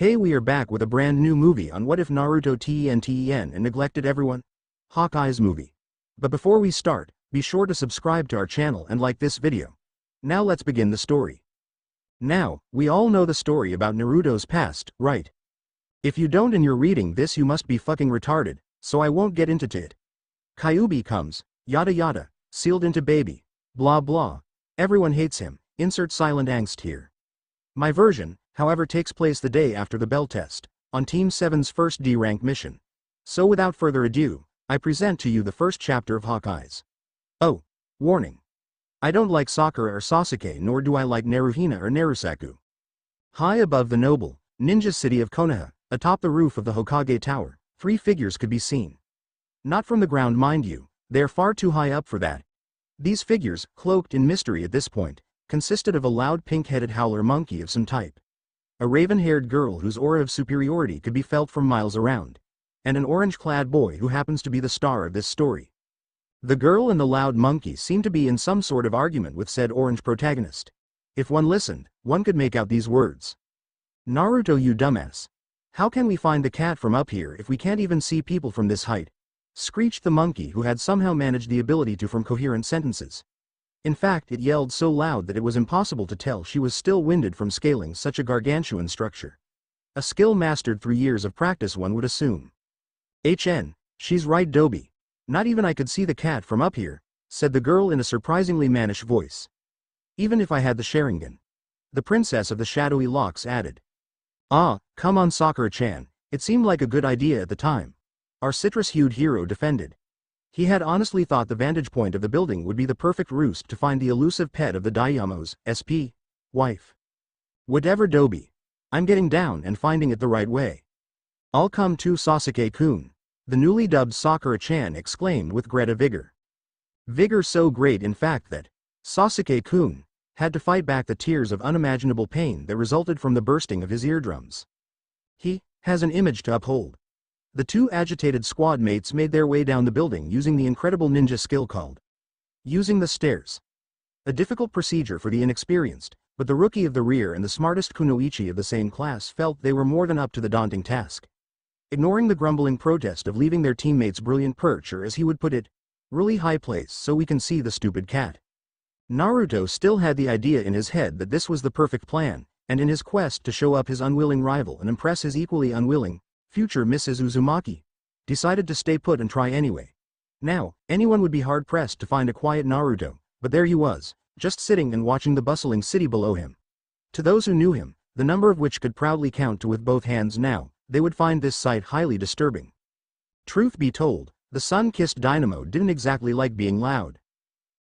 Hey, we are back with a brand new movie on What If Naruto TENTEN and Neglected Everyone? Hawkeye's movie. But before we start, be sure to subscribe to our channel and like this video. Now let's begin the story. Now, we all know the story about Naruto's past, right? If you don't and you're reading this, you must be fucking retarded, so I won't get into it. Kyuubi comes, yada yada, sealed into baby, blah blah. Everyone hates him, insert silent angst here. My version, however, takes place the day after the bell test, on Team 7's first D-rank mission. So without further ado, I present to you the first chapter of Hawkeye's. Oh, warning. I don't like Sakura or Sasuke, nor do I like Naruhina or Narusaku. High above the noble, ninja city of Konoha, atop the roof of the Hokage Tower, three figures could be seen. Not from the ground, mind you, they are far too high up for that. These figures, cloaked in mystery at this point, consisted of a loud pink-headed howler monkey of some type, a raven-haired girl whose aura of superiority could be felt from miles around, and an orange-clad boy who happens to be the star of this story. The girl and the loud monkey seem to be in some sort of argument with said orange protagonist. If one listened, one could make out these words. "Naruto, you dumbass. How can we find the cat from up here if we can't even see people from this height?" Screeched the monkey, who had somehow managed the ability to form coherent sentences. In fact, it yelled so loud that it was impossible to tell she was still winded from scaling such a gargantuan structure. A skill mastered through years of practice, one would assume. She's right, Dobie. Not even I could see the cat from up here," said the girl in a surprisingly mannish voice. "Even if I had the Sharingan," the princess of the shadowy locks added. "Ah, come on Sakura-chan, it seemed like a good idea at the time," our citrus-hued hero defended. He had honestly thought the vantage point of the building would be the perfect roost to find the elusive pet of the Dayamo's SP wife. "Whatever, Dobie. I'm getting down and finding it the right way." "I'll come too, Sasuke-kun," the newly dubbed Sakura-chan exclaimed with great vigor. Vigor so great in fact that Sasuke-kun had to fight back the tears of unimaginable pain that resulted from the bursting of his eardrums. He has an image to uphold. The two agitated squad mates made their way down the building using the incredible ninja skill called using the stairs. A difficult procedure for the inexperienced, but the rookie of the rear and the smartest kunoichi of the same class felt they were more than up to the daunting task. Ignoring the grumbling protest of leaving their teammates' brilliant perch, or as he would put it, really high place so we can see the stupid cat. Naruto still had the idea in his head that this was the perfect plan, and in his quest to show up his unwilling rival and impress his equally unwilling future Mrs. Uzumaki, decided to stay put and try anyway. Now, anyone would be hard-pressed to find a quiet Naruto, but there he was, just sitting and watching the bustling city below him. To those who knew him, the number of which could proudly count to with both hands now, they would find this sight highly disturbing. Truth be told, the sun-kissed dynamo didn't exactly like being loud.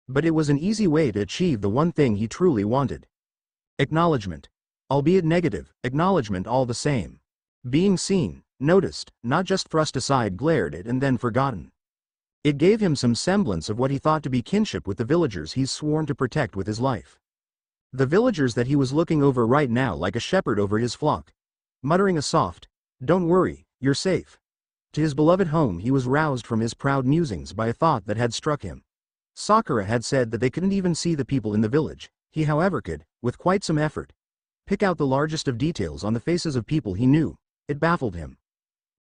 But it was an easy way to achieve the one thing he truly wanted. Acknowledgement. Albeit negative, acknowledgement all the same. Being seen, noticed, not just thrust aside, glared at and then forgotten. It gave him some semblance of what he thought to be kinship with the villagers he's sworn to protect with his life. The villagers that he was looking over right now like a shepherd over his flock. Muttering a soft, "Don't worry, you're safe." To his beloved home, he was roused from his proud musings by a thought that had struck him. Sakura had said that they couldn't even see the people in the village. He however could, with quite some effort, pick out the largest of details on the faces of people he knew. It baffled him.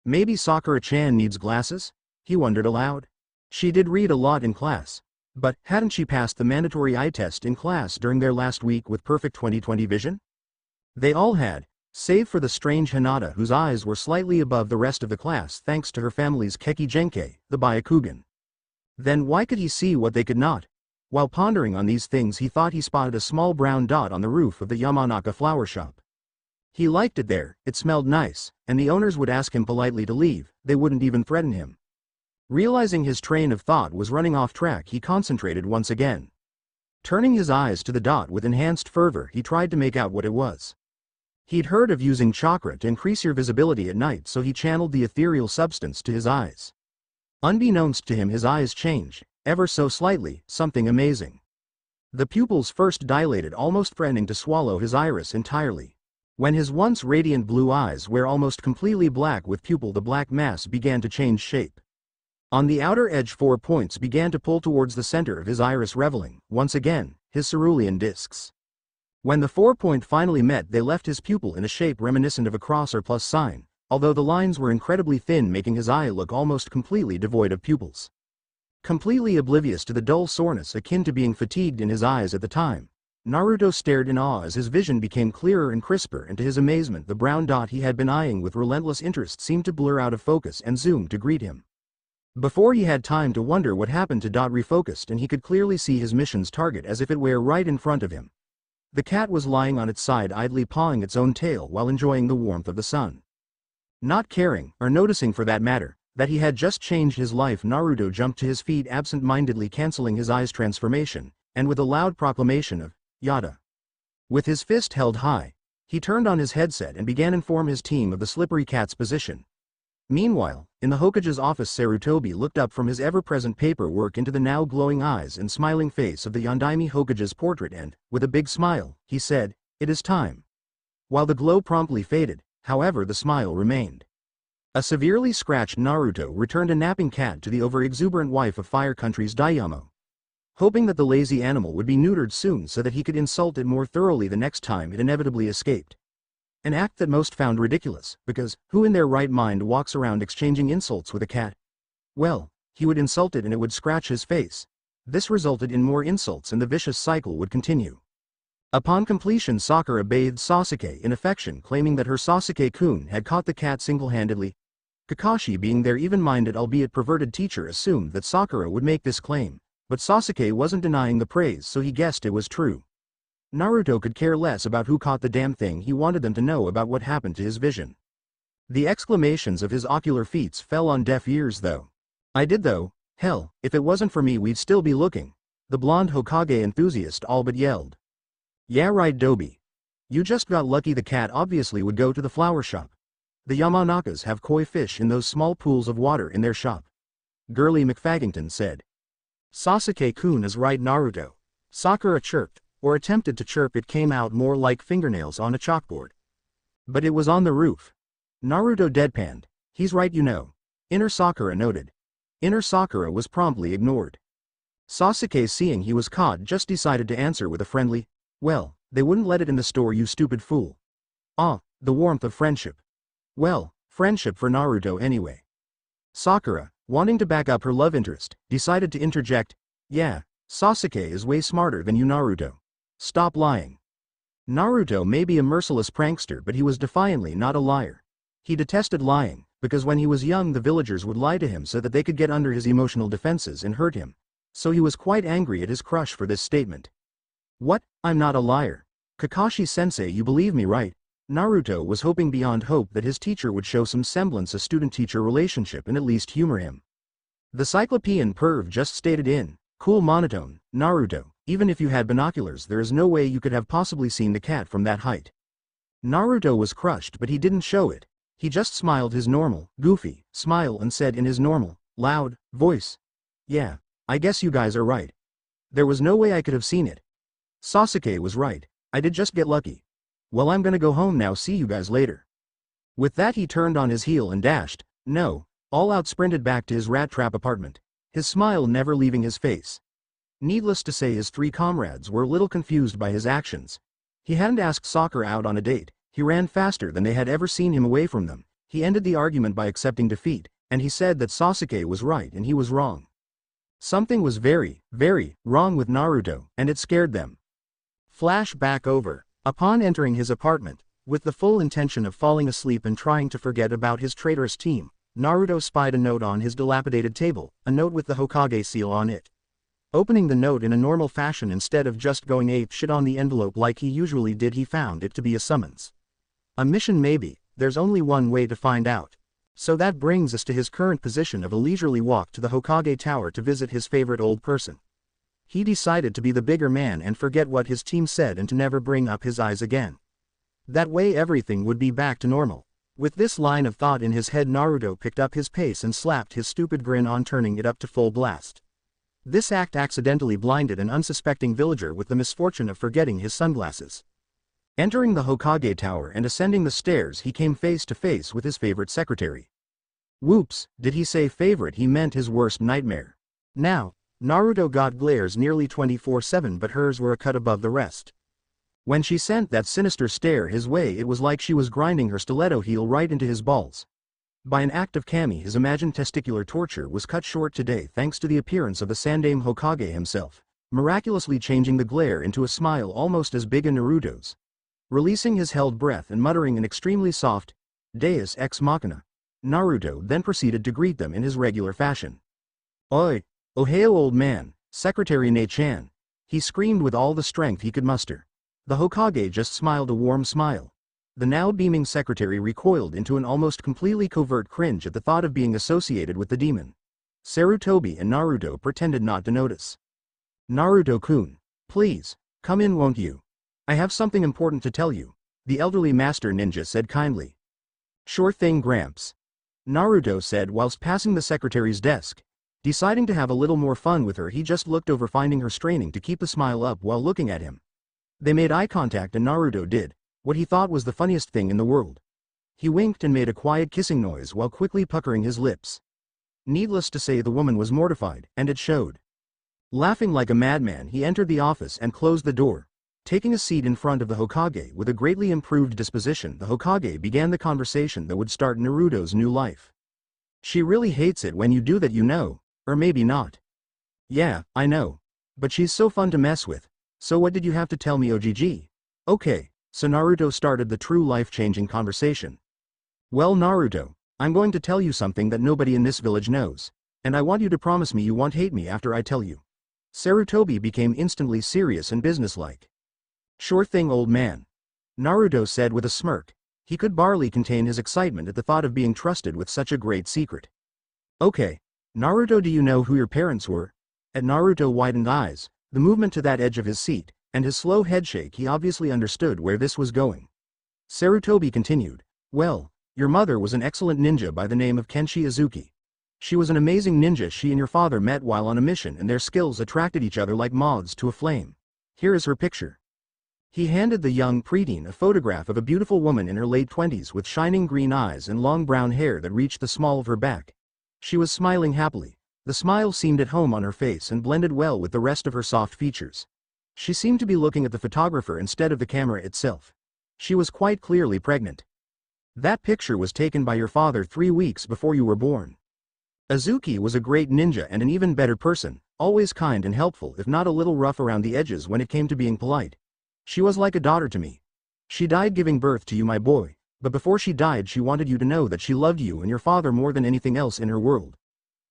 Maybe Sakura-chan needs glasses? He wondered aloud. She did read a lot in class. But hadn't she passed the mandatory eye test in class during their last week with perfect 20/20 vision? They all had, save for the strange Hinata, whose eyes were slightly above the rest of the class thanks to her family's Keki Genkai, the Byakugan. Then why could he see what they could not? While pondering on these things, he thought he spotted a small brown dot on the roof of the Yamanaka flower shop. He liked it there, it smelled nice, and the owners would ask him politely to leave, they wouldn't even threaten him. Realizing his train of thought was running off track, he concentrated once again. Turning his eyes to the dot with enhanced fervor, he tried to make out what it was. He'd heard of using chakra to increase your visibility at night, so he channeled the ethereal substance to his eyes. Unbeknownst to him, his eyes changed, ever so slightly, something amazing. The pupils first dilated, almost threatening to swallow his iris entirely. When his once radiant blue eyes were almost completely black with pupil, the black mass began to change shape. On the outer edge, 4 points began to pull towards the center of his iris, revealing, once again, his cerulean discs. When the 4-point finally met, they left his pupil in a shape reminiscent of a cross or plus sign, although the lines were incredibly thin, making his eye look almost completely devoid of pupils. Completely oblivious to the dull soreness akin to being fatigued in his eyes at the time, Naruto stared in awe as his vision became clearer and crisper, and to his amazement the brown dot he had been eyeing with relentless interest seemed to blur out of focus and zoom to greet him. Before he had time to wonder what happened, to dot refocused and he could clearly see his mission's target as if it were right in front of him. The cat was lying on its side, idly pawing its own tail while enjoying the warmth of the sun. Not caring, or noticing for that matter, that he had just changed his life, Naruto jumped to his feet, absent-mindedly canceling his eye's transformation, and with a loud proclamation of Yada. With his fist held high, he turned on his headset and began to inform his team of the slippery cat's position. Meanwhile, in the Hokage's office, Sarutobi looked up from his ever-present paperwork into the now glowing eyes and smiling face of the Yondaime Hokage's portrait and, with a big smile, he said, "It is time." While the glow promptly faded, however, the smile remained. A severely scratched Naruto returned a napping cat to the over-exuberant wife of Fire Country's Daiyamo, hoping that the lazy animal would be neutered soon so that he could insult it more thoroughly the next time it inevitably escaped. An act that most found ridiculous, because who in their right mind walks around exchanging insults with a cat? Well, he would insult it and it would scratch his face. This resulted in more insults and the vicious cycle would continue. Upon completion, Sakura bathed Sasuke in affection, claiming that her Sasuke-kun had caught the cat single-handedly. Kakashi, being their even-minded albeit perverted teacher, assumed that Sakura would make this claim, but Sasuke wasn't denying the praise, so he guessed it was true. Naruto could care less about who caught the damn thing, he wanted them to know about what happened to his vision. The exclamations of his ocular feats fell on deaf ears though. "I did though, hell, if it wasn't for me we'd still be looking," the blonde Hokage enthusiast all but yelled. "Yeah right, Dobi. You just got lucky. The cat obviously would go to the flower shop. The Yamanakas have koi fish in those small pools of water in their shop," Girly McFaggington said. "Sasuke-kun is right, Naruto," Sakura chirped, or attempted to chirp. It came out more like fingernails on a chalkboard. "But it was on the roof." Naruto deadpanned. "He's right, you know," Inner Sakura noted. Inner Sakura was promptly ignored. Sasuke, seeing he was caught, just decided to answer with a friendly, "Well, they wouldn't let it in the store, you stupid fool." Ah, the warmth of friendship. Well, friendship for Naruto anyway. Sakura, wanting to back up her love interest, decided to interject, "Yeah, Sasuke is way smarter than you, Naruto. Stop lying." Naruto may be a merciless prankster, but he was defiantly not a liar. He detested lying, because when he was young the villagers would lie to him so that they could get under his emotional defenses and hurt him. So he was quite angry at his crush for this statement. "What? I'm not a liar. Kakashi-sensei, you believe me, right?" Naruto was hoping beyond hope that his teacher would show some semblance of student-teacher relationship and at least humor him. The Cyclopean perv just stated in cool monotone, "Naruto, even if you had binoculars there is no way you could have possibly seen the cat from that height." Naruto was crushed, but he didn't show it. He just smiled his normal, goofy, smile and said in his normal, loud voice, "Yeah, I guess you guys are right. There was no way I could have seen it. Sasuke was right, I did just get lucky. Well, I'm gonna go home now, see you guys later." With that he turned on his heel and dashed, all out sprinted back to his rat trap apartment, his smile never leaving his face. Needless to say, his three comrades were a little confused by his actions. He hadn't asked Sakura out on a date, he ran faster than they had ever seen him away from them, he ended the argument by accepting defeat, and he said that Sasuke was right and he was wrong. Something was very, very wrong with Naruto, and it scared them. Flashback over. Upon entering his apartment, with the full intention of falling asleep and trying to forget about his traitorous team, Naruto spied a note on his dilapidated table, a note with the Hokage seal on it. Opening the note in a normal fashion instead of just going apeshit on the envelope like he usually did, he found it to be a summons. A mission maybe, there's only one way to find out. So that brings us to his current position of a leisurely walk to the Hokage Tower to visit his favorite old person. He decided to be the bigger man and forget what his team said and to never bring up his eyes again. That way everything would be back to normal. With this line of thought in his head, Naruto picked up his pace and slapped his stupid grin on, turning it up to full blast. This act accidentally blinded an unsuspecting villager with the misfortune of forgetting his sunglasses. Entering the Hokage Tower and ascending the stairs, he came face to face with his favorite secretary. Whoops, did he say favorite? He meant his worst nightmare. Now, Naruto got glares nearly 24/7, but hers were a cut above the rest. When she sent that sinister stare his way, it was like she was grinding her stiletto heel right into his balls. By an act of kami, his imagined testicular torture was cut short today thanks to the appearance of the Sandaime Hokage himself, miraculously changing the glare into a smile almost as big as Naruto's. Releasing his held breath and muttering an extremely soft, Deus ex machina, Naruto then proceeded to greet them in his regular fashion. "Oi! Ohio old man, Secretary Ne-chan," he screamed with all the strength he could muster. The Hokage just smiled a warm smile. The now beaming secretary recoiled into an almost completely covert cringe at the thought of being associated with the demon. Sarutobi and Naruto pretended not to notice. "Naruto-kun, please, come in won't you? I have something important to tell you," the elderly master ninja said kindly. "Sure thing, Gramps," Naruto said whilst passing the secretary's desk. Deciding to have a little more fun with her, he just looked over, finding her straining to keep a smile up while looking at him. They made eye contact and Naruto did what he thought was the funniest thing in the world. He winked and made a quiet kissing noise while quickly puckering his lips. Needless to say, the woman was mortified, and it showed. Laughing like a madman, he entered the office and closed the door. Taking a seat in front of the Hokage with a greatly improved disposition, the Hokage began the conversation that would start Naruto's new life. "She really hates it when you do that, you know, or maybe not." "Yeah, I know. But she's so fun to mess with. So what did you have to tell me, OGG?" "Okay." So Naruto started the true life-changing conversation. "Well, Naruto, I'm going to tell you something that nobody in this village knows, and I want you to promise me you won't hate me after I tell you." Sarutobi became instantly serious and businesslike. "Sure thing, old man," Naruto said with a smirk. He could barely contain his excitement at the thought of being trusted with such a great secret. "Okay. Naruto, do you know who your parents were?" At Naruto widened eyes, the movement to that edge of his seat, and his slow headshake, he obviously understood where this was going. Sarutobi continued, "Well, your mother was an excellent ninja by the name of Kenshi Izuki. She was an amazing ninja. She and your father met while on a mission, and their skills attracted each other like moths to a flame. Here is her picture." He handed the young preteen a photograph of a beautiful woman in her late 20s with shining green eyes and long brown hair that reached the small of her back. She was smiling happily. The smile seemed at home on her face and blended well with the rest of her soft features. She seemed to be looking at the photographer instead of the camera itself. She was quite clearly pregnant. "That picture was taken by your father 3 weeks before you were born. Izuki was a great ninja and an even better person, always kind and helpful, if not a little rough around the edges when it came to being polite. She was like a daughter to me. She died giving birth to you, my boy, but before she died she wanted you to know that she loved you and your father more than anything else in her world.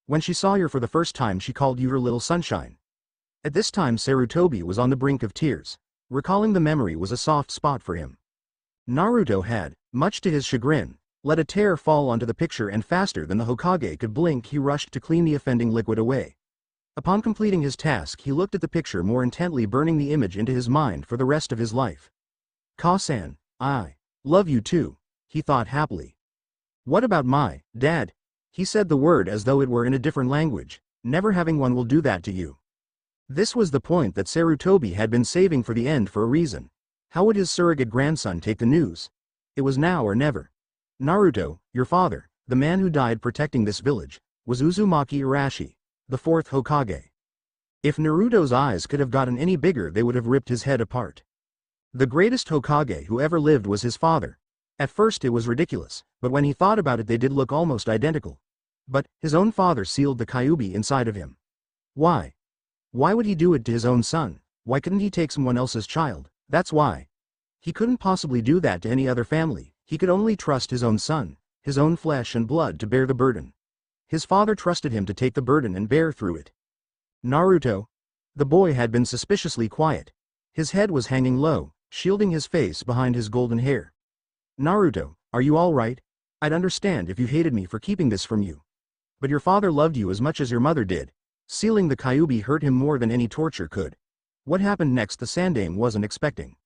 When she saw you for the first time, she called you her little sunshine." At this time Sarutobi was on the brink of tears. Recalling the memory was a soft spot for him. Naruto had, much to his chagrin, let a tear fall onto the picture, and faster than the Hokage could blink he rushed to clean the offending liquid away. Upon completing his task, he looked at the picture more intently, burning the image into his mind for the rest of his life. "Ka-san, I love you too," he thought happily. "What about my dad?" He said the word as though it were in a different language. "Never having one will do that to you." This was the point that Sarutobi had been saving for the end for a reason. How would his surrogate grandson take the news? It was now or never. "Naruto, your father, the man who died protecting this village, was Uzumaki Urashi, the 4th Hokage." If Naruto's eyes could have gotten any bigger, they would have ripped his head apart. The greatest Hokage who ever lived was his father. At first it was ridiculous, but when he thought about it, they did look almost identical. But his own father sealed the Kyuubi inside of him. Why? Why would he do it to his own son? Why couldn't he take someone else's child? That's why. He couldn't possibly do that to any other family. He could only trust his own son, his own flesh and blood, to bear the burden. His father trusted him to take the burden and bear through it. "Naruto." The boy had been suspiciously quiet. His head was hanging low, shielding his face behind his golden hair. "Naruto, are you all right? I'd understand if you hated me for keeping this from you. But your father loved you as much as your mother did. Sealing the Kyuubi hurt him more than any torture could." What happened next the Sandaime wasn't expecting.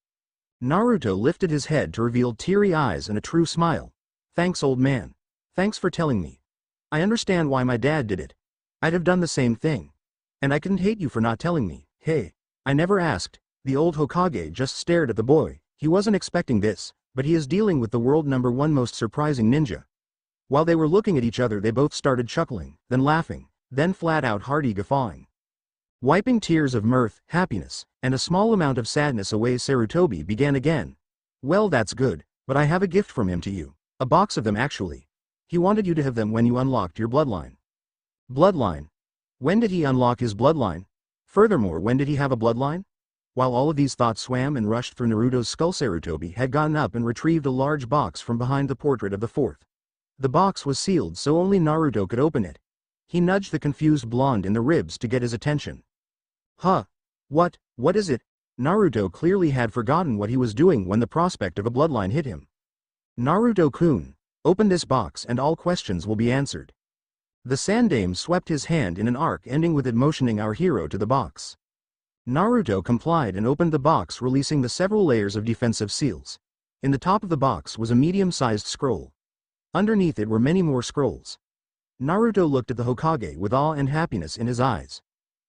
Naruto lifted his head to reveal teary eyes and a true smile. "Thanks, old man. Thanks for telling me. I understand why my dad did it. I'd have done the same thing. And I couldn't hate you for not telling me. Hey, I never asked." The old Hokage just stared at the boy. He wasn't expecting this, but he is dealing with the world #1 most surprising ninja. While they were looking at each other, they both started chuckling, then laughing, then flat out hearty guffawing. Wiping tears of mirth, happiness, and a small amount of sadness away, Sarutobi began again. Well, that's good, but I have a gift from him to you. A box of them actually. He wanted you to have them when you unlocked your bloodline. Bloodline? When did he unlock his bloodline? Furthermore, when did he have a bloodline? While all of these thoughts swam and rushed through Naruto's skull, Sarutobi had gotten up and retrieved a large box from behind the portrait of the fourth. The box was sealed so only Naruto could open it. He nudged the confused blonde in the ribs to get his attention. Huh? What is it? Naruto clearly had forgotten what he was doing when the prospect of a bloodline hit him. Naruto-kun, open this box and all questions will be answered. The Sandaime swept his hand in an arc, ending with it motioning our hero to the box. Naruto complied and opened the box, releasing the several layers of defensive seals. In the top of the box was a medium-sized scroll. Underneath it were many more scrolls. Naruto looked at the Hokage with awe and happiness in his eyes.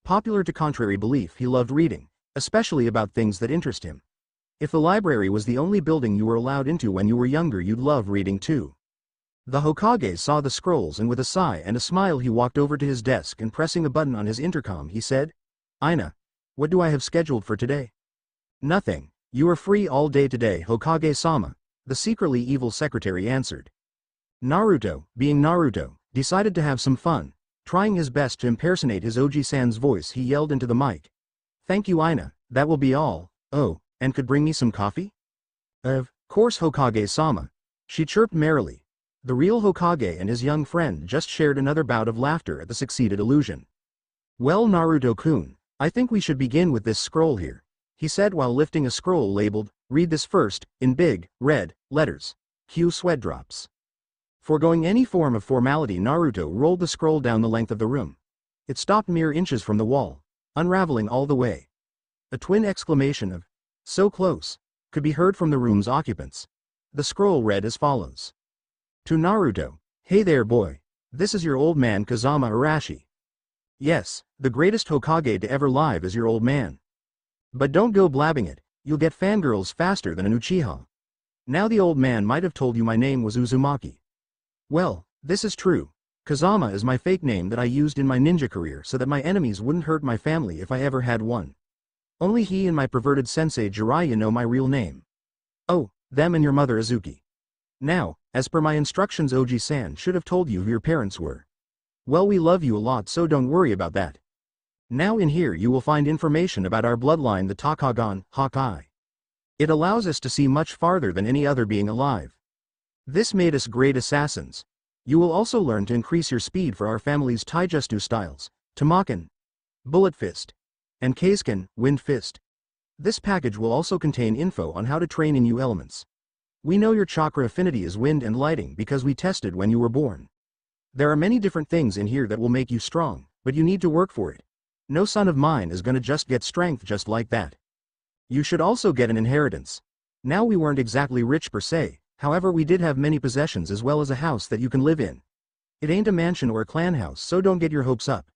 Popular to contrary belief, he loved reading, especially about things that interest him. If the library was the only building you were allowed into when you were younger, you'd love reading too. The Hokage saw the scrolls and with a sigh and a smile he walked over to his desk and pressing a button on his intercom he said, "Ina, what do I have scheduled for today?" "Nothing. You are free all day today, Hokage-sama," the secretly evil secretary answered. Naruto, being Naruto, decided to have some fun. Trying his best to impersonate his Oji-san's voice, he yelled into the mic. "Thank you, Ina, that will be all. Oh, and could bring me some coffee?" "Of course, Hokage-sama," she chirped merrily. The real Hokage and his young friend just shared another bout of laughter at the succeeded illusion. "Well, Naruto-kun, I think we should begin with this scroll here," he said while lifting a scroll labeled, "Read this first," in big, red letters. Cue sweat drops. Foregoing any form of formality, Naruto rolled the scroll down the length of the room. It stopped mere inches from the wall, unraveling all the way. A twin exclamation of, "So close," could be heard from the room's occupants. The scroll read as follows. To Naruto, "Hey there, boy. This is your old man Kazama Arashi. Yes, the greatest Hokage to ever live is your old man. But don't go blabbing it, you'll get fangirls faster than an Uchiha. Now the old man might have told you my name was Uzumaki. Well, this is true. Kazama is my fake name that I used in my ninja career so that my enemies wouldn't hurt my family if I ever had one. Only he and my perverted sensei Jiraiya know my real name. Oh, them and your mother Azuki. Now, as per my instructions, Oji-san should have told you who your parents were. Well, we love you a lot, so don't worry about that. Now in here you will find information about our bloodline, the Takagon, Hawkeye. It allows us to see much farther than any other being alive. This made us great assassins. You will also learn to increase your speed for our family's taijutsu styles, Tamaken, Bullet Fist, and Keizuken, Wind Fist. This package will also contain info on how to train in new elements. We know your chakra affinity is wind and lighting because we tested when you were born. There are many different things in here that will make you strong, but you need to work for it. No son of mine is gonna just get strength just like that. You should also get an inheritance. Now we weren't exactly rich per se, however we did have many possessions as well as a house that you can live in. It ain't a mansion or a clan house, so don't get your hopes up.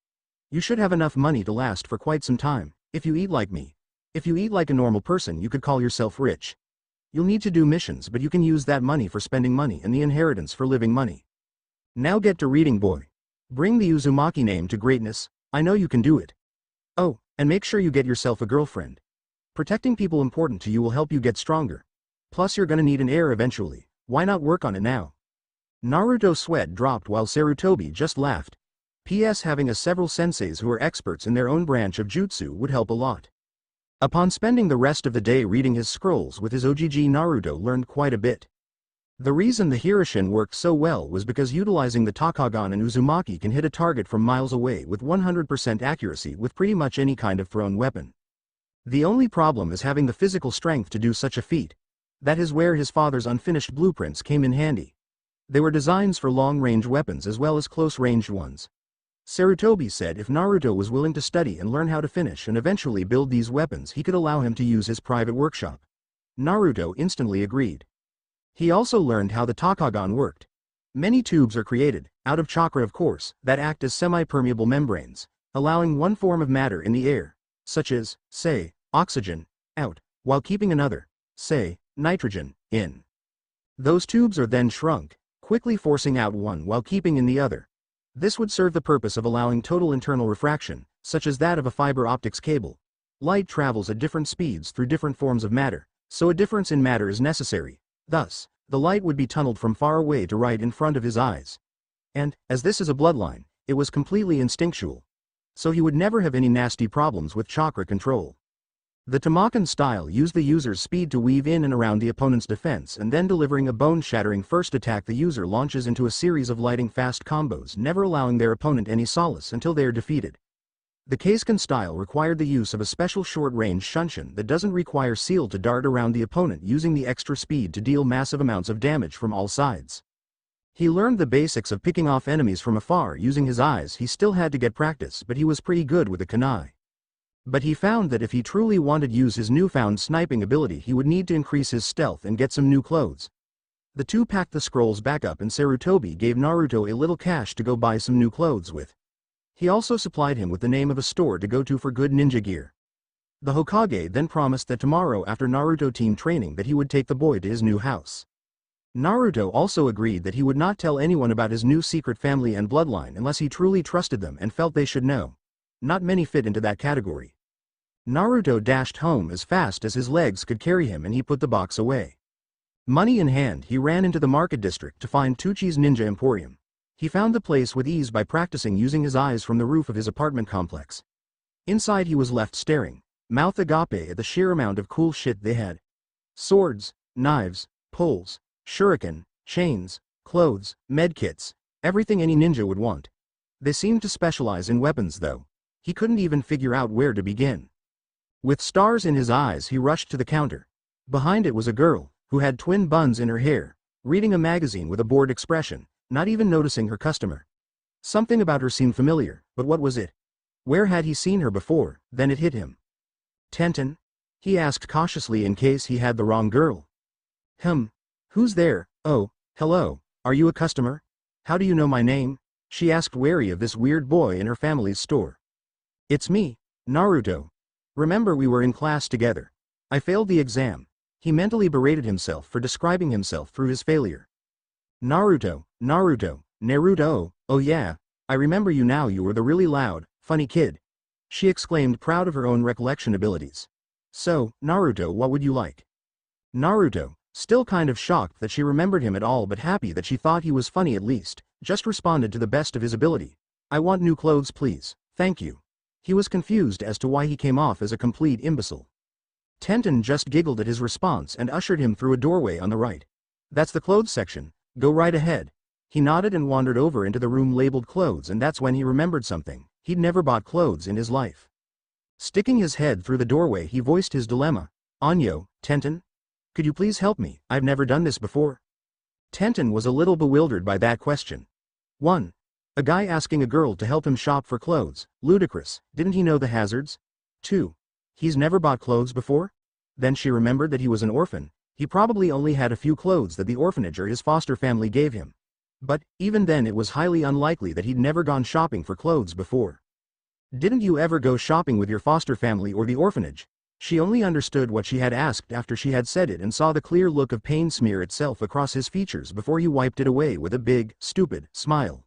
You should have enough money to last for quite some time, if you eat like me. If you eat like a normal person you could call yourself rich. You'll need to do missions, but you can use that money for spending money and the inheritance for living money. Now get to reading, boy. Bring the Uzumaki name to greatness, I know you can do it. Oh, and make sure you get yourself a girlfriend. Protecting people important to you will help you get stronger. Plus you're gonna need an heir eventually, why not work on it now?" Naruto's sweat dropped while Sarutobi just laughed. P.S. having several senseis who are experts in their own branch of jutsu would help a lot. Upon spending the rest of the day reading his scrolls with his Ojiji, Naruto learned quite a bit. The reason the Hiroshin worked so well was because utilizing the Takagon and Uzumaki can hit a target from miles away with 100% accuracy with pretty much any kind of thrown weapon. The only problem is having the physical strength to do such a feat. That is where his father's unfinished blueprints came in handy. They were designs for long-range weapons as well as close-ranged ones. Sarutobi said if Naruto was willing to study and learn how to finish and eventually build these weapons, he could allow him to use his private workshop. Naruto instantly agreed. He also learned how the Takagon worked. Many tubes are created, out of chakra of course, that act as semi-permeable membranes, allowing one form of matter in the air, such as, say, oxygen, out, while keeping another, say, nitrogen, in. Those tubes are then shrunk, quickly forcing out one while keeping in the other. This would serve the purpose of allowing total internal refraction, such as that of a fiber optics cable. Light travels at different speeds through different forms of matter, so a difference in matter is necessary. Thus, the light would be tunneled from far away to right in front of his eyes. And, as this is a bloodline, it was completely instinctual. So he would never have any nasty problems with chakra control. The Tamakan style used the user's speed to weave in and around the opponent's defense, and then delivering a bone-shattering first attack. The user launches into a series of lightning-fast combos, never allowing their opponent any solace until they are defeated. The Kaisken style required the use of a special short-range shunshin that doesn't require seal to dart around the opponent using the extra speed to deal massive amounts of damage from all sides. He learned the basics of picking off enemies from afar using his eyes. He still had to get practice, but he was pretty good with the kunai. But he found that if he truly wanted to use his newfound sniping ability, he would need to increase his stealth and get some new clothes. The two packed the scrolls back up, and Sarutobi gave Naruto a little cash to go buy some new clothes with. He also supplied him with the name of a store to go to for good ninja gear. The Hokage then promised that tomorrow after Naruto team training that he would take the boy to his new house. Naruto also agreed that he would not tell anyone about his new secret family and bloodline unless he truly trusted them and felt they should know. Not many fit into that category. Naruto dashed home as fast as his legs could carry him, and he put the box away. Money in hand, he ran into the market district to find Tuchi's Ninja Emporium. He found the place with ease by practicing using his eyes from the roof of his apartment complex. Inside he was left staring, mouth agape, at the sheer amount of cool shit they had. Swords, knives, poles, shuriken, chains, clothes, medkits, everything any ninja would want. They seemed to specialize in weapons though. He couldn't even figure out where to begin. With stars in his eyes, he rushed to the counter. Behind it was a girl, who had twin buns in her hair, reading a magazine with a bored expression, not even noticing her customer. Something about her seemed familiar, but what was it? Where had he seen her before? Then it hit him. "Tenten?" he asked cautiously in case he had the wrong girl. Who's there? "Oh, hello, are you a customer? How do you know my name?" she asked, wary of this weird boy in her family's store. "It's me, Naruto. Remember we were in class together. I failed the exam." He mentally berated himself for describing himself through his failure. Naruto, oh yeah, I remember you now, you were the really loud, funny kid," she exclaimed, proud of her own recollection abilities. "So, Naruto, what would you like?" Naruto, still kind of shocked that she remembered him at all but happy that she thought he was funny at least, just responded to the best of his ability. "I want new clothes please, thank you." He was confused as to why he came off as a complete imbecile. Tenten just giggled at his response and ushered him through a doorway on the right. "That's the clothes section, go right ahead." He nodded and wandered over into the room labeled clothes, and that's when he remembered something. He'd never bought clothes in his life. Sticking his head through the doorway, he voiced his dilemma. "Anyo, Tenten? Could you please help me? I've never done this before." Tenten was a little bewildered by that question. 1. A guy asking a girl to help him shop for clothes, ludicrous, didn't he know the hazards? 2. He's never bought clothes before? Then she remembered that he was an orphan. He probably only had a few clothes that the orphanage or his foster family gave him. But, even then, it was highly unlikely that he'd never gone shopping for clothes before. "Didn't you ever go shopping with your foster family or the orphanage?" She only understood what she had asked after she had said it and saw the clear look of pain smear itself across his features before he wiped it away with a big, stupid smile.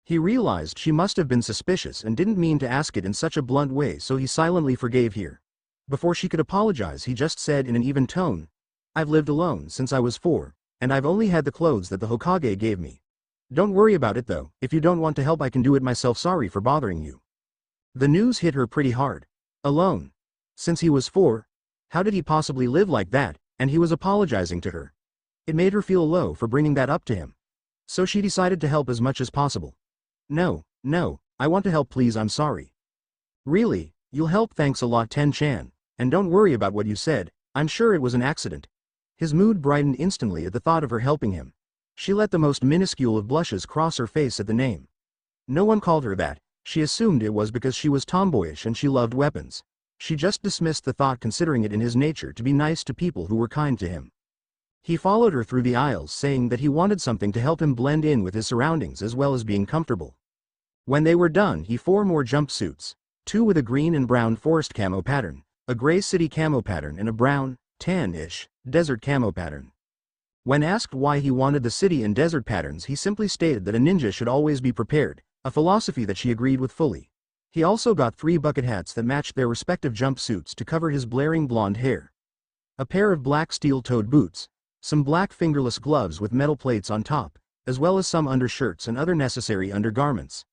He realized she must have been suspicious and didn't mean to ask it in such a blunt way, so he silently forgave her. Before she could apologize, he just said in an even tone, "I've lived alone since I was 4, and I've only had the clothes that the Hokage gave me. Don't worry about it though, if you don't want to help I can do it myself, sorry for bothering you." The news hit her pretty hard. Alone? Since he was 4? How did he possibly live like that? And he was apologizing to her. It made her feel low for bringing that up to him. So she decided to help as much as possible. No, I want to help please, I'm sorry." "Really? You'll help, thanks a lot Ten-chan. And don't worry about what you said, I'm sure it was an accident." His mood brightened instantly at the thought of her helping him. She let the most minuscule of blushes cross her face at the name. No one called her that. She assumed it was because she was tomboyish and she loved weapons. She just dismissed the thought, considering it in his nature to be nice to people who were kind to him. He followed her through the aisles, saying that he wanted something to help him blend in with his surroundings as well as being comfortable. When they were done, he 4 more jumpsuits, 2 with a green and brown forest camo pattern, a gray city camo pattern, and a brown, tan-ish, desert camo pattern. When asked why he wanted the city and desert patterns, he simply stated that a ninja should always be prepared, a philosophy that she agreed with fully. He also got 3 bucket hats that matched their respective jumpsuits to cover his blaring blonde hair. A pair of black steel-toed boots, some black fingerless gloves with metal plates on top, as well as some undershirts and other necessary undergarments.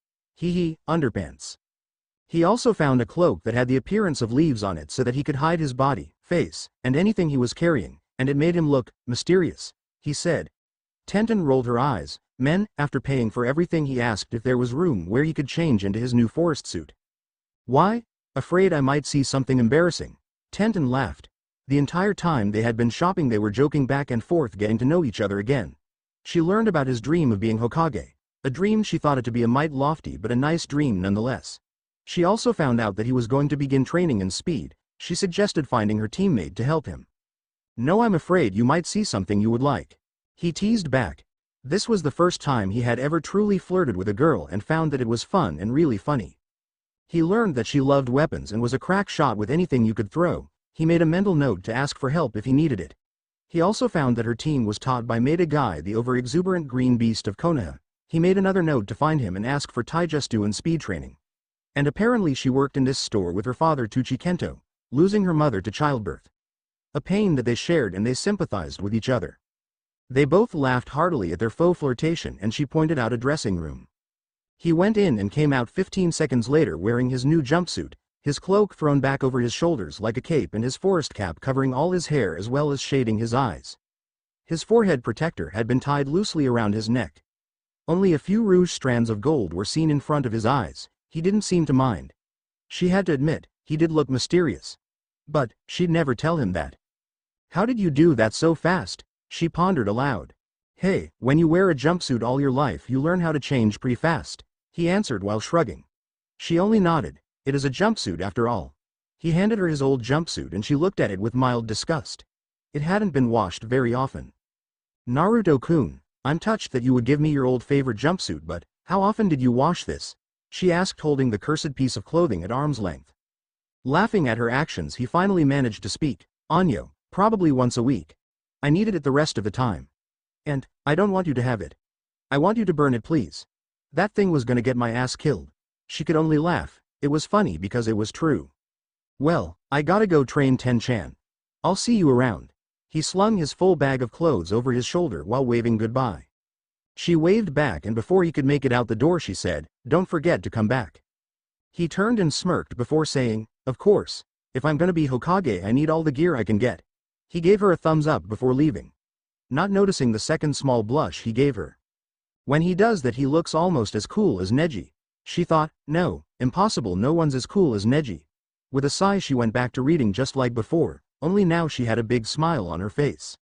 Underpants. He also found a cloak that had the appearance of leaves on it so that he could hide his body, face, and anything he was carrying, and it made him look mysterious, he said. Tenten rolled her eyes. Men, after paying for everything, he asked if there was room where he could change into his new forest suit. Why? Afraid I might see something embarrassing. Tenten laughed. The entire time they had been shopping they were joking back and forth, getting to know each other again. She learned about his dream of being Hokage. A dream she thought it to be a mite lofty but a nice dream nonetheless. She also found out that he was going to begin training in speed. She suggested finding her teammate to help him. No, I'm afraid you might see something you would like. He teased back. This was the first time he had ever truly flirted with a girl and found that it was fun and really funny. He learned that she loved weapons and was a crack shot with anything you could throw. He made a mental note to ask for help if he needed it. He also found that her team was taught by Maeda Guy, the over-exuberant green beast of Konoha. He made another note to find him and ask for taijutsu and speed training. And apparently she worked in this store with her father Tuchi Kento, losing her mother to childbirth. A pain that they shared, and they sympathized with each other. They both laughed heartily at their faux flirtation, and she pointed out a dressing room. He went in and came out 15 seconds later wearing his new jumpsuit, his cloak thrown back over his shoulders like a cape and his forest cap covering all his hair as well as shading his eyes. His forehead protector had been tied loosely around his neck. Only a few rouge strands of gold were seen in front of his eyes. He didn't seem to mind. She had to admit, he did look mysterious. But she'd never tell him that. How did you do that so fast? She pondered aloud. Hey, when you wear a jumpsuit all your life you learn how to change pretty fast, he answered while shrugging. She only nodded. It is a jumpsuit after all. He handed her his old jumpsuit and she looked at it with mild disgust. It hadn't been washed very often. Naruto-kun, I'm touched that you would give me your old favorite jumpsuit, but how often did you wash this? She asked, holding the cursed piece of clothing at arm's length. Laughing at her actions, he finally managed to speak. Anyo, probably once a week. I needed it the rest of the time. And I don't want you to have it. I want you to burn it, please. That thing was gonna get my ass killed. She could only laugh. It was funny because it was true. Well, I gotta go train Ten-chan. I'll see you around. He slung his full bag of clothes over his shoulder while waving goodbye. She waved back, and before he could make it out the door she said, "Don't forget to come back." He turned and smirked before saying, "Of course. If I'm gonna be Hokage I need all the gear I can get." He gave her a thumbs up before leaving. Not noticing the second small blush he gave her. When he does that he looks almost as cool as Neji. She thought, no, impossible, no one's as cool as Neji. With a sigh she went back to reading just like before, only now she had a big smile on her face.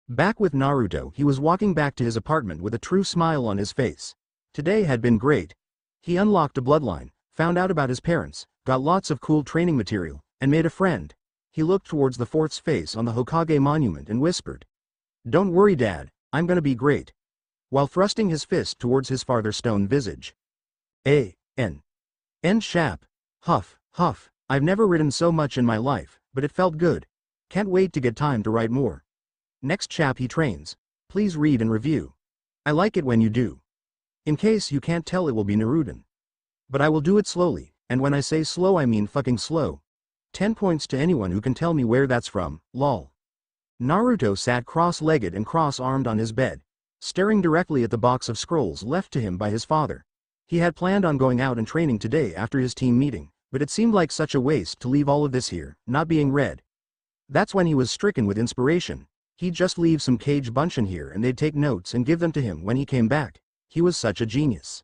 Back with Naruto, he was walking back to his apartment with a true smile on his face. Today had been great. He unlocked a bloodline, found out about his parents, got lots of cool training material, and made a friend. He looked towards the fourth's face on the Hokage monument and whispered, "Don't worry, Dad, I'm gonna be great," while thrusting his fist towards his father stone visage. N. Shap. Huff, huff, I've never written so much in my life, but it felt good. Can't wait to get time to write more. Next chap he trains. Please read and review. I like it when you do. In case you can't tell, it will be Naruden. But I will do it slowly, and when I say slow I mean fucking slow. 10 points to anyone who can tell me where that's from, lol. Naruto sat cross-legged and cross-armed on his bed, staring directly at the box of scrolls left to him by his father. He had planned on going out and training today after his team meeting, but it seemed like such a waste to leave all of this here, not being read. That's when he was stricken with inspiration. He'd just leave some cage bunchin here and they'd take notes and give them to him when he came back. He was such a genius.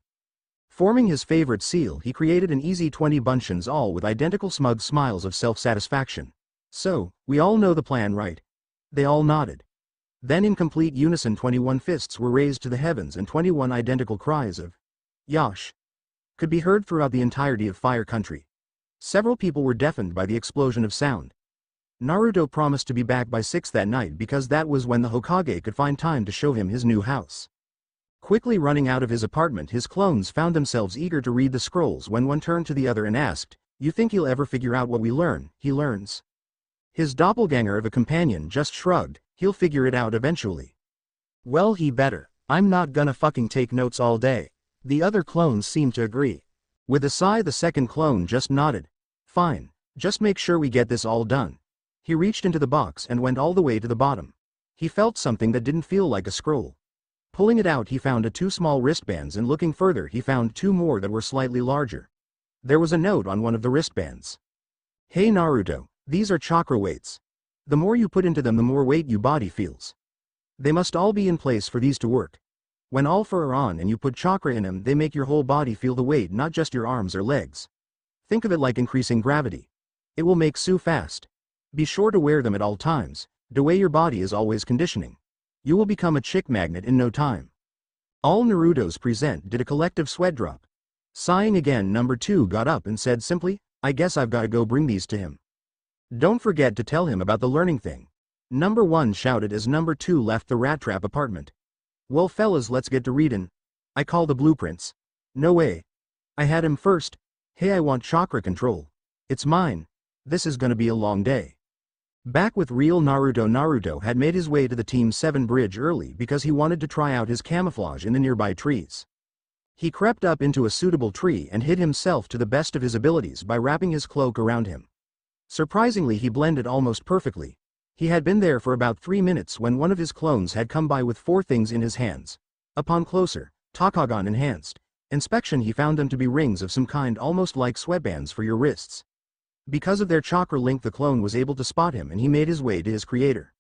Forming his favorite seal, he created an easy 20 bunchins, all with identical smug smiles of self-satisfaction. So, we all know the plan, right? They all nodded. Then in complete unison 21 fists were raised to the heavens and 21 identical cries of Yosh could be heard throughout the entirety of Fire Country. Several people were deafened by the explosion of sound. Naruto promised to be back by 6 that night because that was when the Hokage could find time to show him his new house. Quickly running out of his apartment, his clones found themselves eager to read the scrolls when one turned to the other and asked, "You think he'll ever figure out what we learn?" "He learns." His doppelganger of a companion just shrugged, "He'll figure it out eventually." "Well, he better. I'm not gonna fucking take notes all day." The other clones seemed to agree. With a sigh, the second clone just nodded. Fine, just make sure we get this all done. He reached into the box and went all the way to the bottom. He felt something that didn't feel like a scroll. Pulling it out, he found two small wristbands, and looking further he found two more that were slightly larger. There was a note on one of the wristbands. Hey Naruto, these are chakra weights. The more you put into them, the more weight your body feels. They must all be in place for these to work. When all four are on and you put chakra in them, they make your whole body feel the weight, not just your arms or legs. Think of it like increasing gravity. It will make Su fast. Be sure to wear them at all times, the way your body is always conditioning. You will become a chick magnet in no time. All Naruto's present did a collective sweat drop. Sighing again, number 2 got up and said simply, I guess I've got to go bring these to him. Don't forget to tell him about the learning thing. Number 1 shouted as number 2 left the rat trap apartment. Well fellas, let's get to reading. I call the blueprints. No way. I had him first. Hey, I want chakra control. It's mine. This is gonna be a long day. Back with real Naruto. Naruto had made his way to the Team 7 bridge early because he wanted to try out his camouflage in the nearby trees. He crept up into a suitable tree and hid himself to the best of his abilities by wrapping his cloak around him. Surprisingly, he blended almost perfectly. He had been there for about 3 minutes when one of his clones had come by with 4 things in his hands. Upon closer, Takagon enhanced inspection, he found them to be rings of some kind, almost like sweatbands for your wrists. Because of their chakra link, the clone was able to spot him, and he made his way to his creator.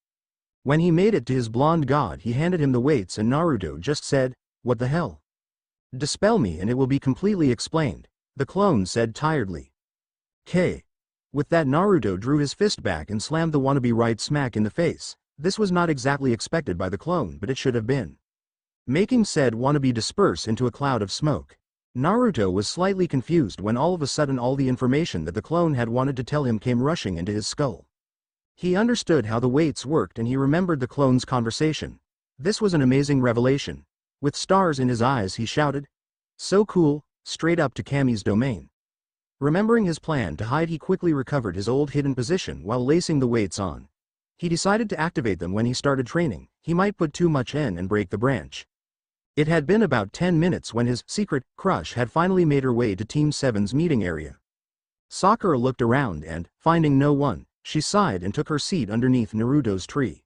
When he made it to his blonde god, he handed him the weights, and Naruto just said, "What the hell?" "Dispel me and it will be completely explained," the clone said tiredly. "K." With that, Naruto drew his fist back and slammed the wannabe right smack in the face. This was not exactly expected by the clone, but it should have been. Making said wannabe disperse into a cloud of smoke. Naruto was slightly confused when all of a sudden all the information that the clone had wanted to tell him came rushing into his skull. He understood how the weights worked, and he remembered the clone's conversation. This was an amazing revelation. With stars in his eyes, he shouted, "So cool," straight up to Kami's domain. Remembering his plan to hide, he quickly recovered his old hidden position while lacing the weights on. He decided to activate them when he started training. He might put too much in and break the branch. It had been about 10 minutes when his secret crush had finally made her way to Team 7's meeting area. Sakura looked around and, finding no one, she sighed and took her seat underneath Naruto's tree.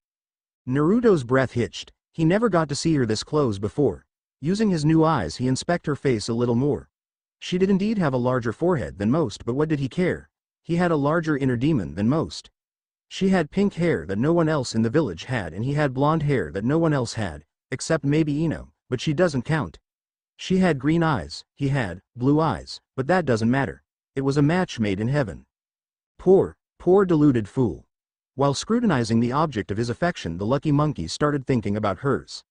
Naruto's breath hitched. He never got to see her this close before. Using his new eyes, he inspected her face a little more. She did indeed have a larger forehead than most, but what did he care? He had a larger inner demon than most. She had pink hair that no one else in the village had, and he had blonde hair that no one else had, except maybe Ino, but she doesn't count. She had green eyes, he had blue eyes, but that doesn't matter. It was a match made in heaven. Poor deluded fool. While scrutinizing the object of his affection, the lucky monkey started thinking about hers.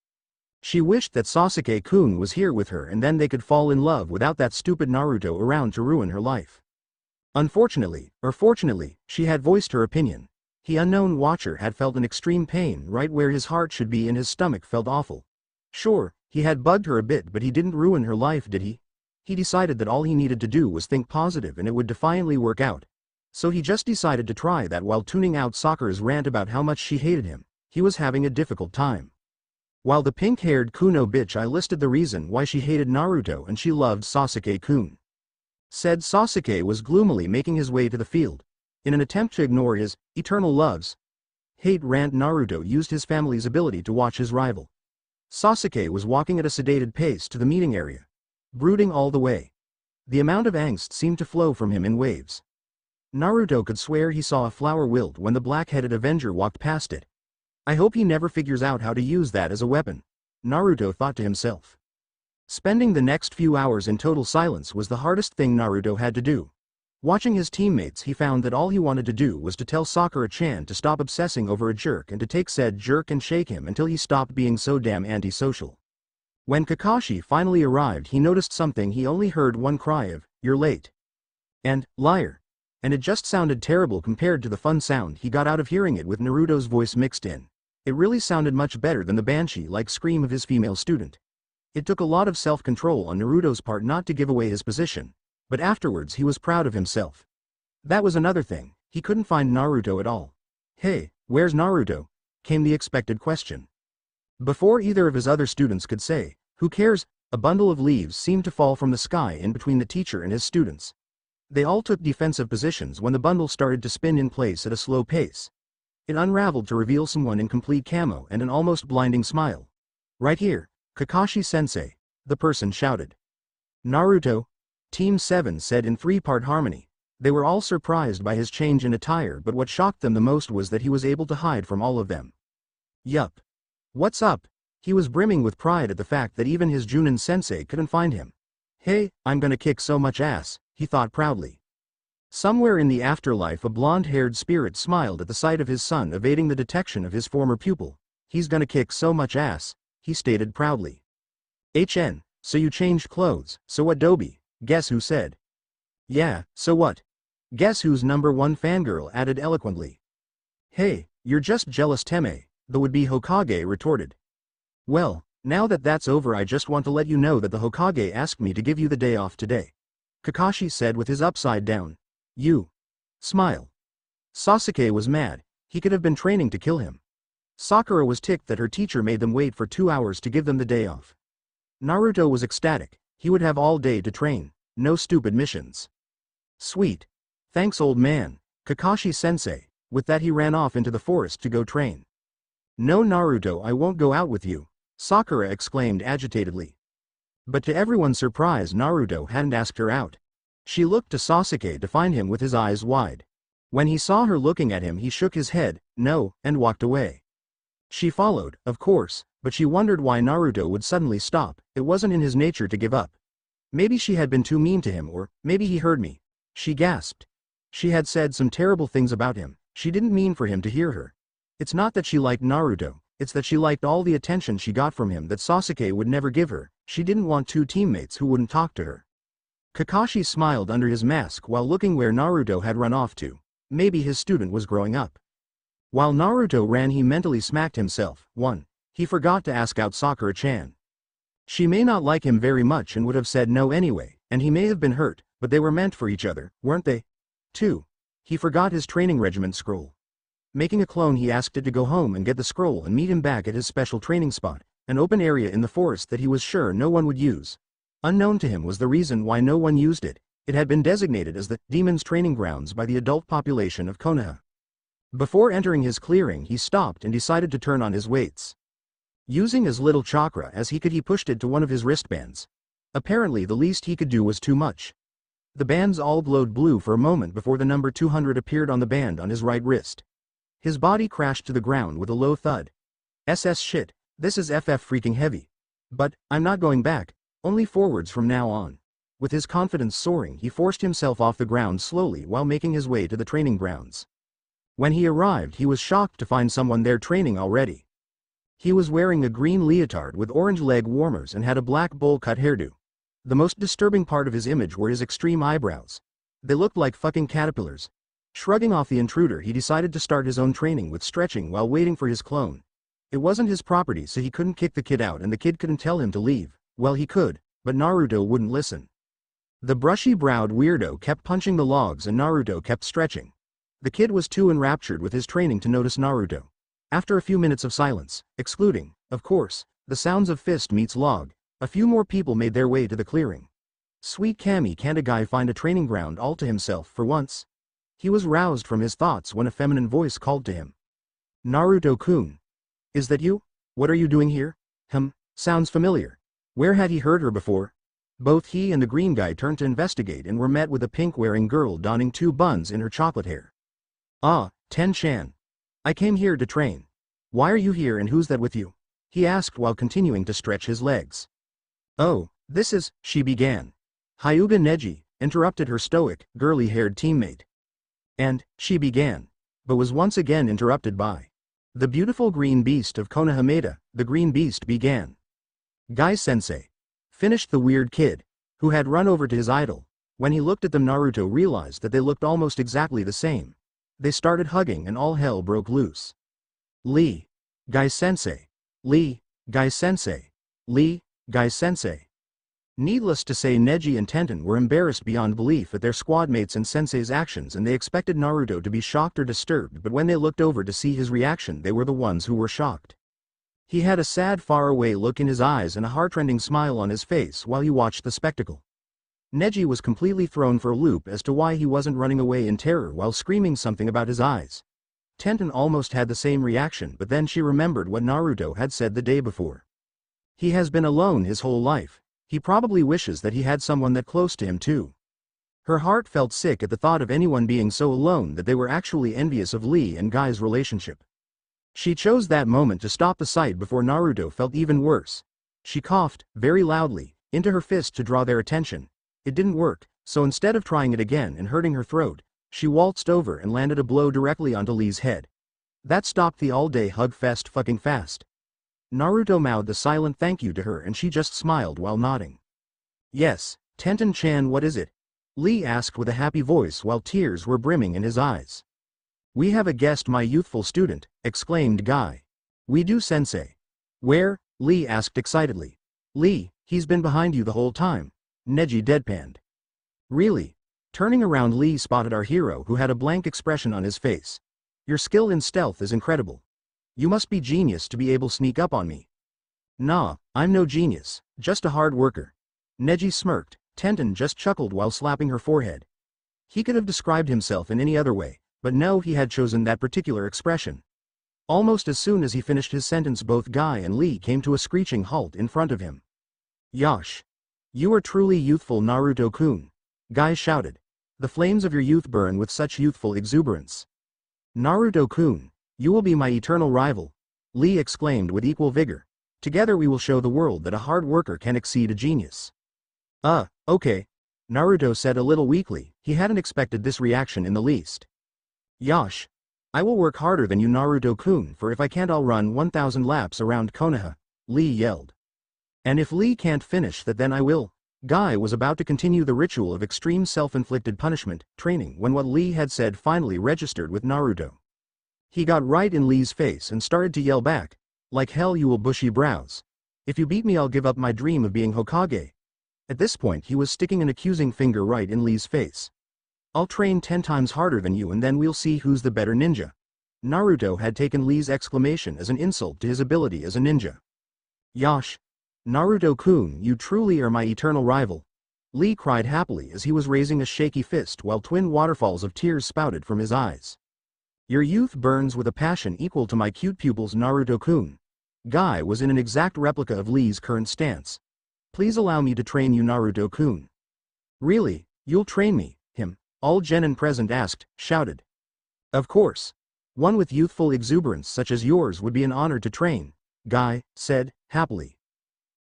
She wished that Sasuke-kun was here with her, and then they could fall in love without that stupid Naruto around to ruin her life. Unfortunately, or fortunately, she had voiced her opinion. The unknown watcher had felt an extreme pain right where his heart should be, and his stomach felt awful. Sure, he had bugged her a bit, but he didn't ruin her life, did he? He decided that all he needed to do was think positive and it would defiantly work out. So he just decided to try that while tuning out Sakura's rant about how much she hated him. He was having a difficult time. While the pink-haired Kuno bitch, I listed the reason why she hated Naruto and she loved Sasuke-kun. Said Sasuke was gloomily making his way to the field. In an attempt to ignore his eternal love's hate rant, Naruto used his family's ability to watch his rival. Sasuke was walking at a sedated pace to the meeting area, brooding all the way. The amount of angst seemed to flow from him in waves. Naruto could swear he saw a flower wilt when the black-headed Avenger walked past it. I hope he never figures out how to use that as a weapon, Naruto thought to himself. Spending the next few hours in total silence was the hardest thing Naruto had to do. Watching his teammates, he found that all he wanted to do was to tell Sakura-chan to stop obsessing over a jerk and to take said jerk and shake him until he stopped being so damn antisocial. When Kakashi finally arrived, he noticed something. He only heard one cry of, "You're late," and "liar," and it just sounded terrible compared to the fun sound he got out of hearing it with Naruto's voice mixed in. It really sounded much better than the banshee-like scream of his female student. It took a lot of self-control on Naruto's part not to give away his position. But afterwards he was proud of himself. That was another thing, he couldn't find Naruto at all. "Hey, where's Naruto?" came the expected question. Before either of his other students could say, "Who cares A bundle of leaves seemed to fall from the sky in between the teacher and his students. They all took defensive positions when the bundle started to spin in place at a slow pace. It unraveled to reveal someone in complete camo and an almost blinding smile. "Right here, Kakashi-sensei," the person shouted. "Naruto," Team 7 said in three-part harmony. They were all surprised by his change in attire, but what shocked them the most was that he was able to hide from all of them. "Yup. What's up?" He was brimming with pride at the fact that even his Chunin sensei couldn't find him. "Hey, I'm gonna kick so much ass," he thought proudly. Somewhere in the afterlife a blonde-haired spirit smiled at the sight of his son evading the detection of his former pupil. "He's gonna kick so much ass," he stated proudly. So you changed clothes, so what Dobie, guess who said. "Yeah, so what? Guess who's #1 fangirl added eloquently. "Hey, you're just jealous Teme," the would-be Hokage retorted. "Well, now that that's over, I just want to let you know that the Hokage asked me to give you the day off today," Kakashi said with his upside down. "You." Smile. Sasuke was mad. He could have been training to kill him. Sakura was ticked that her teacher made them wait for 2 hours to give them the day off. Naruto was ecstatic. He would have all day to train. No stupid missions. "Sweet. Thanks, old man, Kakashi-sensei." With that he ran off into the forest to go train. "No, Naruto, I won't go out with you," Sakura exclaimed agitatedly. But to everyone's surprise, Naruto hadn't asked her out. She looked to Sasuke to find him with his eyes wide. When he saw her looking at him, he shook his head, no, and walked away. She followed, of course, but she wondered why Naruto would suddenly stop. It wasn't in his nature to give up. Maybe she had been too mean to him, or maybe he heard me. She gasped. She had said some terrible things about him. She didn't mean for him to hear her. It's not that she liked Naruto, it's that she liked all the attention she got from him that Sasuke would never give her. She didn't want two teammates who wouldn't talk to her. Kakashi smiled under his mask while looking where Naruto had run off to. Maybe his student was growing up. While Naruto ran, he mentally smacked himself. 1. He forgot to ask out Sakura-chan. She may not like him very much and would have said no anyway, and he may have been hurt, but they were meant for each other, weren't they? 2. He forgot his training regiment scroll. Making a clone, he asked it to go home and get the scroll and meet him back at his special training spot, an open area in the forest that he was sure no one would use. Unknown to him was the reason why no one used it. It had been designated as the Demon's Training Grounds by the adult population of Konoha. Before entering his clearing, he stopped and decided to turn on his weights. Using as little chakra as he could, he pushed it to one of his wristbands. Apparently the least he could do was too much. The bands all glowed blue for a moment before the number 200 appeared on the band on his right wrist. His body crashed to the ground with a low thud. Shit, this is FF freaking heavy. But, I'm not going back, only forwards from now on. With his confidence soaring, he forced himself off the ground slowly while making his way to the training grounds. When he arrived, he was shocked to find someone there training already. He was wearing a green leotard with orange leg warmers and had a black bowl-cut hairdo. The most disturbing part of his image were his extreme eyebrows. They looked like fucking caterpillars. Shrugging off the intruder, he decided to start his own training with stretching while waiting for his clone. It wasn't his property, so he couldn't kick the kid out, and the kid couldn't tell him to leave. Well, he could, but Naruto wouldn't listen. The brushy-browed weirdo kept punching the logs and Naruto kept stretching. The kid was too enraptured with his training to notice Naruto. After a few minutes of silence, excluding, of course, the sounds of fist meets log, a few more people made their way to the clearing. Sweet Kami, can't a guy find a training ground all to himself for once? He was roused from his thoughts when a feminine voice called to him. Naruto-kun. Is that you? What are you doing here? Sounds familiar. Where had he heard her before? Both he and the green guy turned to investigate and were met with a pink-wearing girl donning 2 buns in her chocolate hair. "Ah, Ten-chan. I came here to train. Why are you here and who's that with you?" he asked while continuing to stretch his legs. "Oh, this is," she began. Hyuga Neji interrupted her stoic, girly-haired teammate. And, she began, but was once again interrupted by the beautiful green beast of Konoha. The green beast began. "Guy-sensei," finished the weird kid, who had run over to his idol. When he looked at them, Naruto realized that they looked almost exactly the same. They started hugging and all hell broke loose. "Lee. Guy-sensei. Lee. Guy-sensei. Lee. Guy-sensei." Needless to say, Neji and Tenten were embarrassed beyond belief at their squadmates and sensei's actions, and they expected Naruto to be shocked or disturbed, but when they looked over to see his reaction, they were the ones who were shocked. He had a sad faraway look in his eyes and a heartrending smile on his face while he watched the spectacle. Neji was completely thrown for a loop as to why he wasn't running away in terror while screaming something about his eyes. Tenten almost had the same reaction, but then she remembered what Naruto had said the day before. He has been alone his whole life. He probably wishes that he had someone that close to him too. Her heart felt sick at the thought of anyone being so alone that they were actually envious of Lee and Guy's relationship. She chose that moment to stop the sight before Naruto felt even worse. She coughed, very loudly, into her fist to draw their attention. It didn't work, so instead of trying it again and hurting her throat, she waltzed over and landed a blow directly onto Lee's head. That stopped the all-day hug fest fucking fast. Naruto mouthed a silent thank you to her and she just smiled while nodding. Yes, Tenten-chan, what is it? Lee asked with a happy voice while tears were brimming in his eyes. We have a guest, my youthful student, exclaimed Guy. We do, sensei. Where? Lee asked excitedly. Lee, he's been behind you the whole time. Neji deadpanned. Really? Turning around, Lee spotted our hero who had a blank expression on his face. Your skill in stealth is incredible. You must be genius to be able to sneak up on me. Nah, I'm no genius, just a hard worker. Neji smirked. Tenten just chuckled while slapping her forehead. He could have described himself in any other way, but no, he had chosen that particular expression. Almost as soon as he finished his sentence, both Guy and Lee came to a screeching halt in front of him. Yosh! You are truly youthful, Naruto-kun, Guy shouted. The flames of your youth burn with such youthful exuberance. Naruto-kun, you will be my eternal rival, Lee exclaimed with equal vigor. Together we will show the world that a hard worker can exceed a genius. Okay, Naruto said a little weakly. He hadn't expected this reaction in the least. Yosh! I will work harder than you, Naruto-kun, for if I can't, I'll run 1,000 laps around Konoha, Lee yelled. And if Lee can't finish that, then I will. Guy was about to continue the ritual of extreme self-inflicted punishment training when what Lee had said finally registered with Naruto. He got right in Lee's face and started to yell back. Like hell you will, bushy brows. If you beat me, I'll give up my dream of being Hokage. At this point he was sticking an accusing finger right in Lee's face. I'll train 10 times harder than you and then we'll see who's the better ninja. Naruto had taken Lee's exclamation as an insult to his ability as a ninja. Yosh! Naruto-kun, you truly are my eternal rival. Lee cried happily as he was raising a shaky fist while twin waterfalls of tears spouted from his eyes. Your youth burns with a passion equal to my cute pupils, Naruto-kun. Guy was in an exact replica of Lee's current stance. Please allow me to train you, Naruto-kun. Really, you'll train me, him? All genin present shouted. Of course. One with youthful exuberance such as yours would be an honor to train, Guy said, happily.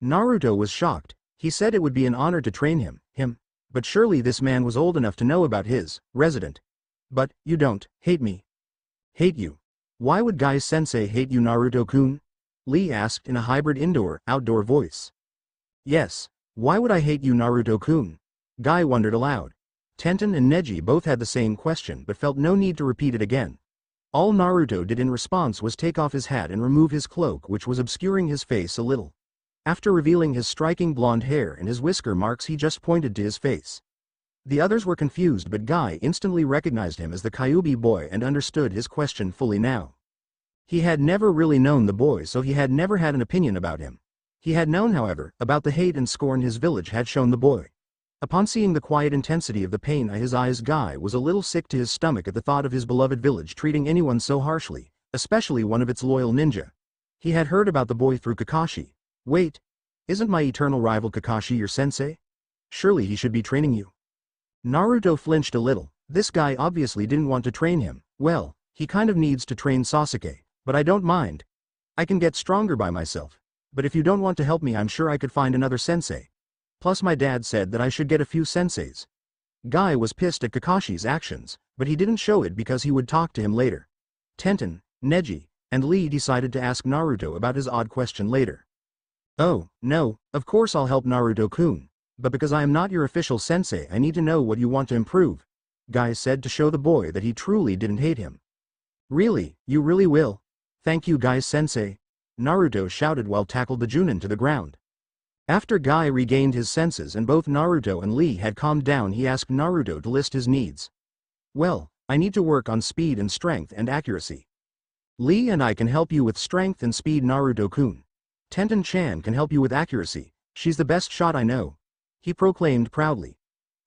Naruto was shocked. He said it would be an honor to train him, but surely this man was old enough to know about his resident. But, you don't hate me. Hate you? Why would Guy-sensei hate you, Naruto-kun? Lee asked in a hybrid indoor-outdoor voice. Yes, why would I hate you, Naruto-kun? Guy wondered aloud. Tenten and Neji both had the same question but felt no need to repeat it again. All Naruto did in response was take off his hat and remove his cloak, which was obscuring his face a little. After revealing his striking blonde hair and his whisker marks, he just pointed to his face. The others were confused, but Guy instantly recognized him as the Kyuubi boy and understood his question fully now. He had never really known the boy, so he had never had an opinion about him. He had known, however, about the hate and scorn his village had shown the boy. Upon seeing the quiet intensity of the pain in his eyes, Guy was a little sick to his stomach at the thought of his beloved village treating anyone so harshly, especially one of its loyal ninja. He had heard about the boy through Kakashi. Wait, isn't my eternal rival Kakashi your sensei? Surely he should be training you. Naruto flinched a little. This guy obviously didn't want to train him. Well, he kind of needs to train Sasuke, but I don't mind. I can get stronger by myself. But if you don't want to help me, I'm sure I could find another sensei. Plus my dad said that I should get a few senseis. Guy was pissed at Kakashi's actions, but he didn't show it because he would talk to him later. Tenten, Neji, and Lee decided to ask Naruto about his odd question later. Oh, no, of course I'll help, Naruto-kun. But because I am not your official sensei, I need to know what you want to improve, Guy said to show the boy that he truly didn't hate him. Really, you really will? Thank you, Guy-sensei, Naruto shouted while tackled the Chunin to the ground. After Guy regained his senses and both Naruto and Lee had calmed down, he asked Naruto to list his needs. Well, I need to work on speed and strength and accuracy. Lee and I can help you with strength and speed, Naruto-kun. Tenten-chan can help you with accuracy, she's the best shot I know, he proclaimed proudly.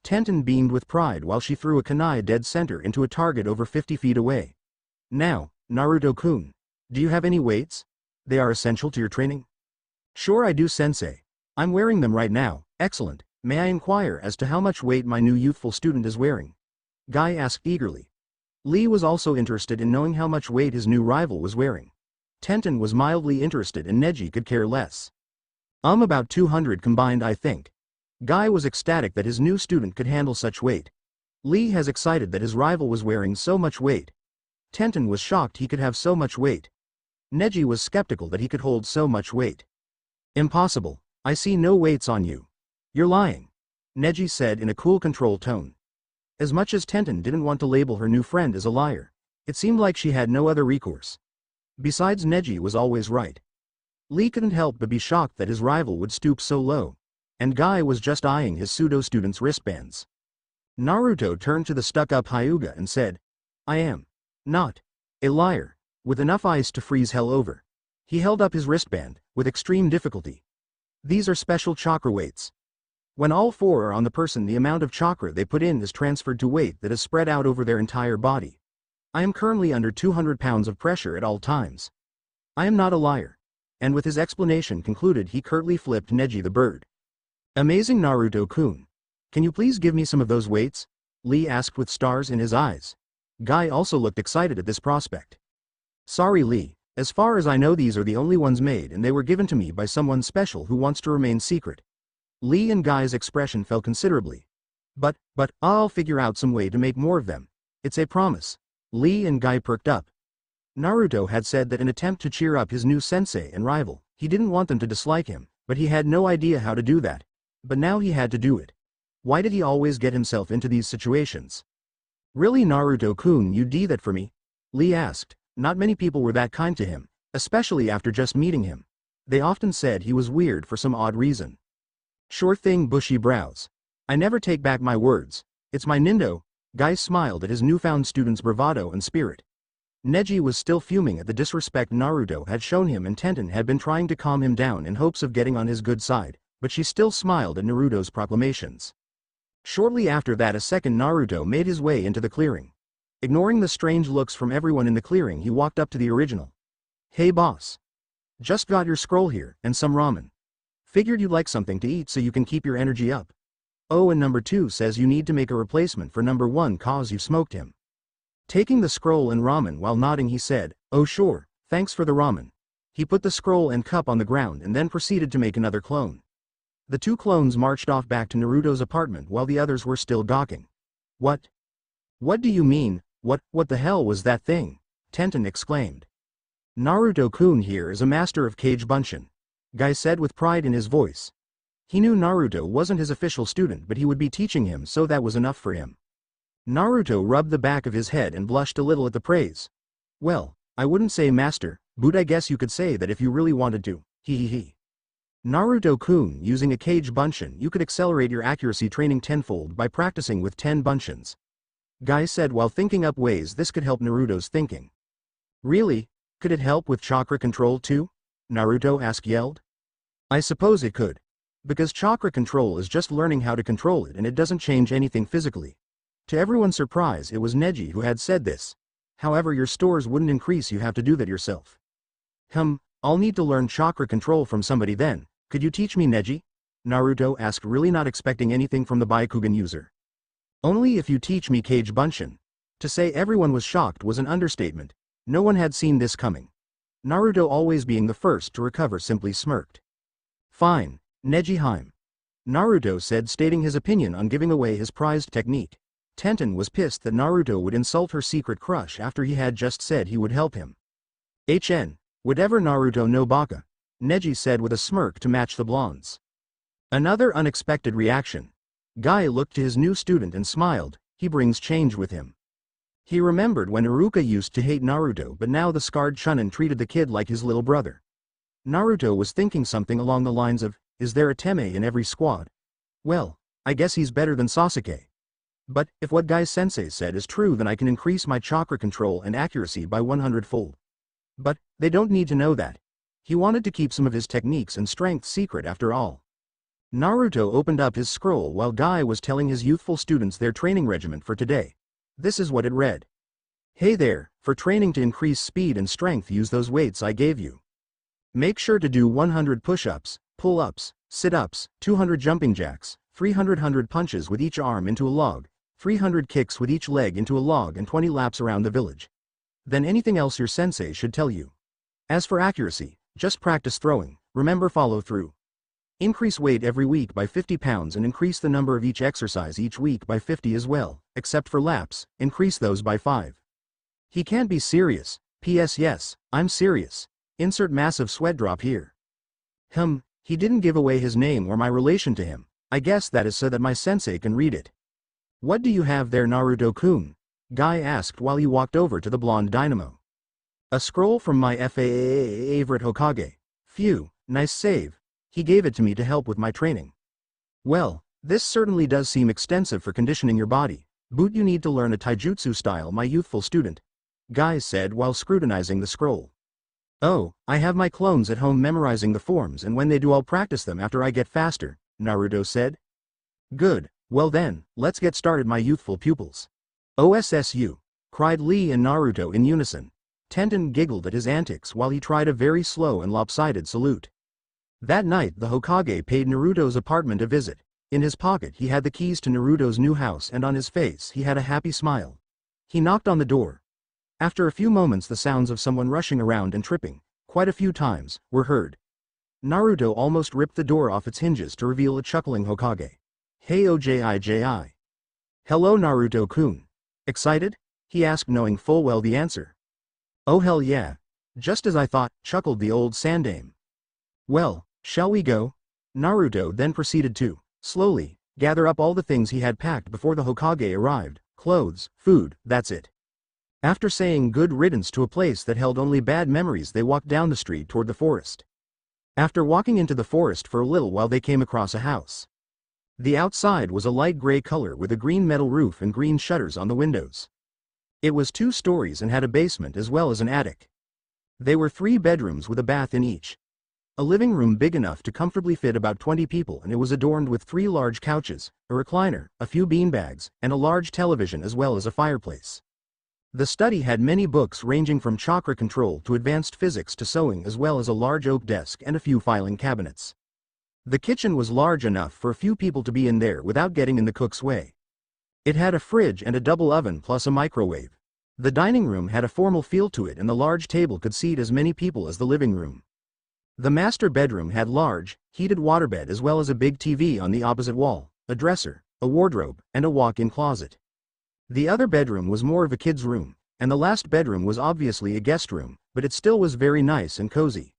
Tenten beamed with pride while she threw a kunai dead center into a target over 50 feet away. Now, Naruto-kun, do you have any weights? They are essential to your training. Sure I do, sensei. I'm wearing them right now. Excellent. May I inquire as to how much weight my new youthful student is wearing? Guy asked eagerly. Lee was also interested in knowing how much weight his new rival was wearing. Tenten was mildly interested and Neji could care less. About 200 combined, I think. Guy was ecstatic that his new student could handle such weight. Lee has excited that his rival was wearing so much weight. Tenten was shocked he could have so much weight. Neji was skeptical that he could hold so much weight. Impossible, I see no weights on you. You're lying, Neji said in a cool control tone. As much as Tenten didn't want to label her new friend as a liar, it seemed like she had no other recourse. Besides, Neji was always right. Lee couldn't help but be shocked that his rival would stoop so low, and Guy was just eyeing his pseudo-student's wristbands. Naruto turned to the stuck-up Hyuga and said, I am not a liar, with enough ice to freeze hell over. He held up his wristband, with extreme difficulty. These are special chakra weights. When all four are on the person, the amount of chakra they put in is transferred to weight that is spread out over their entire body. I am currently under 200 pounds of pressure at all times. I am not a liar. And with his explanation concluded, he curtly flipped Neji the bird. Amazing, Naruto-kun. Can you please give me some of those weights? Lee asked with stars in his eyes. Guy also looked excited at this prospect. Sorry, Lee, as far as I know these are the only ones made and they were given to me by someone special who wants to remain secret. Lee and Guy's expression fell considerably. But, I'll figure out some way to make more of them. It's a promise. Lee and Guy perked up. Naruto had said that in an attempt to cheer up his new sensei and rival, he didn't want them to dislike him, but he had no idea how to do that. But now he had to do it. Why did he always get himself into these situations? Really, Naruto-kun, you do that for me? Lee asked. Not many people were that kind to him, especially after just meeting him. They often said he was weird for some odd reason. Sure thing, bushy brows. I never take back my words. It's my Nindo. Guy smiled at his newfound student's bravado and spirit. Neji was still fuming at the disrespect Naruto had shown him, and Tenten had been trying to calm him down in hopes of getting on his good side, but she still smiled at Naruto's proclamations. Shortly after that, a second Naruto made his way into the clearing. Ignoring the strange looks from everyone in the clearing, he walked up to the original. Hey boss. Just got your scroll here, and some ramen. Figured you'd like something to eat so you can keep your energy up. Oh, and number 2 says you need to make a replacement for number 1 cause you smoked him. Taking the scroll and ramen while nodding, he said, oh sure, thanks for the ramen. He put the scroll and cup on the ground and then proceeded to make another clone. The 2 clones marched off back to Naruto's apartment while the others were still gawking. What? What do you mean? What the hell was that thing? Tenten exclaimed. Naruto-kun here is a master of Kage Bunshin, Guy said with pride in his voice. He knew Naruto wasn't his official student, but he would be teaching him, so that was enough for him. Naruto rubbed the back of his head and blushed a little at the praise. Well, I wouldn't say master, but I guess you could say that if you really wanted to, he. Naruto-kun, using a Kage Bunshin, you could accelerate your accuracy training tenfold by practicing with 10 Bunshins. Guy said while thinking up ways this could help Naruto's thinking. Really? Could it help with chakra control too? Naruto yelled. I suppose it could. Because chakra control is just learning how to control it, and it doesn't change anything physically. To everyone's surprise, it was Neji who had said this. However, your stores wouldn't increase, you have to do that yourself. I'll need to learn chakra control from somebody then. Could you teach me, Neji? Naruto asked, really not expecting anything from the Byakugan user. Only if you teach me Kage Bunshin. To say everyone was shocked was an understatement. No one had seen this coming. Naruto, always being the first to recover, simply smirked. Fine, Neji. Naruto said, stating his opinion on giving away his prized technique. Tenten was pissed that Naruto would insult her secret crush after he had just said he would help him. Whatever, Naruto no baka, Neji said with a smirk to match the blonde's. Another unexpected reaction. Guy looked to his new student and smiled. He brings change with him. He remembered when Iruka used to hate Naruto, but now the scarred Chunin treated the kid like his little brother. Naruto was thinking something along the lines of, is there a Teme in every squad? Well, I guess he's better than Sasuke. But, if what Guy Sensei said is true, then I can increase my chakra control and accuracy by 100-fold. But they don't need to know that. He wanted to keep some of his techniques and strength secret after all. Naruto opened up his scroll while Guy was telling his youthful students their training regimen for today. This is what it read. Hey there, for training to increase speed and strength, use those weights I gave you. Make sure to do 100 push-ups, pull-ups, sit-ups, 200 jumping jacks, 300 punches with each arm into a log, 300 kicks with each leg into a log, and 20 laps around the village. Then anything else your sensei should tell you. As for accuracy, just practice throwing, remember follow through. Increase weight every week by 50 pounds and increase the number of each exercise each week by 50 as well, except for laps, increase those by 5. He can't be serious. P.S. Yes, I'm serious. Insert massive sweat drop here. He didn't give away his name or my relation to him. I guess that is so that my sensei can read it. What do you have there, Naruto-kun? Guy asked while he walked over to the blonde dynamo. A scroll from my favorite Hokage. Phew, nice save. He gave it to me to help with my training. Well, this certainly does seem extensive for conditioning your body. But you need to learn a taijutsu style, my youthful student. Guy said while scrutinizing the scroll. Oh, I have my clones at home memorizing the forms, and when they do I'll practice them after I get faster, Naruto said. Good, well then, let's get started, my youthful pupils. OSSU, cried Lee and Naruto in unison. Tenten giggled at his antics while he tried a very slow and lopsided salute. That night the Hokage paid Naruto's apartment a visit. In his pocket he had the keys to Naruto's new house, and on his face he had a happy smile. He knocked on the door. After a few moments the sounds of someone rushing around and tripping, quite a few times, were heard. Naruto almost ripped the door off its hinges to reveal a chuckling Hokage. Hey Oji. Hello Naruto-kun. Excited? He asked, knowing full well the answer. Oh hell yeah. Just as I thought, chuckled the old sandame. Well, shall we go? Naruto then proceeded to, slowly, gather up all the things he had packed before the Hokage arrived. Clothes, food, that's it. After saying good riddance to a place that held only bad memories, they walked down the street toward the forest. After walking into the forest for a little while they came across a house. The outside was a light gray color with a green metal roof and green shutters on the windows. It was 2 stories and had a basement as well as an attic. They were 3 bedrooms with a bath in each. A living room big enough to comfortably fit about 20 people, and it was adorned with 3 large couches, a recliner, a few beanbags, and a large television as well as a fireplace. The study had many books ranging from chakra control to advanced physics to sewing, as well as a large oak desk and a few filing cabinets. The kitchen was large enough for a few people to be in there without getting in the cook's way. It had a fridge and a double oven plus a microwave. The dining room had a formal feel to it, and the large table could seat as many people as the living room. The master bedroom had large, heated waterbed as well as a big TV on the opposite wall, a dresser, a wardrobe, and a walk-in closet. The other bedroom was more of a kid's room, and the last bedroom was obviously a guest room, but it still was very nice and cozy.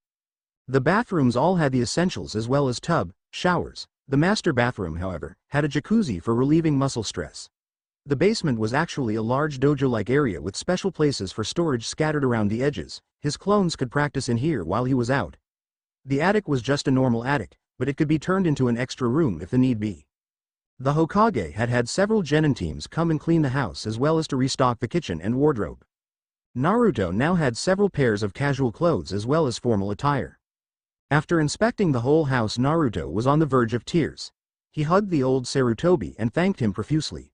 The bathrooms all had the essentials as well as tub, showers. The master bathroom, however, had a jacuzzi for relieving muscle stress. The basement was actually a large dojo-like area with special places for storage scattered around the edges. His clones could practice in here while he was out. The attic was just a normal attic, but it could be turned into an extra room if the need be. The Hokage had had several genin teams come and clean the house as well as to restock the kitchen and wardrobe. Naruto now had several pairs of casual clothes as well as formal attire. After inspecting the whole house, Naruto was on the verge of tears. He hugged the old Sarutobi and thanked him profusely.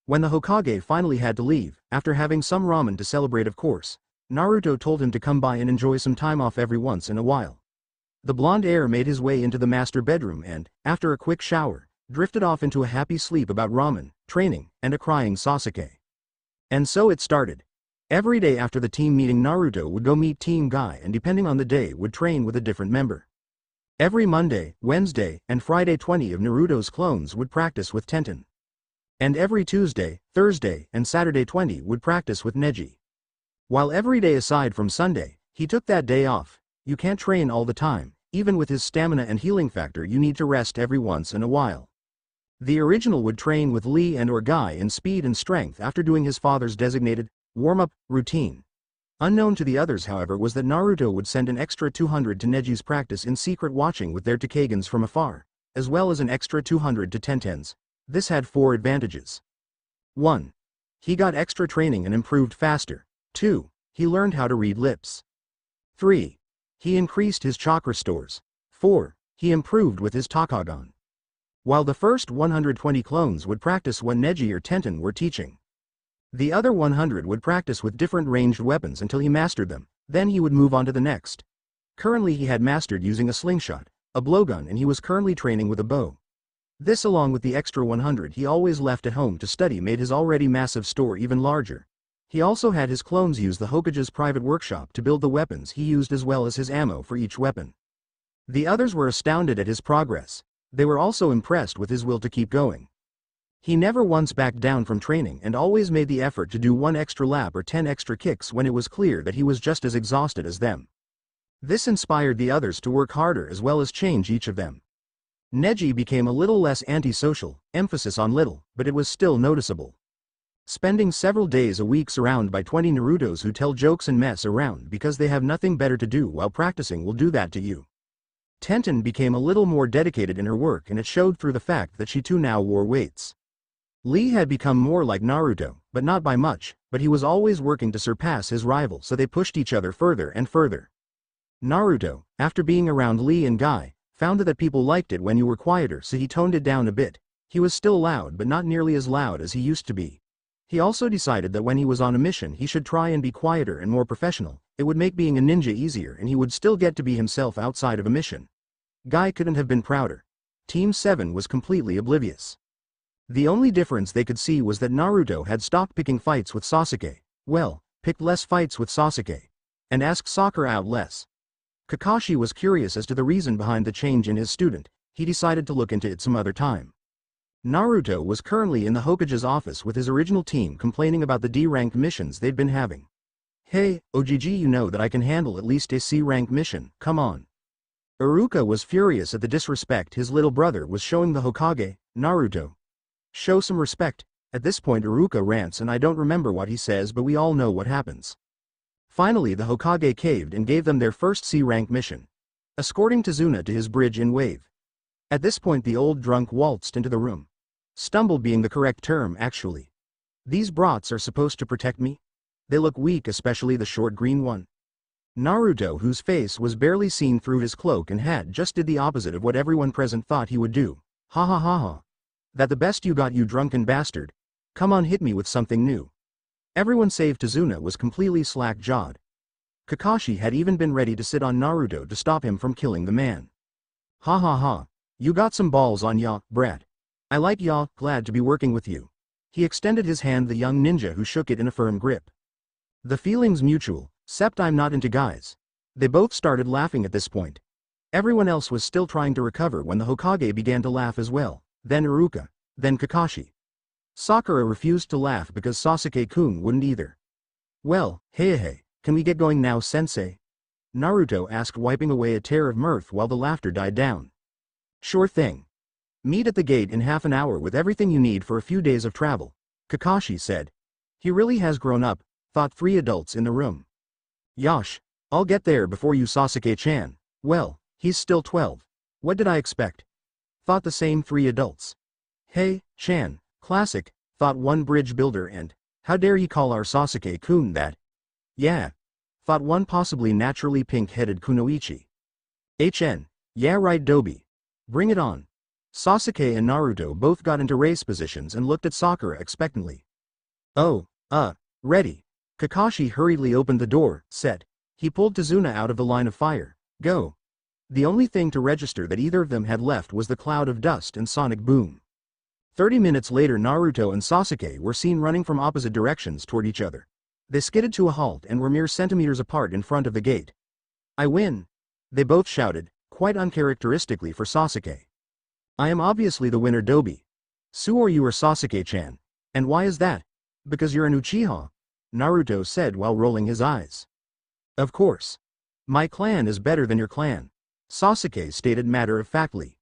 When the Hokage finally had to leave, after having some ramen to celebrate of course, Naruto told him to come by and enjoy some time off every once in a while. The blonde heir made his way into the master bedroom and, after a quick shower, drifted off into a happy sleep about ramen, training, and a crying Sasuke. And so it started. Every day after the team meeting, Naruto would go meet Team Guy and depending on the day would train with a different member. Every Monday, Wednesday, and Friday 20 of Naruto's clones would practice with Tenten. And every Tuesday, Thursday, and Saturday 20 would practice with Neji. While every day aside from Sunday, he took that day off. You can't train all the time. Even with his stamina and healing factor, you need to rest every once in a while. The original would train with Lee and or Guy in speed and strength after doing his father's designated warm-up routine. Unknown to the others, however, was that Naruto would send an extra 200 to Neji's practice in secret, watching with their Tokagans from afar, as well as an extra 200 to Tenten's. This had 4 advantages. 1. He got extra training and improved faster. 2. He learned how to read lips. 3. He increased his chakra stores. 4. He improved with his Takagon. While the first 120 clones would practice when Neji or Tenten were teaching, the other 100 would practice with different ranged weapons until he mastered them, then he would move on to the next. Currently he had mastered using a slingshot, a blowgun, and he was currently training with a bow. This, along with the extra 100 he always left at home to study, made his already massive store even larger. He also had his clones use the Hokage's private workshop to build the weapons he used as well as his ammo for each weapon. The others were astounded at his progress. They were also impressed with his will to keep going. He never once backed down from training and always made the effort to do 1 extra lap or 10 extra kicks when it was clear that he was just as exhausted as them. This inspired the others to work harder as well as change each of them. Neji became a little less antisocial, emphasis on little, but it was still noticeable. Spending several days a week surrounded by 20 Narutos who tell jokes and mess around because they have nothing better to do while practicing will do that to you. Tenten became a little more dedicated in her work, and it showed through the fact that she too now wore weights. Lee had become more like Naruto, but not by much, but he was always working to surpass his rival, so they pushed each other further and further. Naruto, after being around Lee and Guy, found that people liked it when you were quieter, so he toned it down a bit. He was still loud but not nearly as loud as he used to be. He also decided that when he was on a mission he should try and be quieter and more professional. It would make being a ninja easier and he would still get to be himself outside of a mission. Guy couldn't have been prouder. Team 7 was completely oblivious. The only difference they could see was that Naruto had stopped picking fights with Sasuke, well, picked less fights with Sasuke, and asked Sakura out less. Kakashi was curious as to the reason behind the change in his student. He decided to look into it some other time. Naruto was currently in the Hokage's office with his original team complaining about the D-rank missions they'd been having. Hey, OGG, you know that I can handle at least a C-rank mission, come on. Iruka was furious at the disrespect his little brother was showing the Hokage. Naruto, show some respect. At this point Iruka rants and I don't remember what he says, but we all know what happens. Finally the Hokage caved and gave them their first C-rank mission, escorting Tazuna to his bridge in wave. At this point the old drunk waltzed into the room. Stumbled being the correct term actually. These brats are supposed to protect me? They look weak, especially the short green one. Naruto, whose face was barely seen through his cloak and hat, just did the opposite of what everyone present thought he would do. Ha ha ha ha. That the best you got, you drunken bastard. Come on, hit me with something new. Everyone save Tazuna was completely slack-jawed. Kakashi had even been ready to sit on Naruto to stop him from killing the man. Ha ha ha. You got some balls on ya, brat. I like ya, glad to be working with you. He extended his hand the young ninja who shook it in a firm grip. The feeling's mutual, except I'm not into guys. They both started laughing at this point. Everyone else was still trying to recover when the Hokage began to laugh as well, then Iruka, then Kakashi. Sakura refused to laugh because Sasuke-kun wouldn't either. Well, hey, can we get going now, sensei? Naruto asked, wiping away a tear of mirth while the laughter died down. Sure thing. Meet at the gate in half an hour with everything you need for a few days of travel, Kakashi said. He really has grown up, thought 3 adults in the room. Yosh, I'll get there before you, Sasuke-chan. Well, he's still 12. What did I expect? Thought the same 3 adults. Hey, Chan, classic, thought one bridge builder, and how dare he call our Sasuke-kun that? Yeah. Thought one possibly naturally pink-headed Kunoichi. HN, yeah right Dobi. Bring it on. Sasuke and Naruto both got into race positions and looked at Sakura expectantly. Oh, ready. Kakashi hurriedly opened the door, set. He pulled Tazuna out of the line of fire. Go. The only thing to register that either of them had left was the cloud of dust and sonic boom. 30 minutes later Naruto and Sasuke were seen running from opposite directions toward each other. They skidded to a halt and were mere centimeters apart in front of the gate. I win. They both shouted, quite uncharacteristically for Sasuke. I am obviously the winner, Dobi. So are you or Sasuke-chan. And why is that? Because you're an Uchiha, Naruto said while rolling his eyes. Of course. My clan is better than your clan, Sasuke stated matter-of-factly.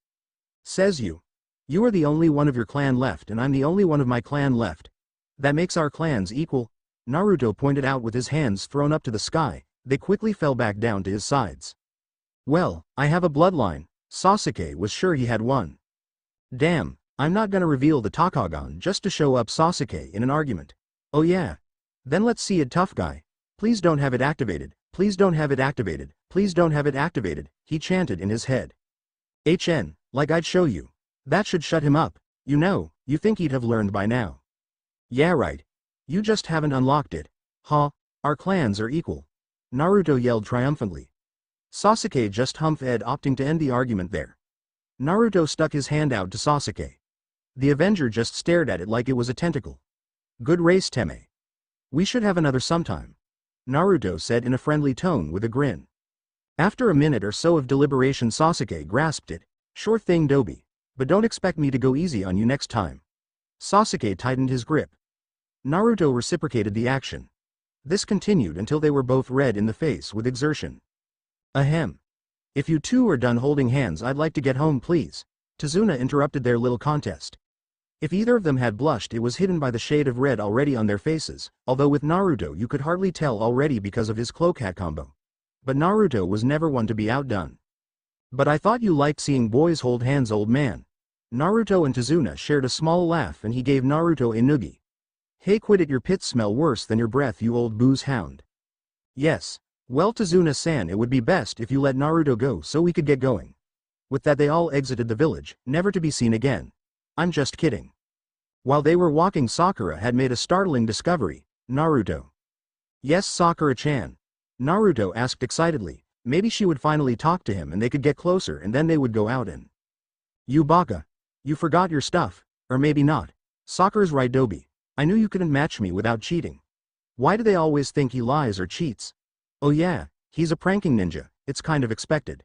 Says you. You are the only one of your clan left and I'm the only one of my clan left. That makes our clans equal, Naruto pointed out with his hands thrown up to the sky. They quickly fell back down to his sides. Well, I have a bloodline, Sasuke was sure he had one. Damn, I'm not gonna reveal the Takagon just to show up, Sasuke in an argument. Oh yeah? Then let's see it, tough guy. Please don't have it activated, Please don't have it activated, please don't have it activated, he chanted in his head. Like I'd show you. That should shut him up. You think he'd have learned by now. Yeah right. You just haven't unlocked it. Huh? Our clans are equal. Naruto yelled triumphantly. Sasuke just humphed, opting to end the argument there. Naruto stuck his hand out to Sasuke. The Avenger just stared at it like it was a tentacle. Good race, Teme. We should have another sometime. Naruto said in a friendly tone with a grin. After a minute or so of deliberation, Sasuke grasped it. Sure thing, Dobi. But don't expect me to go easy on you next time. Sasuke tightened his grip. Naruto reciprocated the action. This continued until they were both red in the face with exertion. Ahem. If you two are done holding hands, I'd like to get home, please. Tazuna interrupted their little contest. If either of them had blushed, it was hidden by the shade of red already on their faces, although with Naruto you could hardly tell already because of his cloak hat combo. But Naruto was never one to be outdone. But I thought you liked seeing boys hold hands, old man. Naruto and Tazuna shared a small laugh and he gave Naruto a noogie. Hey, quit it, your pits smell worse than your breath, you old booze hound. Yes. Well, Tazuna-san, it would be best if you let Naruto go so we could get going. With that they all exited the village, never to be seen again. I'm just kidding. While they were walking, Sakura had made a startling discovery. Naruto. Yes, Sakura-chan. Naruto asked excitedly. Maybe she would finally talk to him and they could get closer and then they would go out and... You baka. You forgot your stuff. Or maybe not. Sakura's right, Dobi. I knew you couldn't match me without cheating. Why do they always think he lies or cheats? Oh yeah, he's a pranking ninja, it's kind of expected.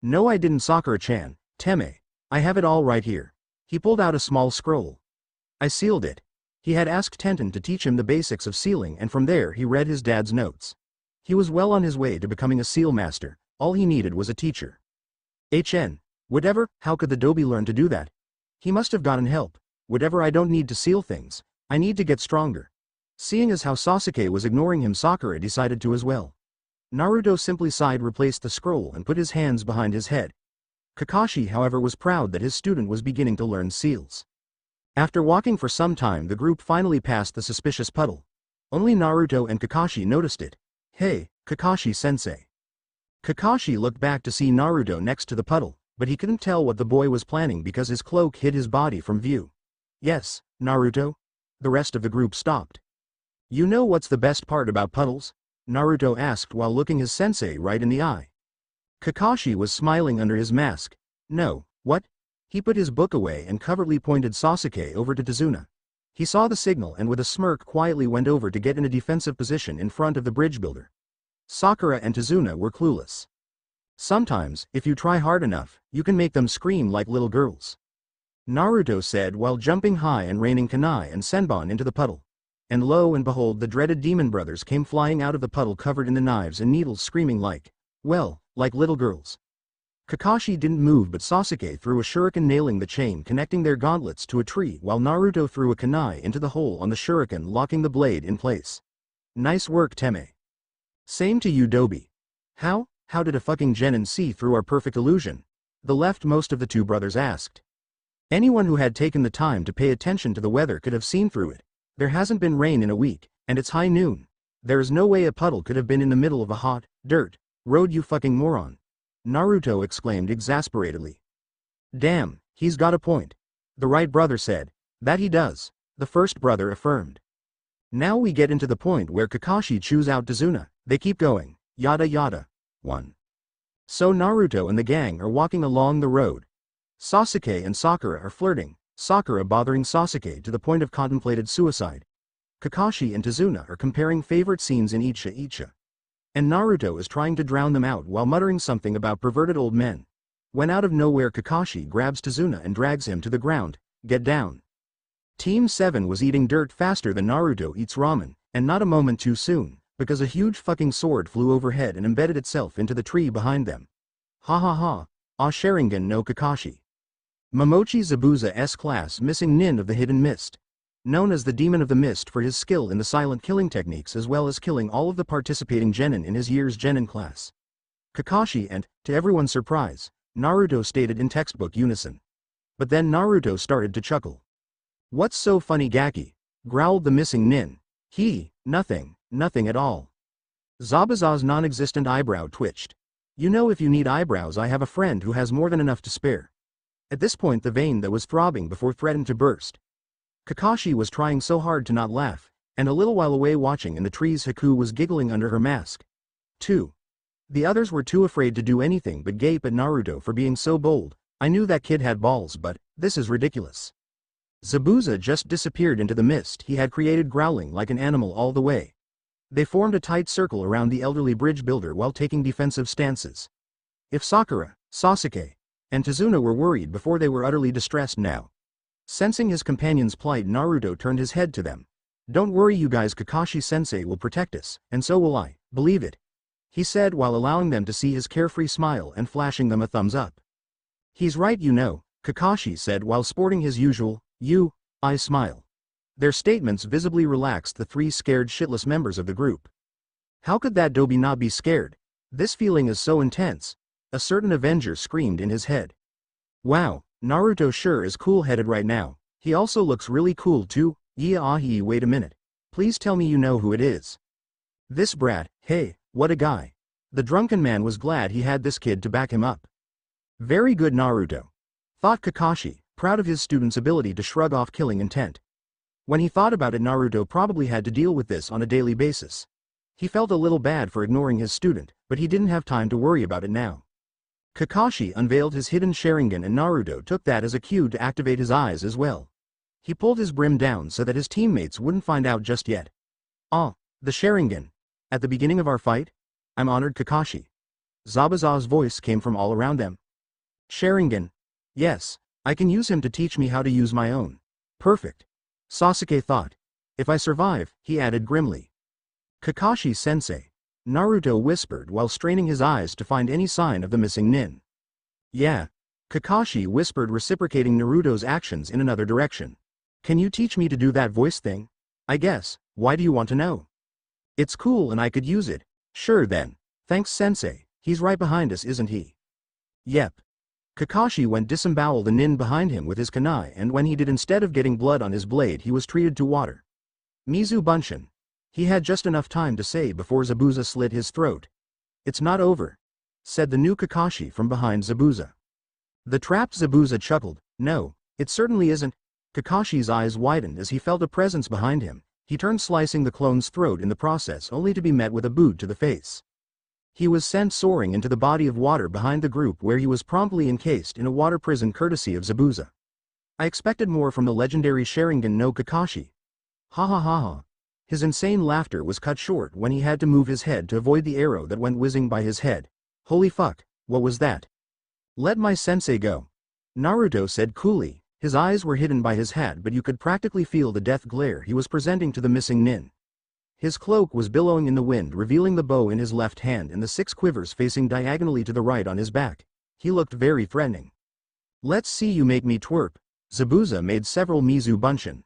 No, I didn't, Sakura-chan. Teme. I have it all right here. He pulled out a small scroll. I sealed it. He had asked Tenten to teach him the basics of sealing and from there he read his dad's notes. He was well on his way to becoming a seal master, all he needed was a teacher. Whatever, how could the Dobi learn to do that? He must have gotten help. Whatever, I don't need to seal things. I need to get stronger. Seeing as how Sasuke was ignoring him, Sakura decided to as well. Naruto simply sighed, replaced the scroll and put his hands behind his head. Kakashi, however, was proud that his student was beginning to learn seals. After walking for some time, the group finally passed the suspicious puddle. Only Naruto and Kakashi noticed it. Hey, Kakashi-sensei. Kakashi looked back to see Naruto next to the puddle, but he couldn't tell what the boy was planning because his cloak hid his body from view. Yes, Naruto? The rest of the group stopped. You know what's the best part about puddles? Naruto asked while looking his sensei right in the eye. Kakashi was smiling under his mask. No, what? He put his book away and covertly pointed Sasuke over to Tazuna. He saw the signal and with a smirk quietly went over to get in a defensive position in front of the bridge builder. Sakura and Tazuna were clueless. Sometimes, if you try hard enough, you can make them scream like little girls. Naruto said while jumping high and raining kunai and senbon into the puddle. And lo and behold, the dreaded demon brothers came flying out of the puddle covered in the knives and needles, screaming like little girls. Kakashi didn't move, but Sasuke threw a shuriken, nailing the chain connecting their gauntlets to a tree, while Naruto threw a kunai into the hole on the shuriken, locking the blade in place. Nice work, Teme. Same to you, Dobi. How did a fucking genin see through our perfect illusion? The leftmost of the two brothers asked. Anyone who had taken the time to pay attention to the weather could have seen through it. There hasn't been rain in a week, and it's high noon. There is no way a puddle could have been in the middle of a hot, dirt road, you fucking moron. Naruto exclaimed exasperatedly. Damn, he's got a point. The right brother said. That he does, the first brother affirmed. Now we get into the point where Kakashi chews out Tazuna. They keep going, yada yada. 1. So Naruto and the gang are walking along the road. Sasuke and Sakura are flirting, Sakura bothering Sasuke to the point of contemplated suicide. Kakashi and Tazuna are comparing favorite scenes in Icha. And Naruto is trying to drown them out while muttering something about perverted old men. When out of nowhere Kakashi grabs Tazuna and drags him to the ground. Get down. Team 7 was eating dirt faster than Naruto eats ramen, and not a moment too soon, because a huge fucking sword flew overhead and embedded itself into the tree behind them. Ha ha ha, ah Sharingan no Kakashi. Momochi Zabuza S-Class Missing Nin of the Hidden Mist. Known as the Demon of the Mist for his skill in the silent killing techniques as well as killing all of the participating genin in his year's genin class. Kakashi and, to everyone's surprise, Naruto stated in textbook unison. But then Naruto started to chuckle. What's so funny, Gaki? Growled the missing nin. Nothing at all. Zabuza's non-existent eyebrow twitched. You know, if you need eyebrows, I have a friend who has more than enough to spare. At this point the vein that was throbbing before threatened to burst. Kakashi was trying so hard to not laugh, and a little while away watching in the trees Haku was giggling under her mask. 2. The others were too afraid to do anything but gape at Naruto for being so bold. I knew that kid had balls, but this is ridiculous. Zabuza just disappeared into the mist he had created, growling like an animal all the way. They formed a tight circle around the elderly bridge builder while taking defensive stances. If Sakura, Sasuke, and Tazuna were worried before, they were utterly distressed now. Sensing his companion's plight, Naruto turned his head to them. Don't worry you guys, Kakashi-sensei will protect us, and so will I, believe it, he said while allowing them to see his carefree smile and flashing them a thumbs up. He's right, you know, Kakashi said while sporting his usual, I smile. Their statements visibly relaxed the three scared shitless members of the group. How could that Dobi not be scared? This feeling is so intense, a certain Avenger screamed in his head. Wow, Naruto sure is cool-headed right now. He also looks really cool too. Wait a minute. Please tell me you know who it is. This brat, hey, what a guy. The drunken man was glad he had this kid to back him up. Very good, Naruto, thought Kakashi, proud of his student's ability to shrug off killing intent. When he thought about it, Naruto probably had to deal with this on a daily basis. He felt a little bad for ignoring his student, but he didn't have time to worry about it now. Kakashi unveiled his hidden Sharingan and Naruto took that as a cue to activate his eyes as well. He pulled his brim down so that his teammates wouldn't find out just yet. Ah, the Sharingan. At the beginning of our fight? I'm honored, Kakashi. Zabuza's voice came from all around them. Sharingan. Yes, I can use him to teach me how to use my own. Perfect. Sasuke thought. If I survive, he added grimly. Kakashi-sensei, Naruto whispered while straining his eyes to find any sign of the missing nin. Yeah, Kakashi whispered, reciprocating Naruto's actions in another direction. Can you teach me to do that voice thing? I guess, why do you want to know? It's cool and I could use it. Sure then. Thanks sensei, he's right behind us isn't he? Yep. Kakashi went disembowel the nin behind him with his kunai, and when he did, instead of getting blood on his blade he was treated to water. Mizu Bunshin. He had just enough time to say before Zabuza slit his throat. It's not over, said the new Kakashi from behind Zabuza. The trapped Zabuza chuckled. No, it certainly isn't. Kakashi's eyes widened as he felt a presence behind him. He turned, slicing the clone's throat in the process, only to be met with a boot to the face. He was sent soaring into the body of water behind the group, where he was promptly encased in a water prison courtesy of Zabuza. I expected more from the legendary Sharingan no Kakashi. Ha ha ha ha. His insane laughter was cut short when he had to move his head to avoid the arrow that went whizzing by his head. Holy fuck, what was that? Let my sensei go, Naruto said coolly. His eyes were hidden by his hat, but you could practically feel the death glare he was presenting to the missing nin. His cloak was billowing in the wind, revealing the bow in his left hand and the 6 quivers facing diagonally to the right on his back. He looked very threatening. Let's see you make me twerp. Zabuza made several Mizu Bunshin.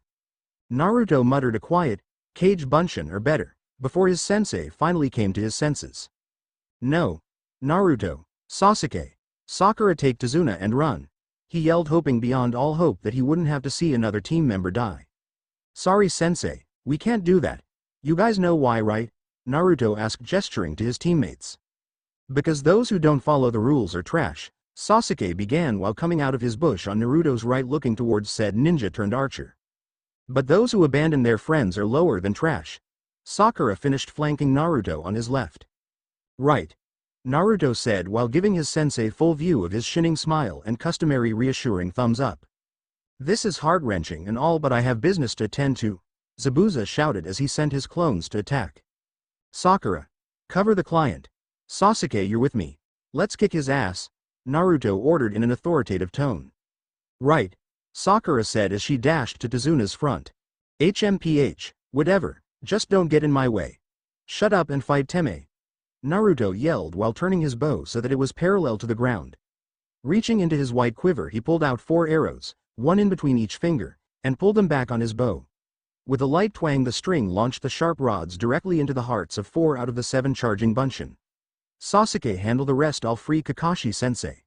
Naruto muttered a quiet, cage Bunshin or better, before his sensei finally came to his senses. No. Naruto, Sasuke, Sakura, take Tazuna and run, he yelled, hoping beyond all hope that he wouldn't have to see another team member die. Sorry sensei, we can't do that. You guys know why, right? Naruto asked, gesturing to his teammates. Because those who don't follow the rules are trash, Sasuke began while coming out of his bush on Naruto's right, looking towards said ninja-turned-archer. But those who abandon their friends are lower than trash. Sakura finished, flanking Naruto on his left. Right, Naruto said while giving his sensei full view of his shining smile and customary reassuring thumbs up. This is heart-wrenching and all, but I have business to attend to, Zabuza shouted as he sent his clones to attack. Sakura, cover the client. Sasuke, you're with me. Let's kick his ass, Naruto ordered in an authoritative tone. Right, Sakura said as she dashed to Tazuna's front. HMPH, whatever, just don't get in my way. Shut up and fight Teme, Naruto yelled while turning his bow so that it was parallel to the ground. Reaching into his white quiver, he pulled out 4 arrows, one in between each finger, and pulled them back on his bow. With a light twang, the string launched the sharp rods directly into the hearts of 4 out of the 7 charging Bunshin. Sasuke, handle the rest, I'll free Kakashi-sensei.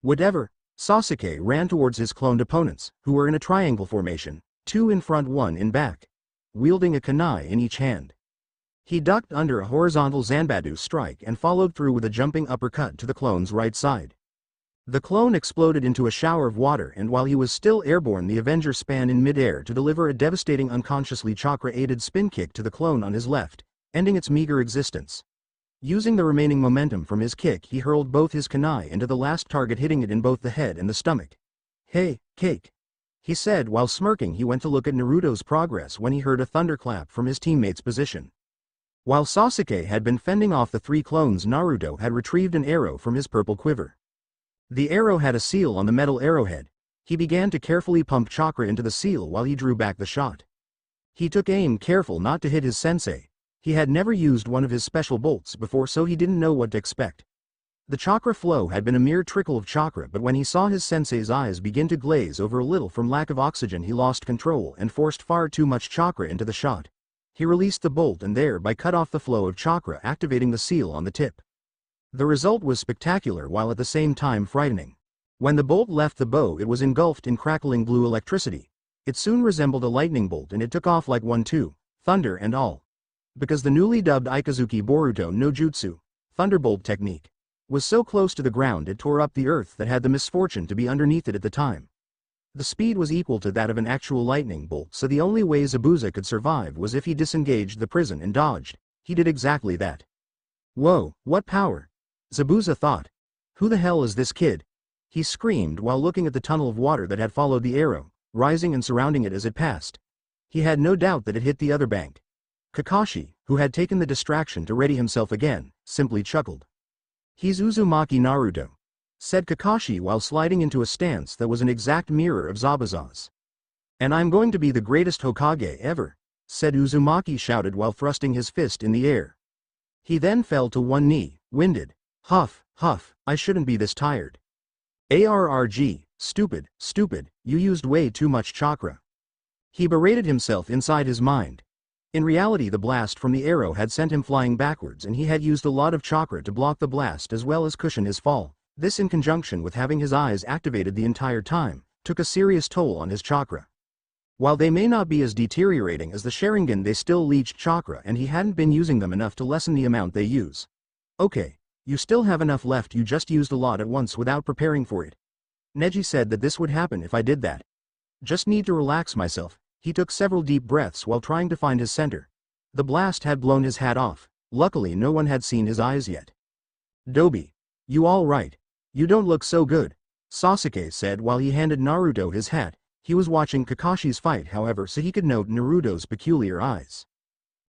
Whatever. Sasuke ran towards his cloned opponents, who were in a triangle formation, 2 in front, 1 in back, wielding a kunai in each hand. He ducked under a horizontal Zanbadu strike and followed through with a jumping uppercut to the clone's right side. The clone exploded into a shower of water, and while he was still airborne, the Avenger span in midair to deliver a devastating unconsciously chakra-aided spin kick to the clone on his left, ending its meager existence. Using the remaining momentum from his kick, he hurled both his kunai into the last target, hitting it in both the head and the stomach. "Hey, cake," he said while smirking. He went to look at Naruto's progress when he heard a thunderclap from his teammate's position. While Sasuke had been fending off the three clones, Naruto had retrieved an arrow from his purple quiver. The arrow had a seal on the metal arrowhead. He began to carefully pump chakra into the seal while he drew back the shot. He took aim, careful not to hit his sensei. He had never used one of his special bolts before, so he didn't know what to expect. The chakra flow had been a mere trickle of chakra, but when he saw his sensei's eyes begin to glaze over a little from lack of oxygen, he lost control and forced far too much chakra into the shot. He released the bolt and thereby cut off the flow of chakra, activating the seal on the tip. The result was spectacular while at the same time frightening. When the bolt left the bow, it was engulfed in crackling blue electricity. It soon resembled a lightning bolt, and it took off like one too, thunder and all. Because the newly dubbed Ikazuki Boruto no Jutsu, Thunderbolt technique, was so close to the ground, it tore up the earth that had the misfortune to be underneath it at the time. The speed was equal to that of an actual lightning bolt, so the only way Zabuza could survive was if he disengaged the prison and dodged. He did exactly that. "Whoa, what power!" Zabuza thought. "Who the hell is this kid?" he screamed while looking at the tunnel of water that had followed the arrow, rising and surrounding it as it passed. He had no doubt that it hit the other bank. Kakashi, who had taken the distraction to ready himself again, simply chuckled. "He's Uzumaki Naruto," said Kakashi while sliding into a stance that was an exact mirror of Zabuza's. "And I'm going to be the greatest Hokage ever," said Uzumaki, shouted while thrusting his fist in the air. He then fell to one knee, winded. "Huff, huff, I shouldn't be this tired. Arrg, stupid, you used way too much chakra." He berated himself inside his mind. In reality, the blast from the arrow had sent him flying backwards, and he had used a lot of chakra to block the blast as well as cushion his fall. This, in conjunction with having his eyes activated the entire time, took a serious toll on his chakra. While they may not be as deteriorating as the Sharingan, they still leached chakra, and he hadn't been using them enough to lessen the amount they use. "Okay. You still have enough left, you just used a lot at once without preparing for it. Neji said that this would happen if I did that. Just need to relax myself." He took several deep breaths while trying to find his center. The blast had blown his hat off. Luckily, no one had seen his eyes yet. "Dobi, you all right? You don't look so good," Sasuke said while he handed Naruto his hat. He was watching Kakashi's fight, however, so he could note Naruto's peculiar eyes.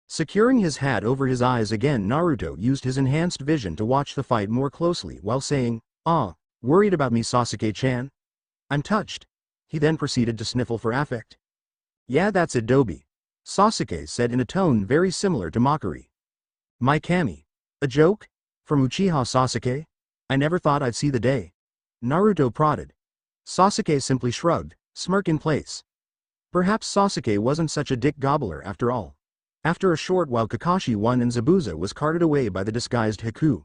Securing his hat over his eyes again, Naruto used his enhanced vision to watch the fight more closely while saying, "Ah, worried about me, Sasuke-chan? I'm touched." He then proceeded to sniffle for affect. "Yeah, that's it, Dobi," Sasuke said in a tone very similar to mockery. "My Kami. A joke? From Uchiha Sasuke? I never thought I'd see the day." Naruto prodded. Sasuke simply shrugged, smirk in place. Perhaps Sasuke wasn't such a dick gobbler after all. After a short while, Kakashi won and Zabuza was carted away by the disguised Haku.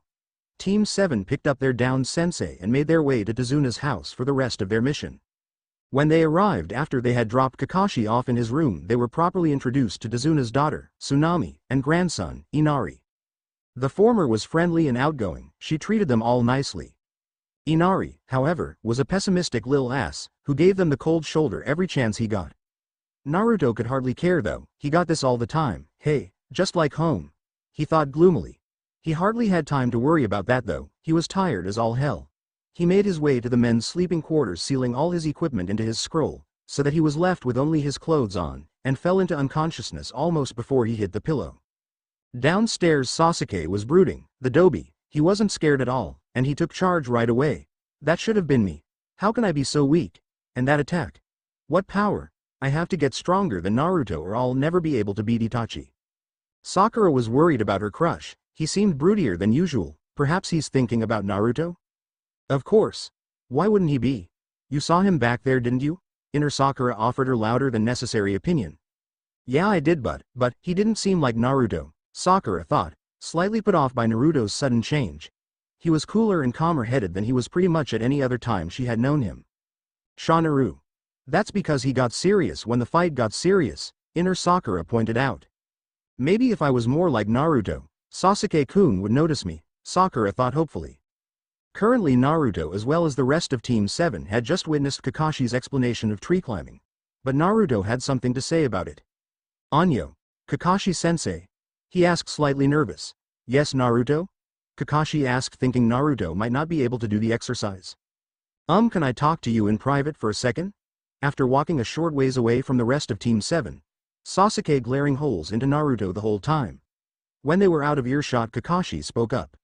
Team 7 picked up their downed sensei and made their way to Tazuna's house for the rest of their mission. When they arrived after they had dropped Kakashi off in his room, they were properly introduced to Tazuna's daughter, Tsunami, and grandson, Inari. The former was friendly and outgoing. She treated them all nicely. Inari, however, was a pessimistic lil ass, who gave them the cold shoulder every chance he got. Naruto could hardly care though, he got this all the time. "Hey, just like home," he thought gloomily. He hardly had time to worry about that though, he was tired as all hell. He made his way to the men's sleeping quarters, sealing all his equipment into his scroll, so that he was left with only his clothes on, and fell into unconsciousness almost before he hit the pillow. Downstairs, Sasuke was brooding. "The Dobi, he wasn't scared at all, and he took charge right away. That should have been me. How can I be so weak? And that attack. What power? I have to get stronger than Naruto or I'll never be able to beat Itachi." Sakura was worried about her crush. He seemed broodier than usual. Perhaps he's thinking about Naruto? Of course. Why wouldn't he be? "You saw him back there, didn't you?" Inner Sakura offered her louder than necessary opinion. "Yeah, I did, but he didn't seem like Naruto," Sakura thought, slightly put off by Naruto's sudden change. He was cooler and calmer-headed than he was pretty much at any other time she had known him. "Shanaru. That's because he got serious when the fight got serious," Inner Sakura pointed out. Maybe if I was more like Naruto, Sasuke-kun would notice me, Sakura thought hopefully. Currently Naruto as well as the rest of Team 7 had just witnessed Kakashi's explanation of tree climbing. But Naruto had something to say about it. Anyo, Kakashi-sensei? He asked slightly nervous. Yes Naruto? Kakashi asked thinking Naruto might not be able to do the exercise. Can I talk to you in private for a second? After walking a short ways away from the rest of Team 7, Sasuke glaring holes into Naruto the whole time. When they were out of earshot Kakashi spoke up.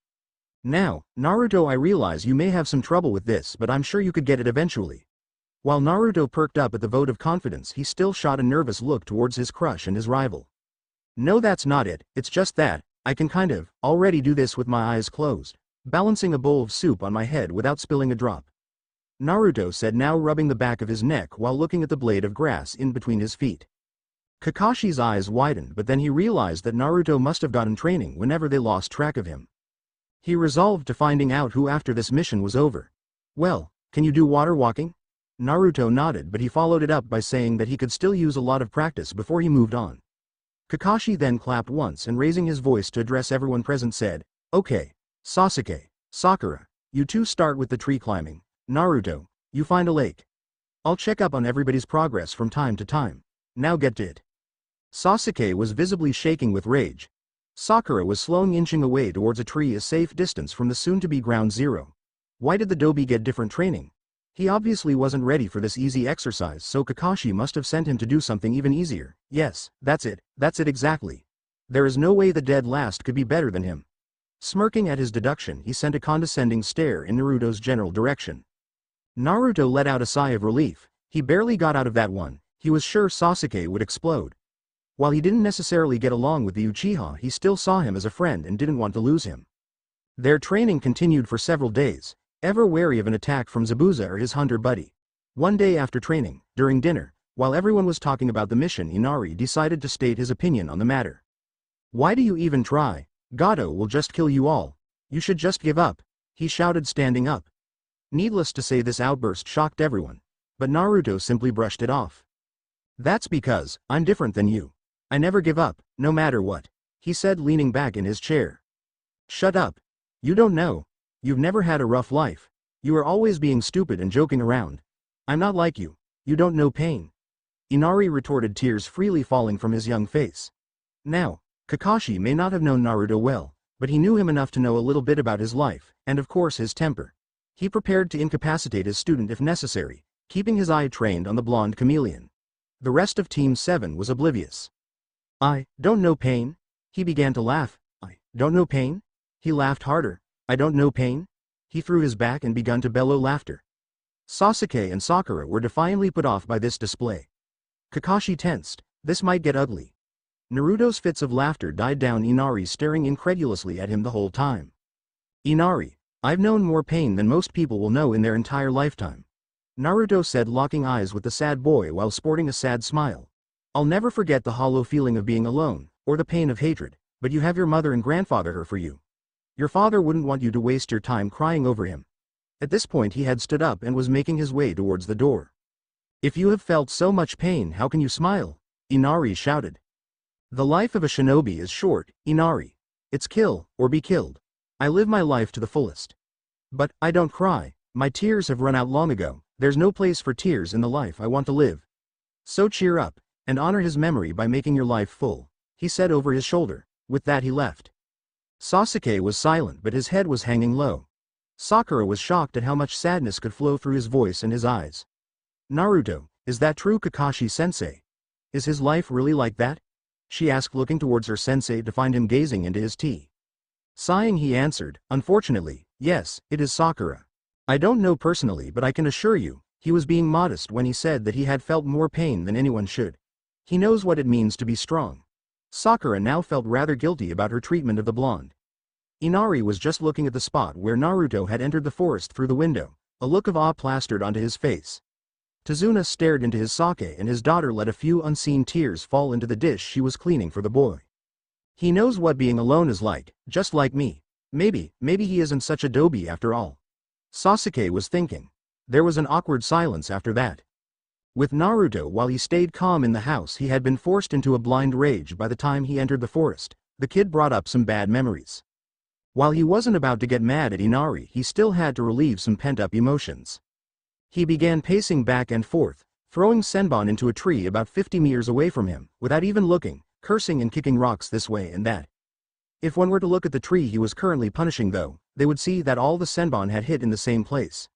Now, Naruto, I realize you may have some trouble with this but I'm sure you could get it eventually. While Naruto perked up at the vote of confidence he still shot a nervous look towards his crush and his rival. No that's not it, it's just that, I can kind of, already do this with my eyes closed, balancing a bowl of soup on my head without spilling a drop. Naruto said now rubbing the back of his neck while looking at the blade of grass in between his feet. Kakashi's eyes widened but then he realized that Naruto must have gotten training whenever they lost track of him. He resolved to finding out who after this mission was over. Well, can you do water walking? Naruto nodded but he followed it up by saying that he could still use a lot of practice before he moved on. Kakashi then clapped once and raising his voice to address everyone present said, Okay, Sasuke, Sakura, you two start with the tree climbing. Naruto, you find a lake. I'll check up on everybody's progress from time to time. Now get to it. Sasuke was visibly shaking with rage. Sakura was slowly inching away towards a tree a safe distance from the soon-to-be ground zero. Why did the Dobi get different training? He obviously wasn't ready for this easy exercise so Kakashi must have sent him to do something even easier. Yes, that's it exactly. There is no way the dead last could be better than him. Smirking at his deduction he sent a condescending stare in Naruto's general direction. Naruto let out a sigh of relief. He barely got out of that one. He was sure Sasuke would explode. While he didn't necessarily get along with the Uchiha he still saw him as a friend and didn't want to lose him. Their training continued for several days, ever wary of an attack from Zabuza or his hunter buddy. One day after training, during dinner, while everyone was talking about the mission Inari decided to state his opinion on the matter. Why do you even try? Gato will just kill you all. You should just give up, he shouted standing up. Needless to say this outburst shocked everyone. But Naruto simply brushed it off. That's because, I'm different than you. I never give up, no matter what, he said leaning back in his chair. Shut up. You don't know. You've never had a rough life. You are always being stupid and joking around. I'm not like you. You don't know pain. Inari retorted, tears freely falling from his young face. Now, Kakashi may not have known Naruto well, but he knew him enough to know a little bit about his life, and of course his temper. He prepared to incapacitate his student if necessary, keeping his eye trained on the blonde chameleon. The rest of Team 7 was oblivious. I don't know pain? He began to laugh. I don't know pain? He laughed harder. I don't know pain? He threw his back and began to bellow laughter. Sasuke and Sakura were defiantly put off by this display. Kakashi tensed. This might get ugly. Naruto's fits of laughter died down, Inari staring incredulously at him the whole time. Inari, I've known more pain than most people will know in their entire lifetime. Naruto said, locking eyes with the sad boy while sporting a sad smile. I'll never forget the hollow feeling of being alone, or the pain of hatred, but you have your mother and grandfather here for you. Your father wouldn't want you to waste your time crying over him. At this point he had stood up and was making his way towards the door. If you have felt so much pain, how can you smile? Inari shouted. The life of a shinobi is short, Inari. It's kill, or be killed. I live my life to the fullest. But, I don't cry, my tears have run out long ago, there's no place for tears in the life I want to live. So cheer up, and honor his memory by making your life full, he said over his shoulder. With that he left. Sasuke was silent but his head was hanging low. Sakura was shocked at how much sadness could flow through his voice and his eyes. Naruto, is that true, Kakashi-sensei? Is his life really like that? She asked, looking towards her sensei to find him gazing into his tea. Sighing he answered, unfortunately, yes, it is, Sakura. I don't know personally but I can assure you, he was being modest when he said that he had felt more pain than anyone should. He knows what it means to be strong. Sakura now felt rather guilty about her treatment of the blonde. Inari was just looking at the spot where Naruto had entered the forest through the window, a look of awe plastered onto his face. Tazuna stared into his sake and his daughter let a few unseen tears fall into the dish she was cleaning for the boy. He knows what being alone is like, just like me. Maybe he isn't such a doby after all. Sasuke was thinking. There was an awkward silence after that. With Naruto, while he stayed calm in the house, he had been forced into a blind rage by the time he entered the forest. The kid brought up some bad memories. While he wasn't about to get mad at Inari, he still had to relieve some pent-up emotions. He began pacing back and forth, throwing Senbon into a tree about 50 meters away from him, without even looking, cursing and kicking rocks this way and that. If one were to look at the tree he was currently punishing though, they would see that all the Senbon had hit in the same place.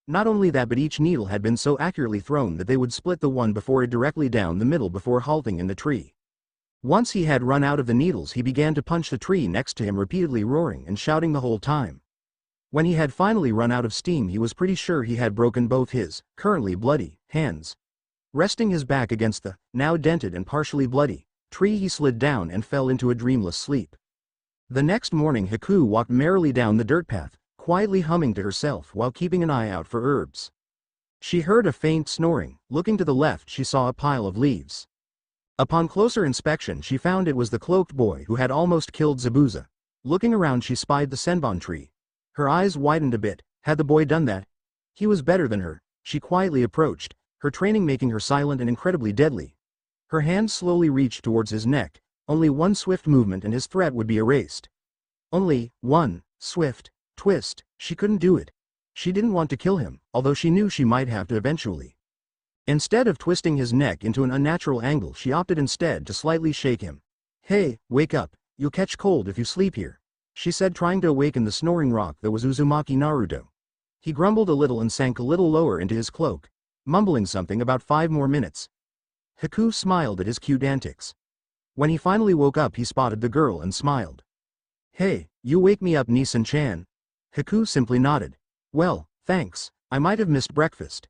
Not only that, but each needle had been so accurately thrown that they would split the one before it directly down the middle before halting in the tree. Once he had run out of the needles, he began to punch the tree next to him, repeatedly roaring and shouting the whole time. When he had finally run out of steam, he was pretty sure he had broken both his, currently bloody, hands. Resting his back against the, now dented and partially bloody, tree, he slid down and fell into a dreamless sleep. The next morning Haku walked merrily down the dirt path, quietly humming to herself while keeping an eye out for herbs. She heard a faint snoring. Looking to the left, she saw a pile of leaves. Upon closer inspection, she found it was the cloaked boy who had almost killed Zabuza. Looking around, she spied the Senbon tree. Her eyes widened a bit. Had the boy done that? He was better than her. She quietly approached, her training making her silent and incredibly deadly. Her hand slowly reached towards his neck. Only one swift movement and his threat would be erased. Only one swift twist. She couldn't do it. She didn't want to kill him, although she knew she might have to eventually. Instead of twisting his neck into an unnatural angle, she opted instead to slightly shake him. "Hey, wake up, you'll catch cold if you sleep here," she said, trying to awaken the snoring rock that was Uzumaki Naruto. He grumbled a little and sank a little lower into his cloak, mumbling something about 5 more minutes. Haku smiled at his cute antics. When he finally woke up, he spotted the girl and smiled. "Hey, you wake me up, Nisan-chan." Haku simply nodded. "Well, thanks, I might have missed breakfast,"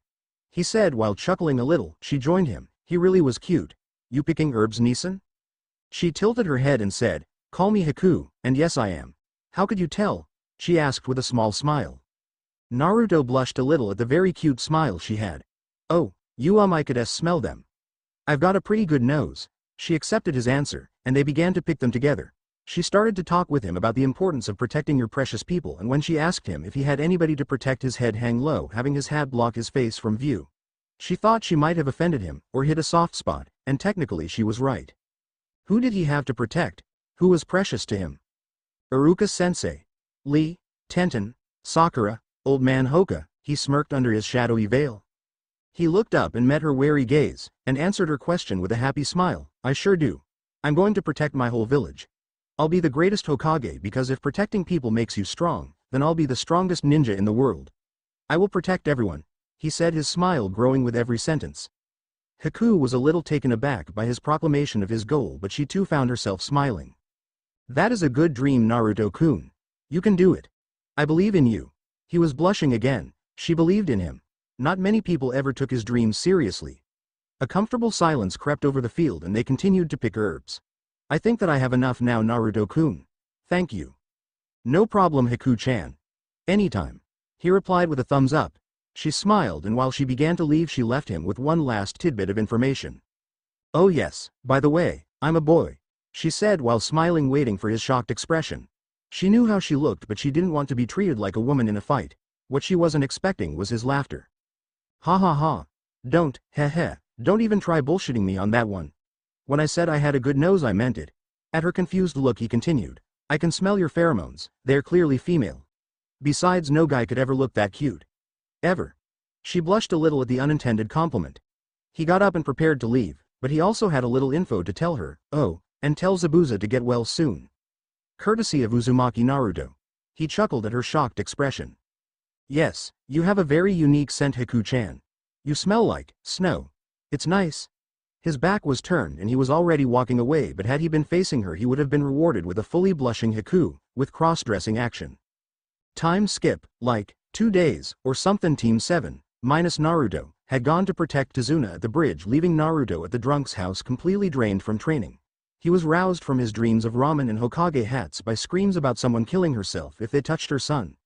he said while chuckling a little. She joined him. He really was cute. "You picking herbs, Nisan?" She tilted her head and said, "Call me Haku, and yes I am." "How could you tell?" she asked with a small smile. Naruto blushed a little at the very cute smile she had. "Oh, you I could smell them. I've got a pretty good nose." She accepted his answer, and they began to pick them together. She started to talk with him about the importance of protecting your precious people, and when she asked him if he had anybody to protect, his head hang low, having his hat block his face from view. She thought she might have offended him, or hit a soft spot, and technically she was right. Who did he have to protect? Who was precious to him? Iruka-sensei. Lee, Tenten, Sakura, Old Man Hoka, he smirked under his shadowy veil. He looked up and met her wary gaze, and answered her question with a happy smile. "I sure do. I'm going to protect my whole village. I'll be the greatest Hokage, because if protecting people makes you strong, then I'll be the strongest ninja in the world. I will protect everyone," he said, his smile growing with every sentence. Haku was a little taken aback by his proclamation of his goal, but she too found herself smiling. "That is a good dream, Naruto-kun. You can do it. I believe in you." He was blushing again. She believed in him. Not many people ever took his dreams seriously. A comfortable silence crept over the field, and they continued to pick herbs. "I think that I have enough now, Naruto-kun. Thank you." "No problem, Haku-chan. Anytime," he replied with a thumbs up. She smiled, and while she began to leave, she left him with one last tidbit of information. "Oh yes, by the way, I'm a boy," she said while smiling, waiting for his shocked expression. She knew how she looked, but she didn't want to be treated like a woman in a fight. What she wasn't expecting was his laughter. "Ha ha ha. Don't, heh heh, don't even try bullshitting me on that one. When I said I had a good nose, I meant it." At her confused look, he continued, "I can smell your pheromones, they're clearly female. Besides, no guy could ever look that cute. Ever." She blushed a little at the unintended compliment. He got up and prepared to leave, but he also had a little info to tell her. "Oh, and tell Zabuza to get well soon." Courtesy of Uzumaki Naruto. He chuckled at her shocked expression. "Yes, you have a very unique scent, Haku-chan. You smell like snow. It's nice." His back was turned and he was already walking away, but had he been facing her, he would have been rewarded with a fully blushing Haku, with cross-dressing action. Time skip, like 2 days, or something. Team 7, minus Naruto, had gone to protect Tazuna at the bridge, leaving Naruto at the drunk's house completely drained from training. He was roused from his dreams of ramen and Hokage hats by screams about someone killing herself if they touched her son.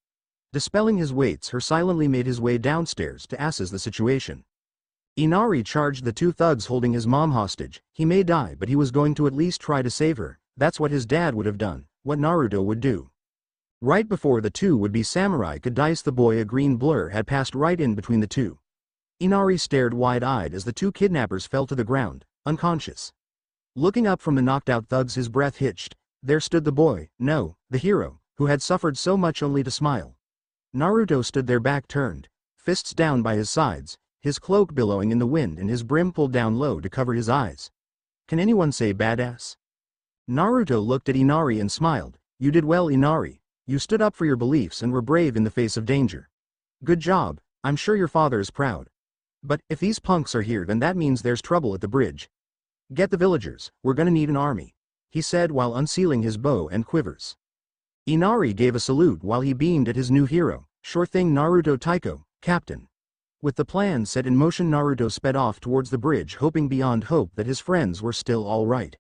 Dispelling his weights, he silently made his way downstairs to assess the situation. Inari charged the 2 thugs holding his mom hostage. He may die, but he was going to at least try to save her. That's what his dad would have done, what Naruto would do. Right before the 2 would-be samurai could dice the boy, a green blur had passed right in between the 2. Inari stared wide-eyed as the two kidnappers fell to the ground, unconscious. Looking up from the knocked-out thugs, his breath hitched. There stood the boy, no, the hero, who had suffered so much only to smile. Naruto stood there, back turned, fists down by his sides, his cloak billowing in the wind and his brim pulled down low to cover his eyes. Can anyone say badass? Naruto looked at Inari and smiled. You did well, Inari. You stood up for your beliefs and were brave in the face of danger. Good job, I'm sure your father is proud. But, if these punks are here, then that means there's trouble at the bridge. Get the villagers, we're gonna need an army, he said while unsealing his bow and quivers. Inari gave a salute while he beamed at his new hero. Sure thing, Naruto Taiko, Captain. With the plan set in motion, Naruto sped off towards the bridge, hoping beyond hope that his friends were still all right.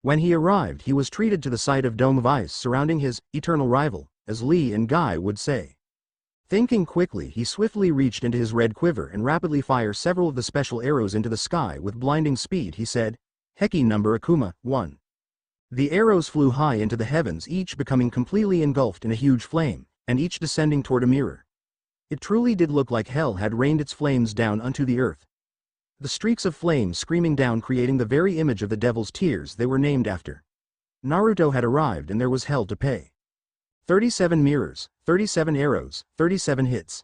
When he arrived, he was treated to the sight of dome of ice surrounding his eternal rival, as Lee and Guy would say. Thinking quickly, he swiftly reached into his red quiver and rapidly fired several of the special arrows into the sky with blinding speed. He said, Heki number Akuma, 1. The arrows flew high into the heavens, each becoming completely engulfed in a huge flame, and each descending toward a mirror. It truly did look like hell had rained its flames down unto the earth. The streaks of flame screaming down, creating the very image of the devil's tears they were named after. Naruto had arrived and there was hell to pay. 37 mirrors, 37 arrows, 37 hits.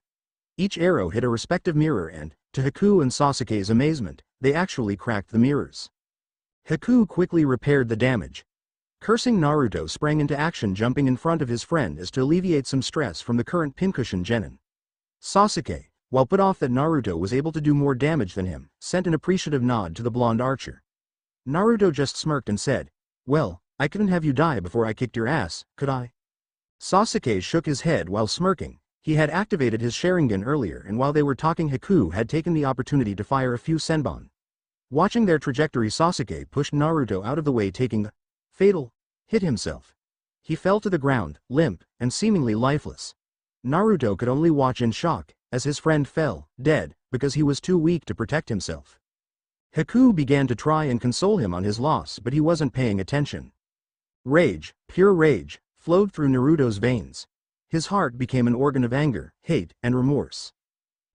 Each arrow hit a respective mirror and, to Haku and Sasuke's amazement, they actually cracked the mirrors. Haku quickly repaired the damage. Cursing, Naruto sprang into action, jumping in front of his friend as to alleviate some stress from the current pincushion genin. Sasuke, while put off that Naruto was able to do more damage than him, sent an appreciative nod to the blonde archer. Naruto just smirked and said, Well, I couldn't have you die before I kicked your ass, could I? Sasuke shook his head while smirking. He had activated his Sharingan earlier, and while they were talking, Haku had taken the opportunity to fire a few senbon. Watching their trajectory, Sasuke pushed Naruto out of the way, taking the fatal hit himself. He fell to the ground, limp, and seemingly lifeless. Naruto could only watch in shock, as his friend fell, dead, because he was too weak to protect himself. Haku began to try and console him on his loss, but he wasn't paying attention. Rage, pure rage, flowed through Naruto's veins. His heart became an organ of anger, hate, and remorse.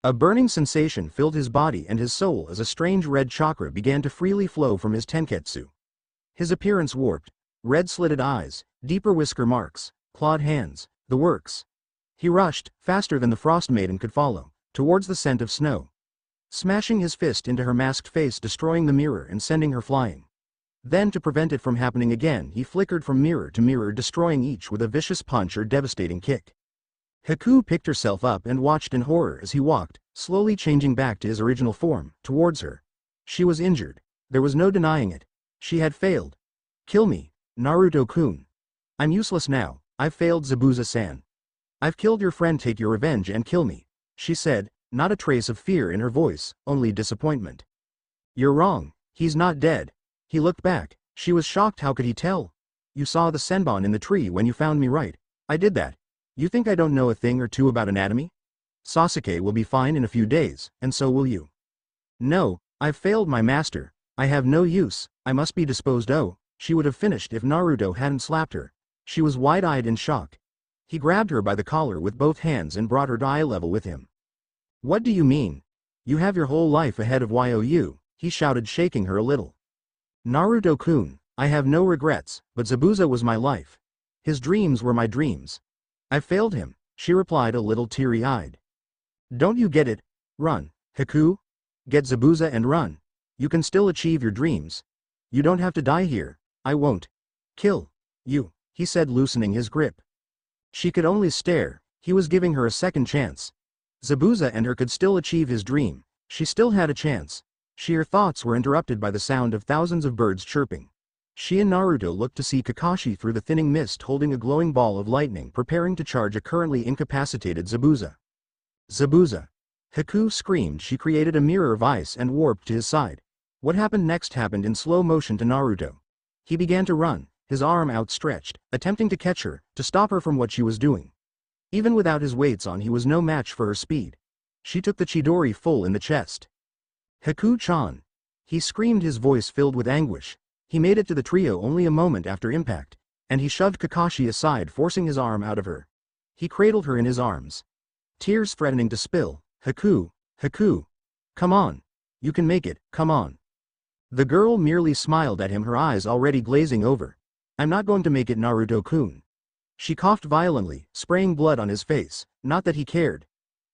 A burning sensation filled his body and his soul as a strange red chakra began to freely flow from his tenketsu. His appearance warped, red slitted eyes, deeper whisker marks, clawed hands, the works. He rushed, faster than the Frost Maiden could follow, towards the scent of snow. Smashing his fist into her masked face, destroying the mirror and sending her flying. Then, to prevent it from happening again, he flickered from mirror to mirror, destroying each with a vicious punch or devastating kick. Haku picked herself up and watched in horror as he walked, slowly changing back to his original form, towards her. She was injured. There was no denying it. She had failed. Kill me, Naruto-kun. I'm useless now. I've failed, Zabuza-san. I've killed your friend, take your revenge and kill me, she said, not a trace of fear in her voice, only disappointment. You're wrong. He's not dead. He looked back. She was shocked. How could he tell? You saw the senbon in the tree when you found me, right? I did that. You think I don't know a thing or two about anatomy? Sasuke will be fine in a few days, and so will you. No, I've failed my master. I have no use. I must be disposed of. She would have finished if Naruto hadn't slapped her. She was wide-eyed in shock. He grabbed her by the collar with both hands and brought her to eye level with him. What do you mean? You have your whole life ahead of you, he shouted, shaking her a little. Naruto-kun, I have no regrets, but Zabuza was my life. His dreams were my dreams. I failed him, she replied, a little teary-eyed. Don't you get it? Run, Haku. Get Zabuza and run. You can still achieve your dreams. You don't have to die here. I won't kill you, he said, loosening his grip. She could only stare. He was giving her a second chance. Zabuza and her could still achieve his dream. She still had a chance. Her thoughts were interrupted by the sound of thousands of birds chirping. She and Naruto looked to see Kakashi through the thinning mist, holding a glowing ball of lightning, preparing to charge a currently incapacitated Zabuza. Zabuza! Haku screamed. She created a mirror of ice and warped to his side. What happened next happened in slow motion to Naruto. He began to run, his arm outstretched, attempting to catch her, to stop her from what she was doing. Even without his weights on, he was no match for her speed. She took the Chidori full in the chest. Haku-chan! He screamed, his voice filled with anguish. He made it to the trio only a moment after impact, and he shoved Kakashi aside, forcing his arm out of her. He cradled her in his arms. Tears threatening to spill. Haku! Haku! Come on. You can make it, come on. The girl merely smiled at him, her eyes already glazing over. I'm not going to make it, Naruto-kun. She coughed violently, spraying blood on his face, not that he cared.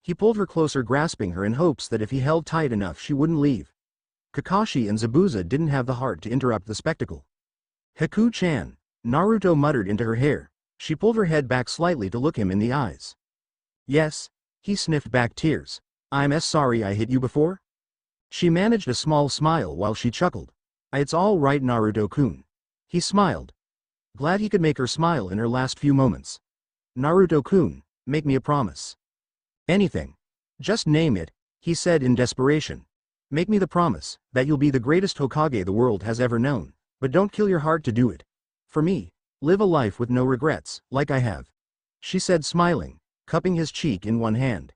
He pulled her closer, grasping her in hopes that if he held tight enough she wouldn't leave. Kakashi and Zabuza didn't have the heart to interrupt the spectacle. Haku-chan, Naruto muttered into her hair. She pulled her head back slightly to look him in the eyes. Yes. He sniffed back tears. I'm sorry I hit you before? She managed a small smile while she chuckled. It's all right, Naruto-kun. He smiled. Glad he could make her smile in her last few moments. Naruto-kun, make me a promise. Anything. Just name it, he said in desperation. Make me the promise that you'll be the greatest Hokage the world has ever known, but don't kill your heart to do it. For me, live a life with no regrets, like I have. She said, smiling, cupping his cheek in one hand.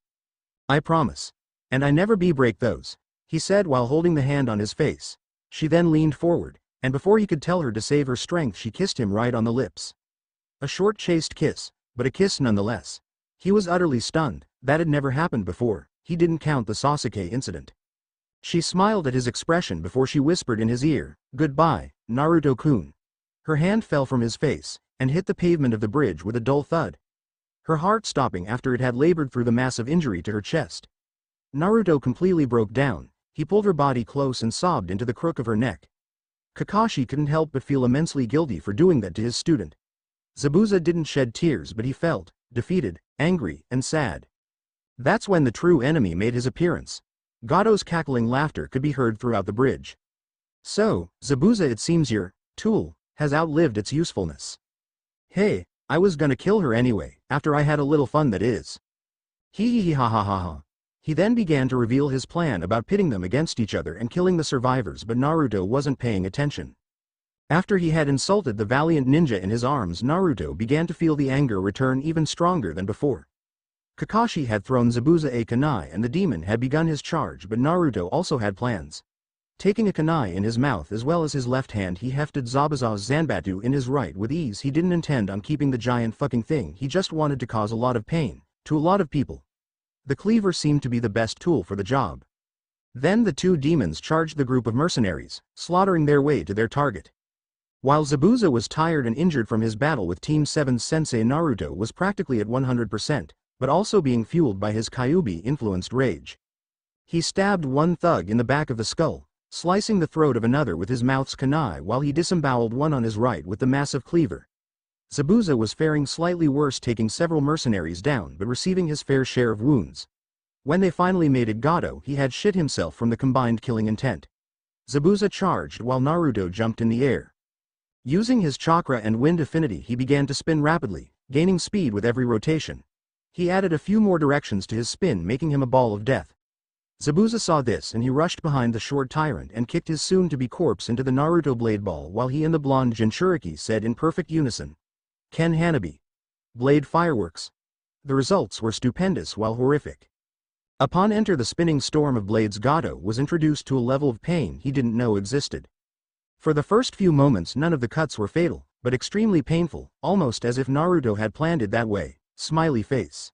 I promise. And I never break those, he said while holding the hand on his face. She then leaned forward, and before he could tell her to save her strength, she kissed him right on the lips. A short chaste kiss, but a kiss nonetheless. He was utterly stunned. That had never happened before. He didn't count the Sasuke incident. She smiled at his expression before she whispered in his ear, Goodbye, Naruto-kun. Her hand fell from his face, and hit the pavement of the bridge with a dull thud. Her heart stopping after it had labored through the massive injury to her chest. Naruto completely broke down. He pulled her body close and sobbed into the crook of her neck. Kakashi couldn't help but feel immensely guilty for doing that to his student. Zabuza didn't shed tears, but he felt defeated, angry, and sad. That's when the true enemy made his appearance. Gado's cackling laughter could be heard throughout the bridge. So, Zabuza, it seems your tool has outlived its usefulness. Hey, I was gonna kill her anyway, after I had a little fun, that is. Hee hee ha ha ha ha. He then began to reveal his plan about pitting them against each other and killing the survivors, but Naruto wasn't paying attention. After he had insulted the valiant ninja in his arms, Naruto began to feel the anger return even stronger than before. Kakashi had thrown Zabuza a kunai and the demon had begun his charge, but Naruto also had plans. Taking a kunai in his mouth as well as his left hand, he hefted Zabuza's zanbatsu in his right with ease. He didn't intend on keeping the giant fucking thing, he just wanted to cause a lot of pain to a lot of people. The cleaver seemed to be the best tool for the job. Then the two demons charged the group of mercenaries, slaughtering their way to their target. While Zabuza was tired and injured from his battle with Team 7's sensei, Naruto was practically at 100%, but also being fueled by his Kyuubi-influenced rage. He stabbed one thug in the back of the skull, slicing the throat of another with his mouth's kunai while he disemboweled one on his right with the massive cleaver. Zabuza was faring slightly worse, taking several mercenaries down but receiving his fair share of wounds. When they finally made it, Gado, he had shit himself from the combined killing intent. Zabuza charged while Naruto jumped in the air. Using his chakra and wind affinity, he began to spin rapidly, gaining speed with every rotation. He added a few more directions to his spin, making him a ball of death. Zabuza saw this and he rushed behind the short tyrant and kicked his soon-to-be corpse into the Naruto blade ball while he and the blonde Jinchuriki said in perfect unison, Ken Hanabi. Blade fireworks. The results were stupendous while horrific. Upon enter the spinning storm of blades, Gado was introduced to a level of pain he didn't know existed. For the first few moments none of the cuts were fatal, but extremely painful, almost as if Naruto had planned it that way. Smiley face.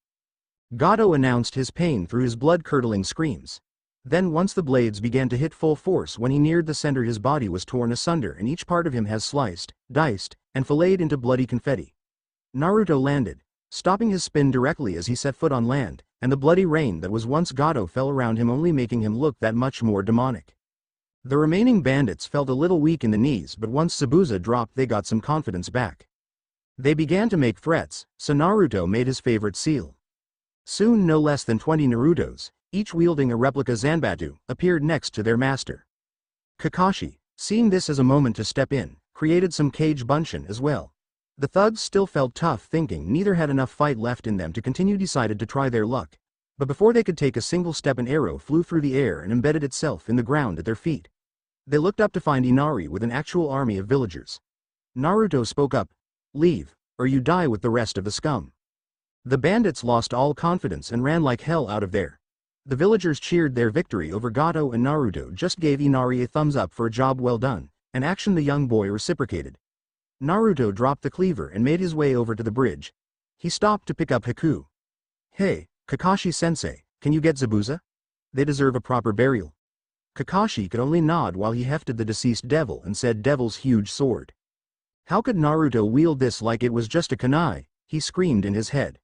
Gado announced his pain through his blood-curdling screams. Then once the blades began to hit full force, when he neared the center his body was torn asunder and each part of him has sliced, diced, and filleted into bloody confetti. Naruto landed, stopping his spin directly as he set foot on land, and the bloody rain that was once Gado fell around him, only making him look that much more demonic. The remaining bandits felt a little weak in the knees, but once Zabuza dropped they got some confidence back. They began to make threats, so Naruto made his favorite seal. Soon no less than 20 Narutos, each wielding a replica Zanbatsu, appeared next to their master. Kakashi, seeing this as a moment to step in, created some cage bunshin as well. The thugs still felt tough, thinking neither had enough fight left in them to continue, decided to try their luck. But before they could take a single step, an arrow flew through the air and embedded itself in the ground at their feet. They looked up to find Inari with an actual army of villagers. Naruto spoke up, Leave, or you die with the rest of the scum. The bandits lost all confidence and ran like hell out of there. The villagers cheered their victory over Gado, and Naruto just gave Inari a thumbs up for a job well done, an action the young boy reciprocated. Naruto dropped the cleaver and made his way over to the bridge. He stopped to pick up Haku. Hey, Kakashi-sensei, can you get Zabuza? They deserve a proper burial. Kakashi could only nod while he hefted the deceased devil and said Devil's huge sword. How could Naruto wield this like it was just a kunai? He screamed in his head.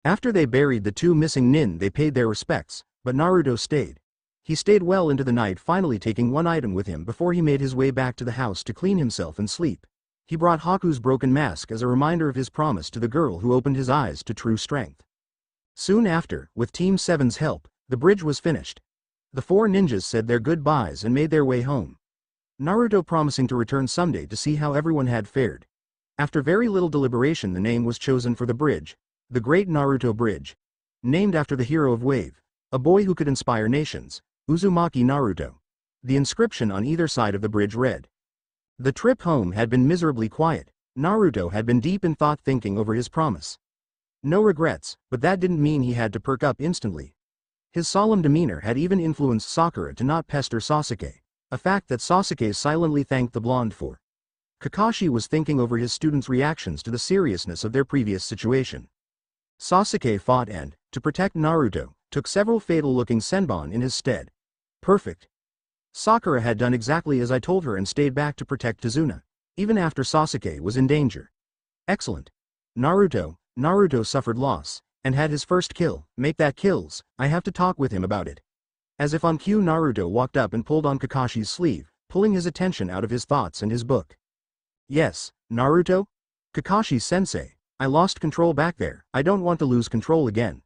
After they buried the two missing nin, they paid their respects, but Naruto stayed. He stayed well into the night, finally taking one item with him before he made his way back to the house to clean himself and sleep. He brought Haku's broken mask as a reminder of his promise to the girl who opened his eyes to true strength. Soon after, with Team 7's help, the bridge was finished. The four ninjas said their goodbyes and made their way home. Naruto promising to return someday to see how everyone had fared. After very little deliberation, the name was chosen for the bridge, the Great Naruto Bridge. Named after the hero of Wave, a boy who could inspire nations, Uzumaki Naruto. The inscription on either side of the bridge read. The trip home had been miserably quiet. Naruto had been deep in thought, thinking over his promise. No regrets, but that didn't mean he had to perk up instantly. His solemn demeanor had even influenced Sakura to not pester Sasuke, a fact that Sasuke silently thanked the blonde for. Kakashi was thinking over his students' reactions to the seriousness of their previous situation. Sasuke fought and, to protect Naruto, took several fatal-looking senbon in his stead. Perfect. Sakura had done exactly as I told her and stayed back to protect Tazuna, even after Sasuke was in danger. Excellent. Naruto suffered loss, and had his first kill. Make that kills, I have to talk with him about it. As if on cue, Naruto walked up and pulled on Kakashi's sleeve, pulling his attention out of his thoughts and his book. Yes, Naruto? Kakashi-sensei, I lost control back there. I don't want to lose control again.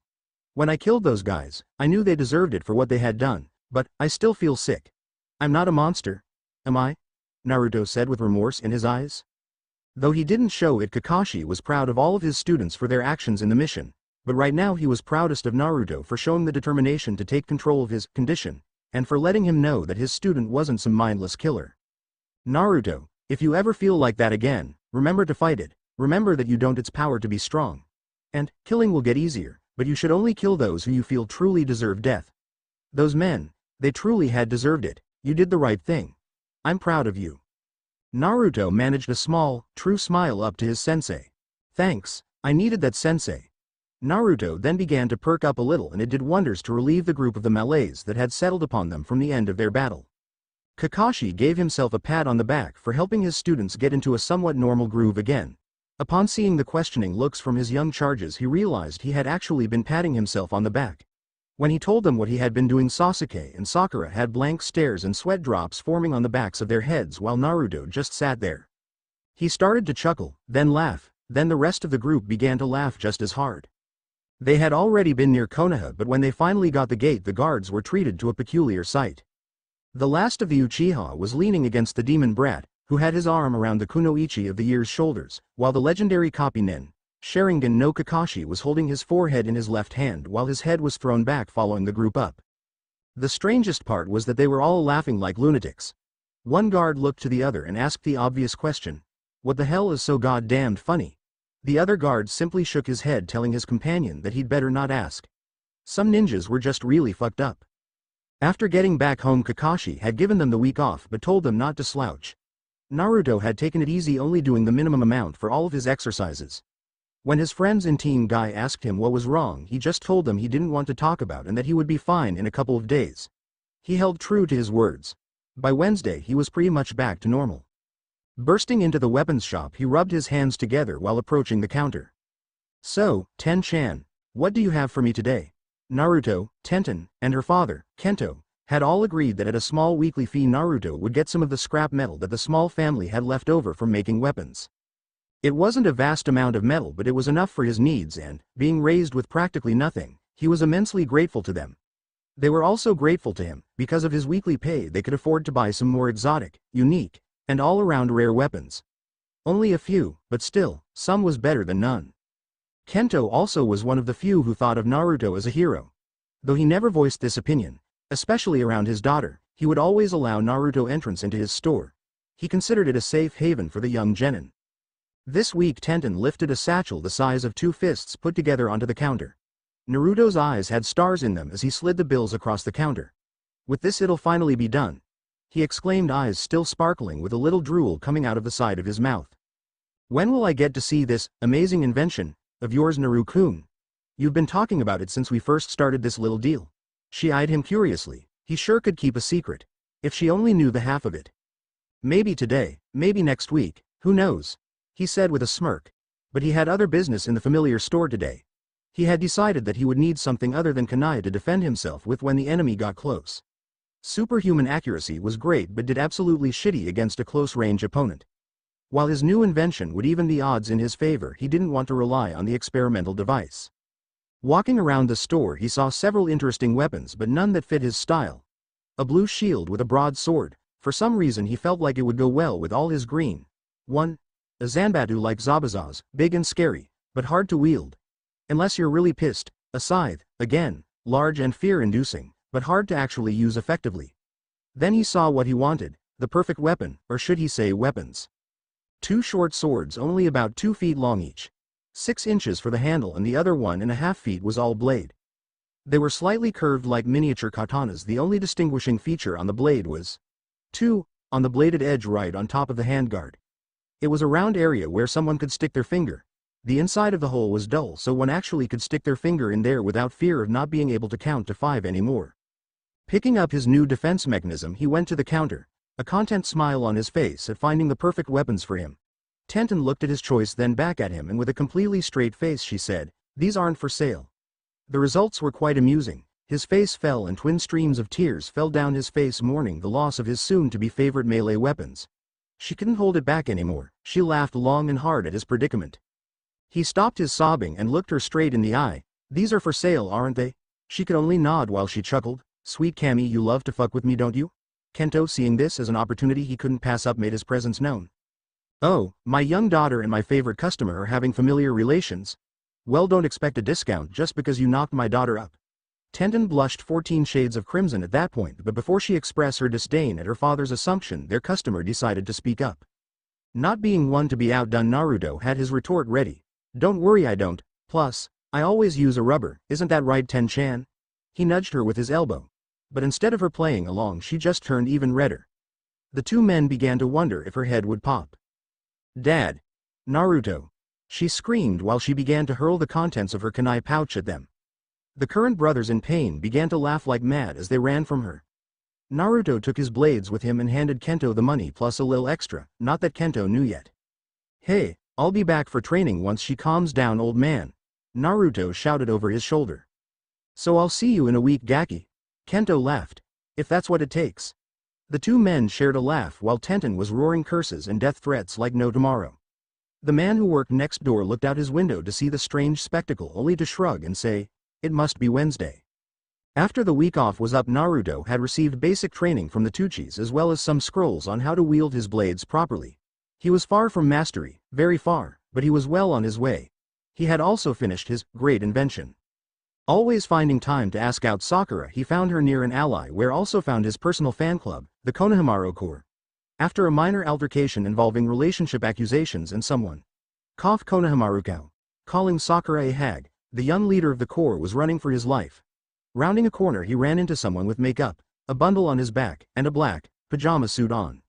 When I killed those guys, I knew they deserved it for what they had done, but I still feel sick. I'm not a monster, am I? Naruto said with remorse in his eyes. Though he didn't show it, Kakashi was proud of all of his students for their actions in the mission, but right now he was proudest of Naruto for showing the determination to take control of his condition, and for letting him know that his student wasn't some mindless killer. Naruto, if you ever feel like that again, remember to fight it. Remember that you don't its power to be strong. And, killing will get easier, but you should only kill those who you feel truly deserve death. Those men, they truly had deserved it. You did the right thing. I'm proud of you. Naruto managed a small, true smile up to his sensei. Thanks, I needed that, sensei. Naruto then began to perk up a little, and it did wonders to relieve the group of the malaise that had settled upon them from the end of their battle. Kakashi gave himself a pat on the back for helping his students get into a somewhat normal groove again. Upon seeing the questioning looks from his young charges, he realized he had actually been patting himself on the back. When he told them what he had been doing, Sasuke and Sakura had blank stares and sweat drops forming on the backs of their heads while Naruto just sat there. He started to chuckle, then laugh, then the rest of the group began to laugh just as hard. They had already been near Konoha, but when they finally got the gate, the guards were treated to a peculiar sight. The last of the Uchiha was leaning against the demon brat, who had his arm around the Kunoichi of the year's shoulders, while the legendary copy nin, Sharingan no Kakashi, was holding his forehead in his left hand while his head was thrown back, following the group up. The strangest part was that they were all laughing like lunatics. One guard looked to the other and asked the obvious question. What the hell is so goddamned funny? The other guard simply shook his head, telling his companion that he'd better not ask. Some ninjas were just really fucked up. After getting back home, Kakashi had given them the week off but told them not to slouch. Naruto had taken it easy, only doing the minimum amount for all of his exercises. When his friends in Team Guy asked him what was wrong, he just told them he didn't want to talk about and that he would be fine in a couple of days. He held true to his words. By Wednesday he was pretty much back to normal. Bursting into the weapons shop, he rubbed his hands together while approaching the counter. So, Ten-chan, what do you have for me today? Naruto, Tenten, and her father, Kento, had all agreed that at a small weekly fee Naruto would get some of the scrap metal that the small family had left over from making weapons. It wasn't a vast amount of metal, but it was enough for his needs, and, being raised with practically nothing, he was immensely grateful to them. They were also grateful to him. Because of his weekly pay, they could afford to buy some more exotic, unique, and all-around rare weapons. Only a few, but still, some was better than none. Kento also was one of the few who thought of Naruto as a hero. Though he never voiced this opinion, especially around his daughter, he would always allow Naruto entrance into his store. He considered it a safe haven for the young genin. This week Tenten lifted a satchel the size of 2 fists put together onto the counter. Naruto's eyes had stars in them as he slid the bills across the counter. With this it'll finally be done, he exclaimed, eyes still sparkling with a little drool coming out of the side of his mouth. When will I get to see this amazing invention of yours, Naru-kun? You've been talking about it since we first started this little deal. She eyed him curiously. He sure could keep a secret. If she only knew the half of it. Maybe today, maybe next week, who knows? He said with a smirk. But he had other business in the familiar store today. He had decided that he would need something other than kunai to defend himself with when the enemy got close. Superhuman accuracy was great but did absolutely shitty against a close-range opponent. While his new invention would even the odds in his favor, he didn't want to rely on the experimental device. Walking around the store, he saw several interesting weapons but none that fit his style. A blue shield with a broad sword. For some reason he felt like it would go well with all his green. 1. A zanbatu like Zabuza's, big and scary, but hard to wield. Unless you're really pissed. A scythe, again, large and fear-inducing, but hard to actually use effectively. Then he saw what he wanted, the perfect weapon, or should he say weapons. 2 short swords only about 2 feet long each. 6 inches for the handle and the other 1.5 feet was all blade. They were slightly curved like miniature katanas. The only distinguishing feature on the blade was 2. On the bladed edge right on top of the handguard. It was a round area where someone could stick their finger. The inside of the hole was dull so one actually could stick their finger in there without fear of not being able to count to 5 anymore. Picking up his new defense mechanism, he went to the counter, a content smile on his face at finding the perfect weapons for him. Tenten looked at his choice then back at him and with a completely straight face she said, "These aren't for sale." The results were quite amusing. His face fell and twin streams of tears fell down his face mourning the loss of his soon-to-be favorite melee weapons. She couldn't hold it back anymore. She laughed long and hard at his predicament. He stopped his sobbing and looked her straight in the eye. "These are for sale, aren't they?" She could only nod while she chuckled. "Sweet Cammy, you love to fuck with me, don't you?" Kento, seeing this as an opportunity he couldn't pass up, made his presence known. "Oh, my young daughter and my favorite customer are having familiar relations? Well, don't expect a discount just because you knocked my daughter up." Tenten blushed 14 shades of crimson at that point, but before she expressed her disdain at her father's assumption, their customer decided to speak up. Not being one to be outdone, Naruto had his retort ready. "Don't worry, I don't. Plus, I always use a rubber, isn't that right, Ten-chan?" He nudged her with his elbow. But instead of her playing along, she just turned even redder. The two men began to wonder if her head would pop. "Dad! Naruto!" She screamed while she began to hurl the contents of her kunai pouch at them. The current brothers in pain began to laugh like mad as they ran from her. Naruto took his blades with him and handed Kento the money plus a little extra, not that Kento knew yet. "Hey, I'll be back for training once she calms down, old man," Naruto shouted over his shoulder. "So I'll see you in a week, Gaki." Kento laughed. "If that's what it takes." The two men shared a laugh while Tenten was roaring curses and death threats like no tomorrow. The man who worked next door looked out his window to see the strange spectacle only to shrug and say, "It must be Wednesday." After the week off was up, Naruto had received basic training from the Tuchis as well as some scrolls on how to wield his blades properly. He was far from mastery, very far, but he was well on his way. He had also finished his great invention. Always finding time to ask out Sakura, he found her near an ally where also found his personal fan club, the Konohamaru Corps. After a minor altercation involving relationship accusations and someone Konohamaru calling Sakura a hag, the young leader of the Corps was running for his life. Rounding a corner, he ran into someone with makeup, a bundle on his back, and a black pajama suit on.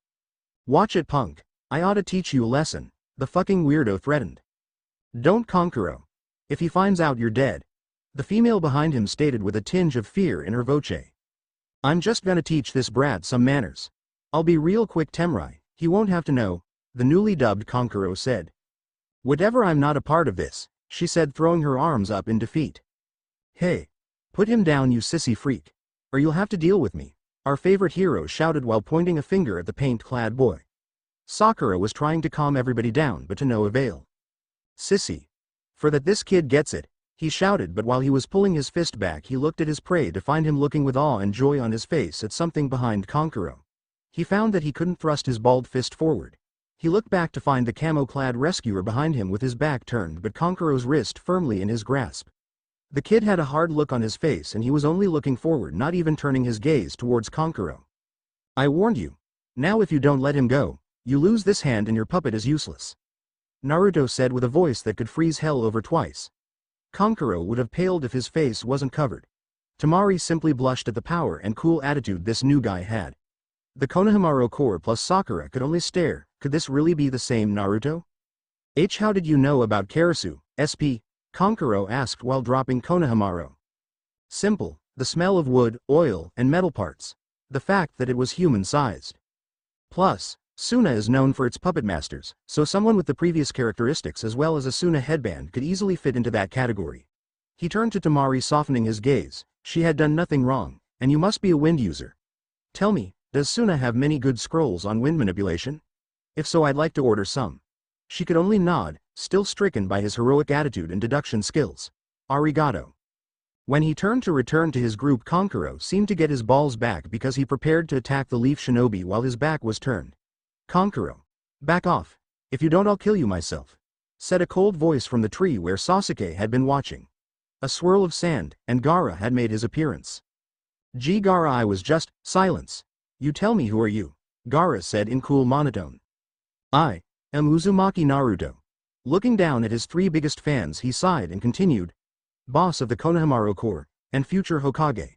"Watch it, punk. I ought to teach you a lesson," the fucking weirdo threatened. "Don't, Konkuro. If he finds out, you're dead," the female behind him stated with a tinge of fear in her voce. "I'm just gonna teach this brat some manners. I'll be real quick, Temurai, he won't have to know," the newly dubbed Konkuro said. "Whatever, I'm not a part of this," she said, throwing her arms up in defeat. "Hey! Put him down, you sissy freak. Or you'll have to deal with me," our favorite hero shouted while pointing a finger at the paint-clad boy. Sakura was trying to calm everybody down but to no avail. "Sissy. For that this kid gets it," he shouted, but while he was pulling his fist back he looked at his prey to find him looking with awe and joy on his face at something behind Konkuro. He found that he couldn't thrust his bald fist forward. He looked back to find the camo-clad rescuer behind him with his back turned but Konkuro's wrist firmly in his grasp. The kid had a hard look on his face and he was only looking forward, not even turning his gaze towards Konkuro. "I warned you. Now if you don't let him go, you lose this hand and your puppet is useless," Naruto said with a voice that could freeze hell over twice. Konkuro would have paled if his face wasn't covered. Temari simply blushed at the power and cool attitude this new guy had. The Konohamaru Corps plus Sakura could only stare. Could this really be the same Naruto? How did you know about Karasu, SP? Konkuro asked while dropping Konohamaru. "Simple, The smell of wood, oil, and metal parts. The fact that it was human-sized. Plus, Suna is known for its puppet masters, so someone with the previous characteristics as well as a Suna headband could easily fit into that category. He turned to Tamari, softening his gaze. She had done nothing wrong, and you must be a wind user. Tell me, does Suna have many good scrolls on wind manipulation? If so, I'd like to order some. She could only nod, still stricken by his heroic attitude and deduction skills. Arigato. When he turned to return to his group, Konkuro seemed to get his balls back because he prepared to attack the leaf shinobi while his back was turned. Konkuro. Back off. If you don't, I'll kill you myself, said a cold voice from the tree where Sasuke had been watching. A swirl of sand, and Gaara had made his appearance. Gee Gaara, I was just, silence. You tell me, who are you? Gaara said in cool monotone. I am Uzumaki Naruto. Looking down at his three biggest fans, he sighed and continued. Boss of the Konohamaru Corps, and future Hokage.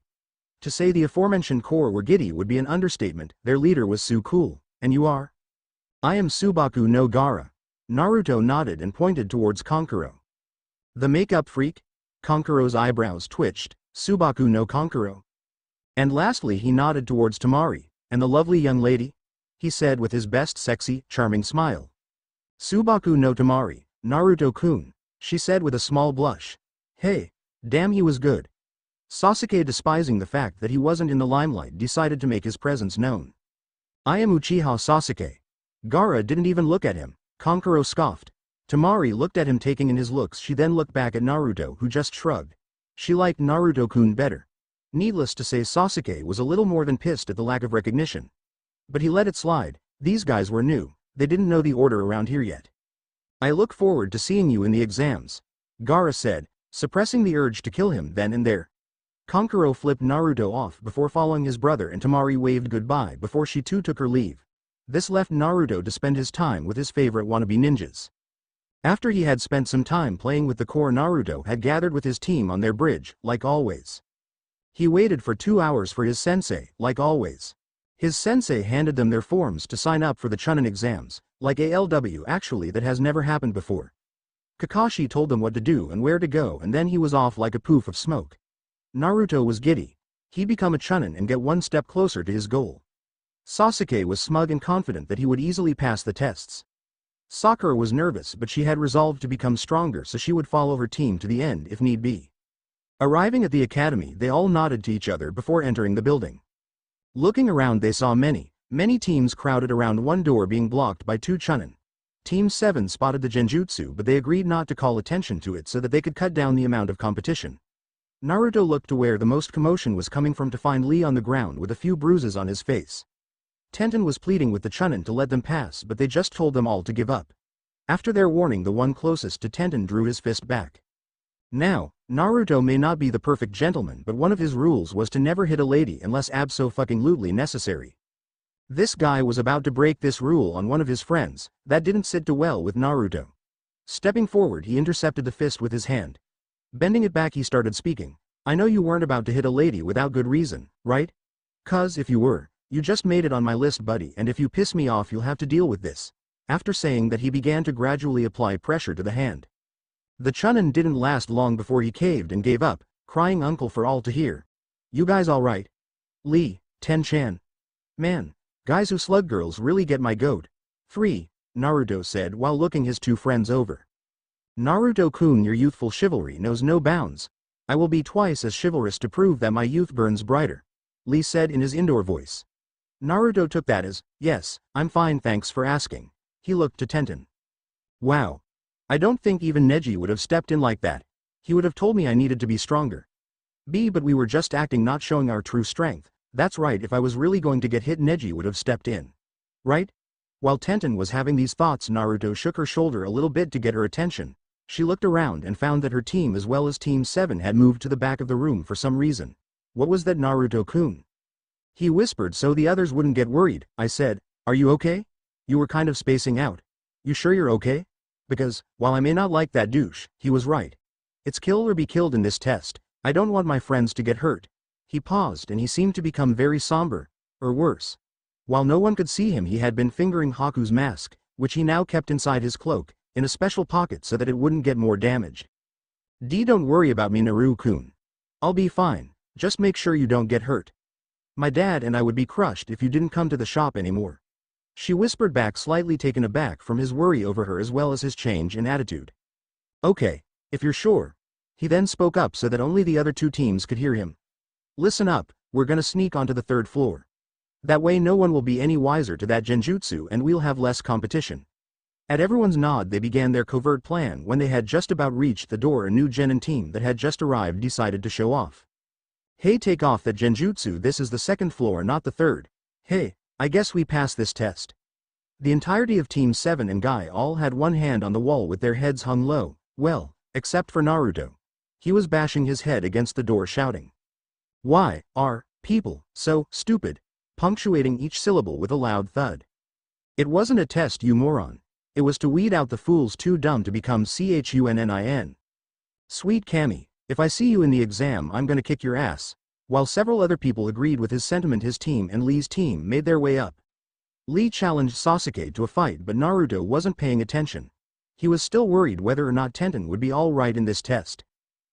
To say the aforementioned corps were giddy would be an understatement. Their leader was Cool, and you are? I am Subaku no Gaara. Naruto nodded and pointed towards Konkuro. The makeup freak? Konkuro's eyebrows twitched. Subaku no Konkuro. And lastly he nodded towards Tamari, and the lovely young lady? He said with his best sexy, charming smile. Subaku no Tamari, Naruto-kun, she said with a small blush. Hey, damn, he was good. Sasuke, despising the fact that he wasn't in the limelight, decided to make his presence known. I am Uchiha Sasuke. Gaara didn't even look at him. Konkuro scoffed. Tamari looked at him, taking in his looks. She then looked back at Naruto, who just shrugged. She liked Naruto-kun better. Needless to say, Sasuke was a little more than pissed at the lack of recognition. But he let it slide. These guys were new. They didn't know the order around here yet. I look forward to seeing you in the exams, Gaara said, suppressing the urge to kill him then and there. Konkuro flipped Naruto off before following his brother, and Tamari waved goodbye before she too took her leave. This left Naruto to spend his time with his favorite wannabe ninjas. After he had spent some time playing with the core, Naruto had gathered with his team on their bridge, like always. He waited for 2 hours for his sensei, like always. His sensei handed them their forms to sign up for the Chunin exams, like ALW. Actually, that has never happened before. Kakashi told them what to do and where to go, and then he was off like a poof of smoke. Naruto was giddy. He'd become a Chunin and get one step closer to his goal. Sasuke was smug and confident that he would easily pass the tests. Sakura was nervous, but she had resolved to become stronger, so she would follow her team to the end if need be. Arriving at the academy, they all nodded to each other before entering the building. Looking around, they saw many teams crowded around one door being blocked by 2 Chunin. Team 7 spotted the genjutsu, but they agreed not to call attention to it so that they could cut down the amount of competition. Naruto looked to where the most commotion was coming from to find Lee on the ground with a few bruises on his face. Tenten was pleading with the Chunin to let them pass, but they just told them all to give up. After their warning, the one closest to Tenten drew his fist back. Now, Naruto may not be the perfect gentleman, but one of his rules was to never hit a lady unless abso-fucking-lutely necessary. This guy was about to break this rule on one of his friends. That didn't sit too well with Naruto. Stepping forward, he intercepted the fist with his hand. Bending it back, he started speaking. I know you weren't about to hit a lady without good reason, right? 'Cause if you were, you just made it on my list, buddy, and if you piss me off, you'll have to deal with this. After saying that, he began to gradually apply pressure to the hand. The Chunin didn't last long before he caved and gave up, crying uncle for all to hear. You guys alright? Lee, Ten-chan. Man, guys who slug girls really get my goat. 3, Naruto said while looking his 2 friends over. Naruto-kun, your youthful chivalry knows no bounds. I will be twice as chivalrous to prove that my youth burns brighter, Lee said in his indoor voice. Naruto took that as, yes, I'm fine, thanks for asking. He looked to Tenten. Wow. I don't think even Neji would have stepped in like that. He would have told me I needed to be stronger. But we were just acting, not showing our true strength. That's right, if I was really going to get hit, Neji would have stepped in. Right? While Tenten was having these thoughts, Naruto shook her shoulder a little bit to get her attention. She looked around and found that her team as well as Team 7 had moved to the back of the room for some reason. What was that, Naruto-kun? He whispered so the others wouldn't get worried. I said, are you okay? You were kind of spacing out. You sure you're okay? Because, while I may not like that douche, he was right. It's kill or be killed in this test. I don't want my friends to get hurt. He paused and he seemed to become very somber, or worse. While no one could see him, he had been fingering Haku's mask, which he now kept inside his cloak, in a special pocket so that it wouldn't get more damaged. Don't worry about me, Naru-kun. I'll be fine. Just make sure you don't get hurt. My dad and I would be crushed if you didn't come to the shop anymore. She whispered back, slightly taken aback from his worry over her as well as his change in attitude. Okay, if you're sure. He then spoke up so that only the other two teams could hear him. Listen up, we're gonna sneak onto the third floor. That way no one will be any wiser to that genjutsu and we'll have less competition. At everyone's nod they began their covert plan. When they had just about reached the door, a new genin team that had just arrived decided to show off. Hey, take off that genjutsu, this is the second floor not the third. Hey, I guess we passed this test. The entirety of Team 7 and Guy all had one hand on the wall with their heads hung low, well, except for Naruto. He was bashing his head against the door shouting. Why are people so stupid? Punctuating each syllable with a loud thud. It wasn't a test, you moron. It was to weed out the fools too dumb to become Chunin. Sweet Cammy, if I see you in the exam I'm gonna kick your ass. While several other people agreed with his sentiment, his team and Lee's team made their way up. Lee challenged Sasuke to a fight, but Naruto wasn't paying attention. He was still worried whether or not Tenten would be alright in this test.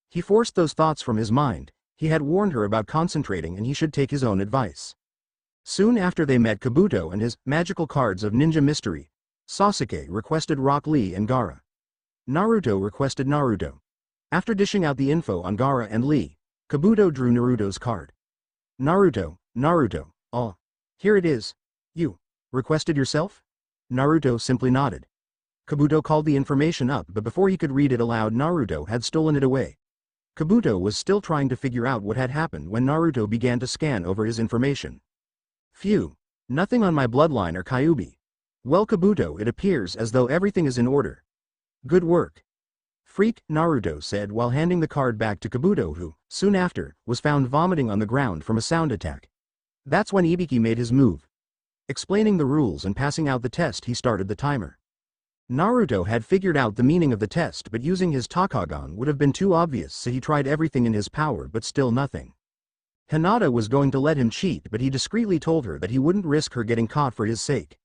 He forced those thoughts from his mind. He had warned her about concentrating and he should take his own advice. Soon after they met Kabuto and his magical cards of ninja mystery. Sasuke requested Rock Lee and Gaara. Naruto requested Naruto. After dishing out the info on Gaara and Lee, Kabuto drew Naruto's card. Naruto, oh, here it is. You requested yourself? Naruto simply nodded. Kabuto called the information up, but before he could read it aloud Naruto had stolen it away. Kabuto was still trying to figure out what had happened when Naruto began to scan over his information. Phew, nothing on my bloodline or Kyuubi. Well Kabuto, it appears as though everything is in order. Good work. Freak, Naruto said while handing the card back to Kabuto, who, soon after, was found vomiting on the ground from a sound attack. That's when Ibiki made his move. Explaining the rules and passing out the test, he started the timer. Naruto had figured out the meaning of the test, but using his Takagon would have been too obvious, so he tried everything in his power but still nothing. Hinata was going to let him cheat, but he discreetly told her that he wouldn't risk her getting caught for his sake.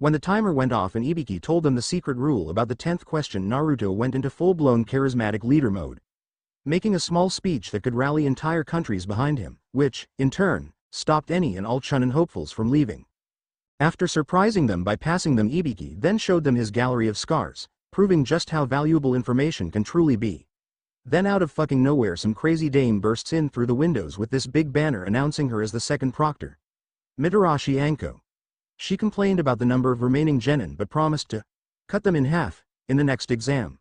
When the timer went off and Ibiki told them the secret rule about the 10th question, Naruto went into full-blown charismatic leader mode, making a small speech that could rally entire countries behind him, which, in turn, stopped any and all Chunin hopefuls from leaving. After surprising them by passing them, Ibiki then showed them his gallery of scars, proving just how valuable information can truly be. Then out of fucking nowhere some crazy dame bursts in through the windows with this big banner announcing her as the second proctor. Mitarashi Anko. She complained about the number of remaining genin but promised to cut them in half in the next exam.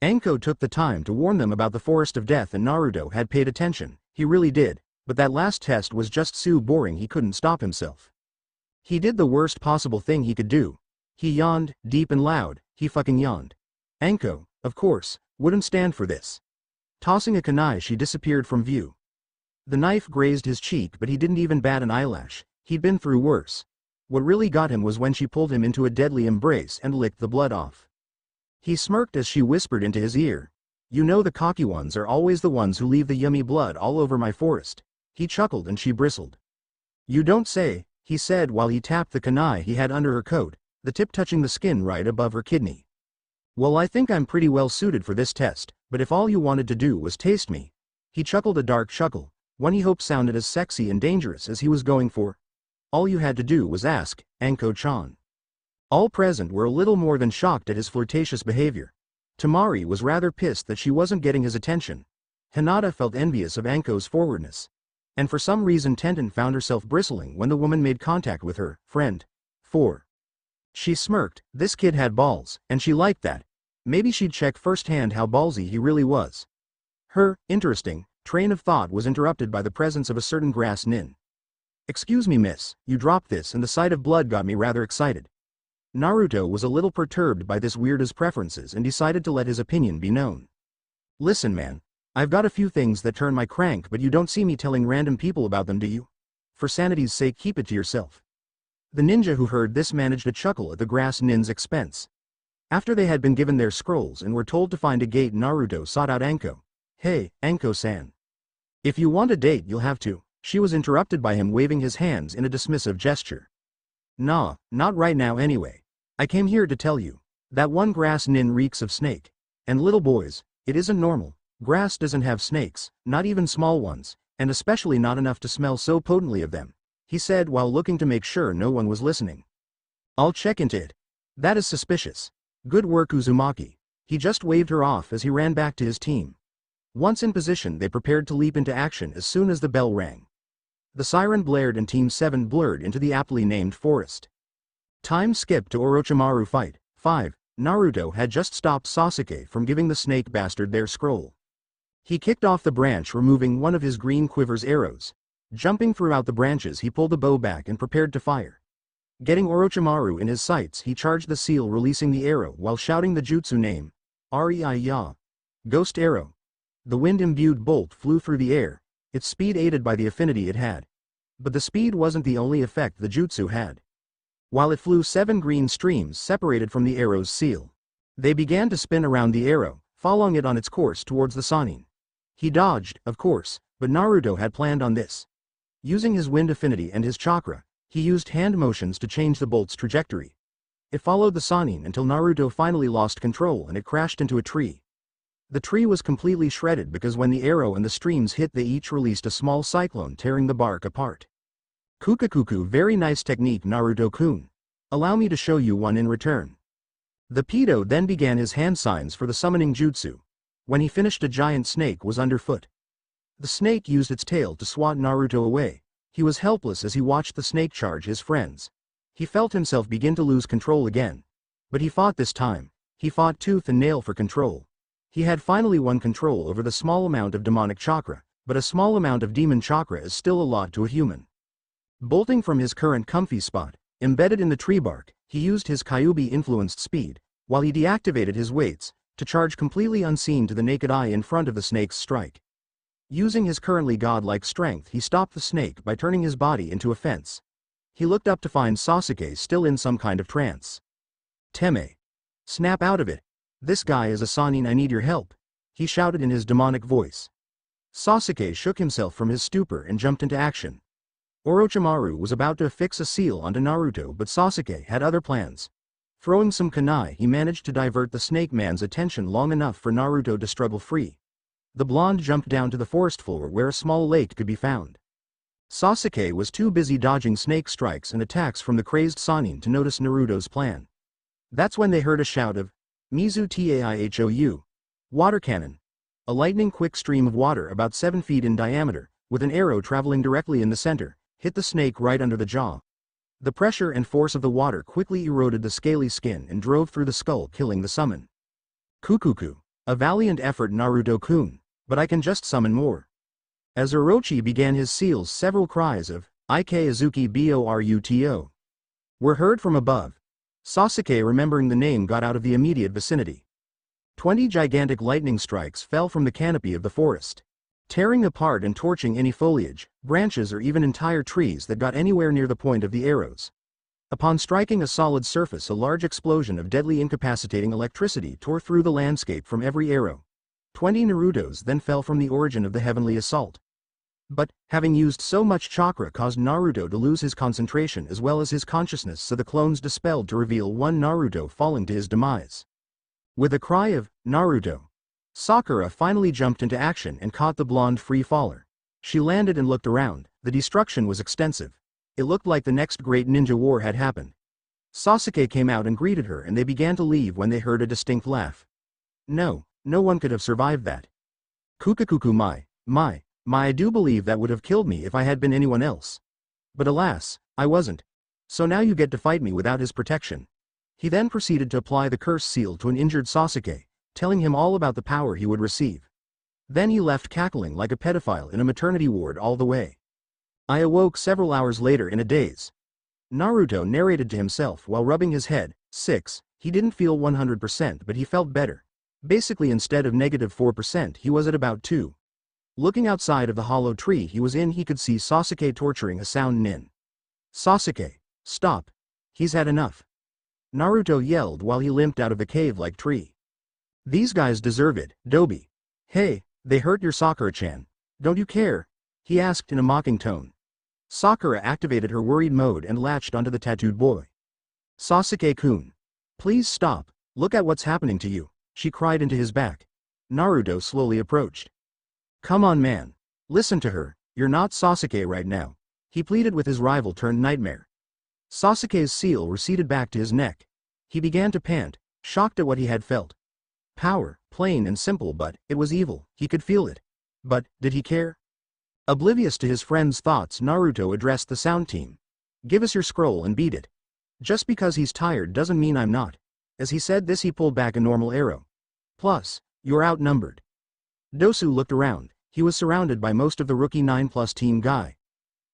Anko took the time to warn them about the Forest of Death and Naruto had paid attention, he really did, but that last test was just so boring he couldn't stop himself. He did the worst possible thing he could do. He yawned, deep and loud, he fucking yawned. Anko, of course, wouldn't stand for this. Tossing a kunai she disappeared from view. The knife grazed his cheek but he didn't even bat an eyelash, he'd been through worse. What really got him was when she pulled him into a deadly embrace and licked the blood off. He smirked as she whispered into his ear. You know the cocky ones are always the ones who leave the yummy blood all over my forest. He chuckled and she bristled. You don't say, he said while he tapped the kunai he had under her coat, the tip touching the skin right above her kidney. Well, I think I'm pretty well suited for this test, but if all you wanted to do was taste me. He chuckled a dark chuckle, one he hoped sounded as sexy and dangerous as he was going for. All you had to do was ask, Anko-chan. All present were a little more than shocked at his flirtatious behavior. Tamari was rather pissed that she wasn't getting his attention. Hinata felt envious of Anko's forwardness. And for some reason Tenten found herself bristling when the woman made contact with her friend. 4. She smirked, this kid had balls, and she liked that. Maybe she'd check firsthand how ballsy he really was. Her interesting train of thought was interrupted by the presence of a certain grass nin. Excuse me miss, you dropped this and the sight of blood got me rather excited. Naruto was a little perturbed by this weirdo's preferences and decided to let his opinion be known. Listen man, I've got a few things that turn my crank but you don't see me telling random people about them, do you? For sanity's sake keep it to yourself. The ninja who heard this managed to chuckle at the grass nin's expense. After they had been given their scrolls and were told to find a gate, Naruto sought out Anko. Hey, Anko-san. If you want a date you'll have to. She was interrupted by him waving his hands in a dismissive gesture. Nah, not right now anyway. I came here to tell you. That one grass nin reeks of snake. And little boys, it isn't normal. Grass doesn't have snakes, not even small ones, and especially not enough to smell so potently of them, he said while looking to make sure no one was listening. I'll check into it. That is suspicious. Good work, Uzumaki. He just waved her off as he ran back to his team. Once in position, they prepared to leap into action as soon as the bell rang. The siren blared and Team 7 blurred into the aptly named forest. Time skipped to Orochimaru fight. 5. Naruto had just stopped Sasuke from giving the snake bastard their scroll. He kicked off the branch, removing one of his green quiver's arrows. Jumping throughout the branches, he pulled the bow back and prepared to fire. Getting Orochimaru in his sights, he charged the seal, releasing the arrow while shouting the jutsu name, Rei-Ya. Ghost Arrow. The wind-imbued bolt flew through the air, its speed aided by the affinity it had. But the speed wasn't the only effect the jutsu had. While it flew, 7 green streams separated from the arrow's seal. They began to spin around the arrow, following it on its course towards the Sannin. He dodged, of course, but Naruto had planned on this. Using his wind affinity and his chakra, he used hand motions to change the bolt's trajectory. It followed the Sannin until Naruto finally lost control and it crashed into a tree. The tree was completely shredded because when the arrow and the streams hit, they each released a small cyclone, tearing the bark apart. Kukakuku, very nice technique, Naruto-kun. Allow me to show you one in return. The pedo then began his hand signs for the summoning jutsu. When he finished, a giant snake was underfoot. The snake used its tail to swat Naruto away. He was helpless as he watched the snake charge his friends. He felt himself begin to lose control again. But he fought this time. He fought tooth and nail for control. He had finally won control over the small amount of demonic chakra, but a small amount of demon chakra is still a lot to a human. Bolting from his current comfy spot, embedded in the tree bark, he used his Kyuubi-influenced speed, while he deactivated his weights, to charge completely unseen to the naked eye in front of the snake's strike. Using his currently godlike strength, he stopped the snake by turning his body into a fence. He looked up to find Sasuke still in some kind of trance. Teme. Snap out of it. This guy is a Sannin, I need your help, he shouted in his demonic voice. Sasuke shook himself from his stupor and jumped into action. Orochimaru was about to affix a seal onto Naruto, but Sasuke had other plans. Throwing some kunai, he managed to divert the snake man's attention long enough for Naruto to struggle free. The blonde jumped down to the forest floor where a small lake could be found. Sasuke was too busy dodging snake strikes and attacks from the crazed Sannin to notice Naruto's plan. That's when they heard a shout of, Mizu Taihou, water cannon. A lightning-quick stream of water about 7 feet in diameter, with an arrow traveling directly in the center, hit the snake right under the jaw. The pressure and force of the water quickly eroded the scaly skin and drove through the skull, killing the summon. Kukuku. A valiant effort, Naruto-kun, but I can just summon more. As Orochi began his seals, several cries of, Ik Azuki Boruto were heard from above. Sasuke, remembering the name, got out of the immediate vicinity. 20 gigantic lightning strikes fell from the canopy of the forest, tearing apart and torching any foliage, branches, or even entire trees that got anywhere near the point of the arrows. Upon striking a solid surface, a large explosion of deadly incapacitating electricity tore through the landscape from every arrow. 20 Narutos then fell from the origin of the heavenly assault. But, having used so much chakra caused Naruto to lose his concentration as well as his consciousness, so the clones dispelled to reveal one Naruto falling to his demise. With a cry of, Naruto! Sakura finally jumped into action and caught the blonde free faller. She landed and looked around. The destruction was extensive. It looked like the next great ninja war had happened. Sasuke came out and greeted her, and they began to leave when they heard a distinct laugh. No one could have survived that. Kukakuku, my, I do believe that would have killed me if I had been anyone else. But alas, I wasn't. So now you get to fight me without his protection. He then proceeded to apply the curse seal to an injured Sasuke, telling him all about the power he would receive. Then he left, cackling like a pedophile in a maternity ward all the way. I awoke several hours later in a daze. Naruto narrated to himself while rubbing his head. 6. He didn't feel 100%, but he felt better. Basically, instead of -4%, he was at about 2. Looking outside of the hollow tree he was in, he could see Sasuke torturing a sound nin. Sasuke, stop. He's had enough. Naruto yelled while he limped out of the cave-like tree. These guys deserve it, Dobi. Hey, they hurt your Sakura-chan. Don't you care? He asked in a mocking tone. Sakura activated her worried mode and latched onto the tattooed boy. Sasuke-kun. Please stop, look at what's happening to you, she cried into his back. Naruto slowly approached. Come on, man. Listen to her, You're not Sasuke right now, he pleaded with his rival turned nightmare. Sasuke's seal receded back to his neck. He began to pant, shocked at what he had felt. Power, plain and simple, but it was evil, he could feel it. But, did he care? Oblivious to his friend's thoughts, Naruto addressed the sound team. Give us your scroll and beat it. Just because he's tired doesn't mean I'm not. As he said this, he pulled back a normal arrow. Plus, you're outnumbered. Dosu looked around. He was surrounded by most of the rookie 9+ team guy.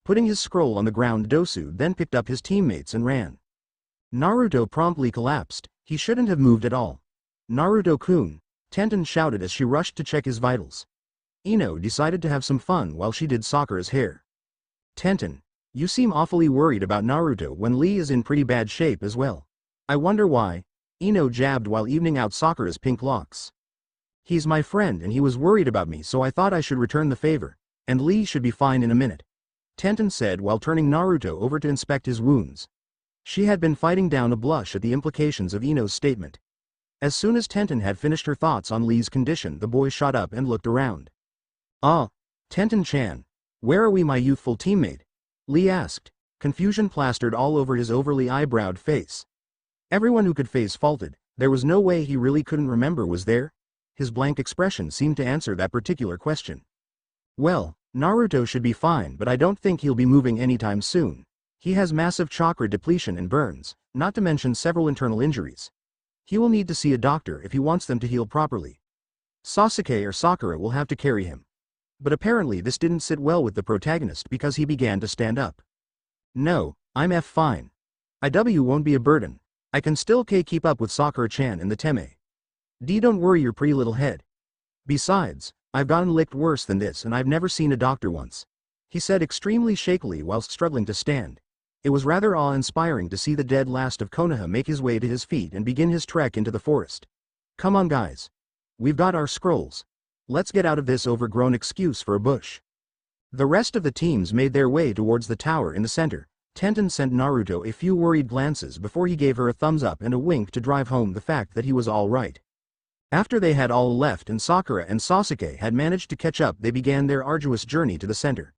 Putting his scroll on the ground, Dosu then picked up his teammates and ran. Naruto promptly collapsed. He shouldn't have moved at all. Naruto-kun, Tenten shouted as she rushed to check his vitals. Ino decided to have some fun while she did Sakura's hair. Tenten, you seem awfully worried about Naruto when Lee is in pretty bad shape as well. I wonder why, Ino jabbed while evening out Sakura's pink locks. He's my friend and he was worried about me, so I thought I should return the favor, and Lee should be fine in a minute, Tenten said while turning Naruto over to inspect his wounds. She had been fighting down a blush at the implications of Ino's statement. As soon as Tenten had finished her thoughts on Lee's condition, the boy shot up and looked around. Ah, Tenten-chan, where are we, my youthful teammate? Lee asked, confusion plastered all over his overly eyebrowed face. Everyone who could face faulted, there was no way he really couldn't remember was there? His blank expression seemed to answer that particular question. Well, Naruto should be fine, but I don't think he'll be moving anytime soon. He has massive chakra depletion and burns, not to mention several internal injuries. He will need to see a doctor if he wants them to heal properly. Sasuke or Sakura will have to carry him. But apparently this didn't sit well with the protagonist because he began to stand up. No, I'm fine. IW won't be a burden. I can still keep up with Sakura-chan in the Teme. Don't worry your pretty little head. Besides, I've gotten licked worse than this and I've never seen a doctor once, he said extremely shakily whilst struggling to stand. It was rather awe-inspiring to see the dead last of Konoha make his way to his feet and begin his trek into the forest. Come on guys. We've got our scrolls. Let's get out of this overgrown excuse for a bush. The rest of the teams made their way towards the tower in the center. Tenten sent Naruto a few worried glances before he gave her a thumbs up and a wink to drive home the fact that he was all right. After they had all left and Sakura and Sasuke had managed to catch up, they began their arduous journey to the center.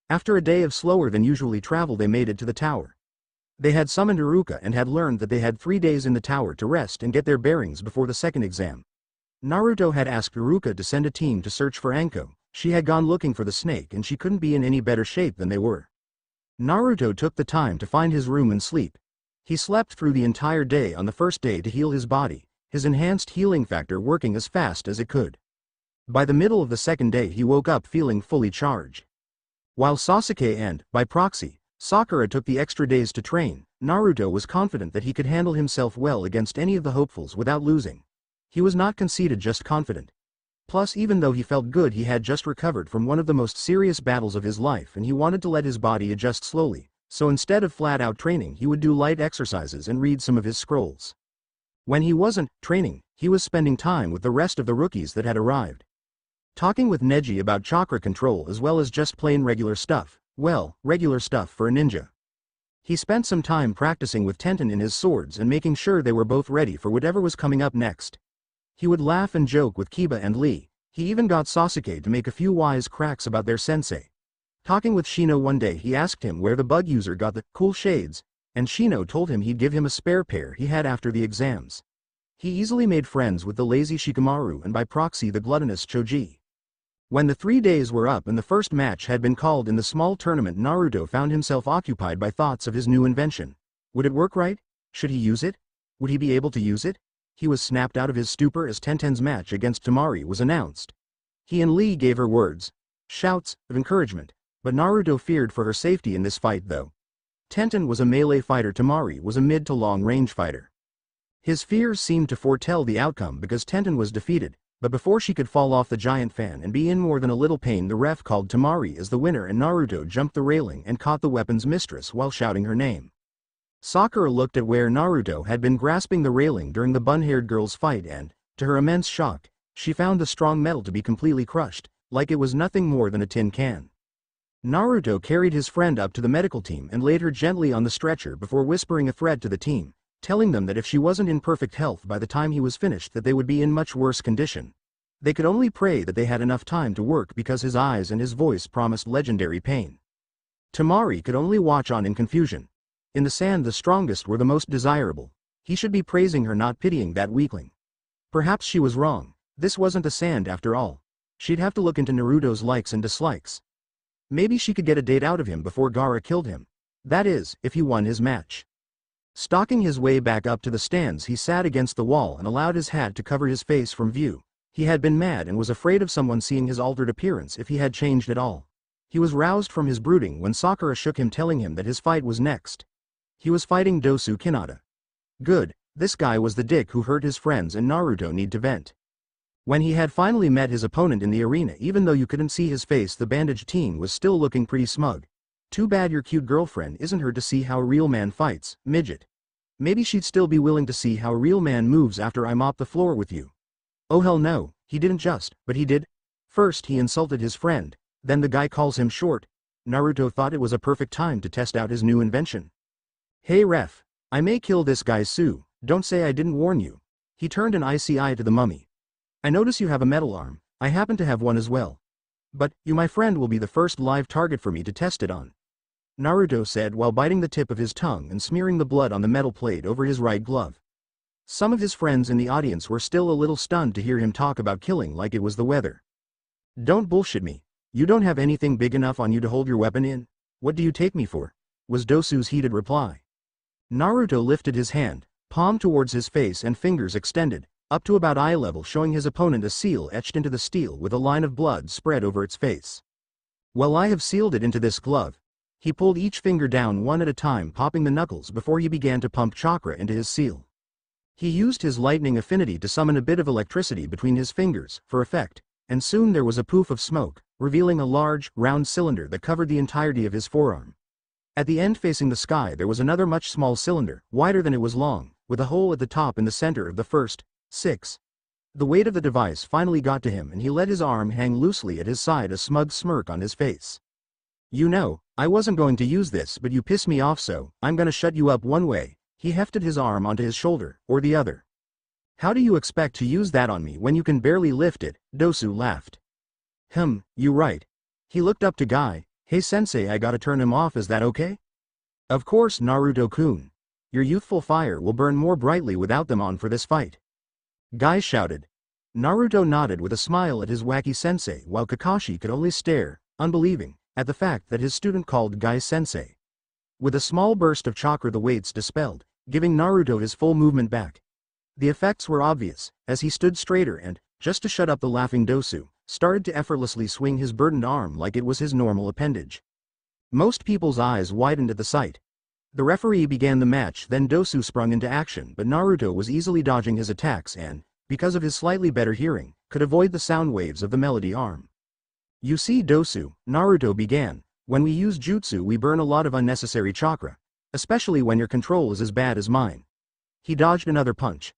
After a day of slower than usually travel, they made it to the tower. They had summoned Iruka and had learned that they had 3 days in the tower to rest and get their bearings before the second exam. Naruto had asked Iruka to send a team to search for Anko. She had gone looking for the snake and she couldn't be in any better shape than they were. Naruto took the time to find his room and sleep. He slept through the entire day on the first day to heal his body, his enhanced healing factor working as fast as it could. By the middle of the second day he woke up feeling fully charged. While Sasuke and, by proxy, Sakura took the extra days to train, Naruto was confident that he could handle himself well against any of the hopefuls without losing. He was not conceited, just confident. Plus, even though he felt good, he had just recovered from one of the most serious battles of his life and he wanted to let his body adjust slowly, so instead of flat-out training he would do light exercises and read some of his scrolls. When he wasn't training, he was spending time with the rest of the rookies that had arrived. Talking with Neji about chakra control as well as just plain regular stuff, well, regular stuff for a ninja. He spent some time practicing with Tenten in his swords and making sure they were both ready for whatever was coming up next. He would laugh and joke with Kiba and Lee. He even got Sasuke to make a few wise cracks about their sensei. Talking with Shino one day, he asked him where the bug user got the cool shades, and Shino told him he'd give him a spare pair he had after the exams. He easily made friends with the lazy Shikamaru and by proxy the gluttonous Choji. When the 3 days were up and the first match had been called in the small tournament, Naruto found himself occupied by thoughts of his new invention. Would it work right? Should he use it? Would he be able to use it? He was snapped out of his stupor as Tenten's match against Temari was announced. He and Lee gave her words, shouts, of encouragement, but Naruto feared for her safety in this fight though. Tenten was a melee fighter, Temari was a mid to long range fighter. His fears seemed to foretell the outcome because Tenten was defeated, but before she could fall off the giant fan and be in more than a little pain, the ref called Temari as the winner and Naruto jumped the railing and caught the weapon's mistress while shouting her name. Sakura looked at where Naruto had been grasping the railing during the bun-haired girl's fight and, to her immense shock, she found the strong metal to be completely crushed, like it was nothing more than a tin can. Naruto carried his friend up to the medical team and laid her gently on the stretcher before whispering a threat to the team, telling them that if she wasn't in perfect health by the time he was finished that they would be in much worse condition. They could only pray that they had enough time to work because his eyes and his voice promised legendary pain. Tamari could only watch on in confusion. In the sand the strongest were the most desirable. He should be praising her, not pitying that weakling. Perhaps she was wrong. This wasn't a sand after all. She'd have to look into Naruto's likes and dislikes. Maybe she could get a date out of him before Gaara killed him. That is, if he won his match. Stalking his way back up to the stands, he sat against the wall and allowed his hat to cover his face from view. He had been mad and was afraid of someone seeing his altered appearance if he had changed at all. He was roused from his brooding when Sakura shook him, telling him that his fight was next. He was fighting Dosu Kinata. Good, this guy was the dick who hurt his friends and Naruto need to vent. When he had finally met his opponent in the arena, even though you couldn't see his face, the bandaged teen was still looking pretty smug. Too bad your cute girlfriend isn't here to see how a real man fights, midget. Maybe she'd still be willing to see how a real man moves after I mop the floor with you. Oh hell no, he didn't just, but he did. First he insulted his friend, then the guy calls him short. Naruto thought it was a perfect time to test out his new invention. Hey ref, I may kill this guy Sue, don't say I didn't warn you. He turned an icy eye to the mummy. I notice you have a metal arm, I happen to have one as well. But, you my friend will be the first live target for me to test it on. Naruto said while biting the tip of his tongue and smearing the blood on the metal plate over his right glove. Some of his friends in the audience were still a little stunned to hear him talk about killing like it was the weather. Don't bullshit me. You don't have anything big enough on you to hold your weapon in? What do you take me for? Was Dosu's heated reply. Naruto lifted his hand, palm towards his face and fingers extended, up to about eye level, showing his opponent a seal etched into the steel with a line of blood spread over its face. Well, I have sealed it into this glove. He pulled each finger down one at a time, popping the knuckles before he began to pump chakra into his seal. He used his lightning affinity to summon a bit of electricity between his fingers, for effect, and soon there was a poof of smoke, revealing a large, round cylinder that covered the entirety of his forearm. At the end facing the sky there was another much small cylinder, wider than it was long, with a hole at the top in the center of the first. 6. The weight of the device finally got to him and he let his arm hang loosely at his side, a smug smirk on his face. You know, I wasn't going to use this, but you piss me off, so I'm gonna shut you up one way. He hefted his arm onto his shoulder, or the other. How do you expect to use that on me when you can barely lift it? Dosu laughed. You right. He looked up to Guy. Hey sensei, I gotta turn him off, is that okay? Of course, Naruto-kun. Your youthful fire will burn more brightly without them on for this fight. Guy shouted. Naruto nodded with a smile at his wacky sensei while Kakashi could only stare, unbelieving, at the fact that his student called Guy sensei. With a small burst of chakra the weights dispelled, giving Naruto his full movement back. The effects were obvious, as he stood straighter and, just to shut up the laughing Dosu, started to effortlessly swing his burdened arm like it was his normal appendage. Most people's eyes widened at the sight. The referee began the match, then Dosu sprung into action, but Naruto was easily dodging his attacks and, because of his slightly better hearing, could avoid the sound waves of the melody arm. You see Dosu, Naruto began, when we use jutsu we burn a lot of unnecessary chakra, especially when your control is as bad as mine. He dodged another punch.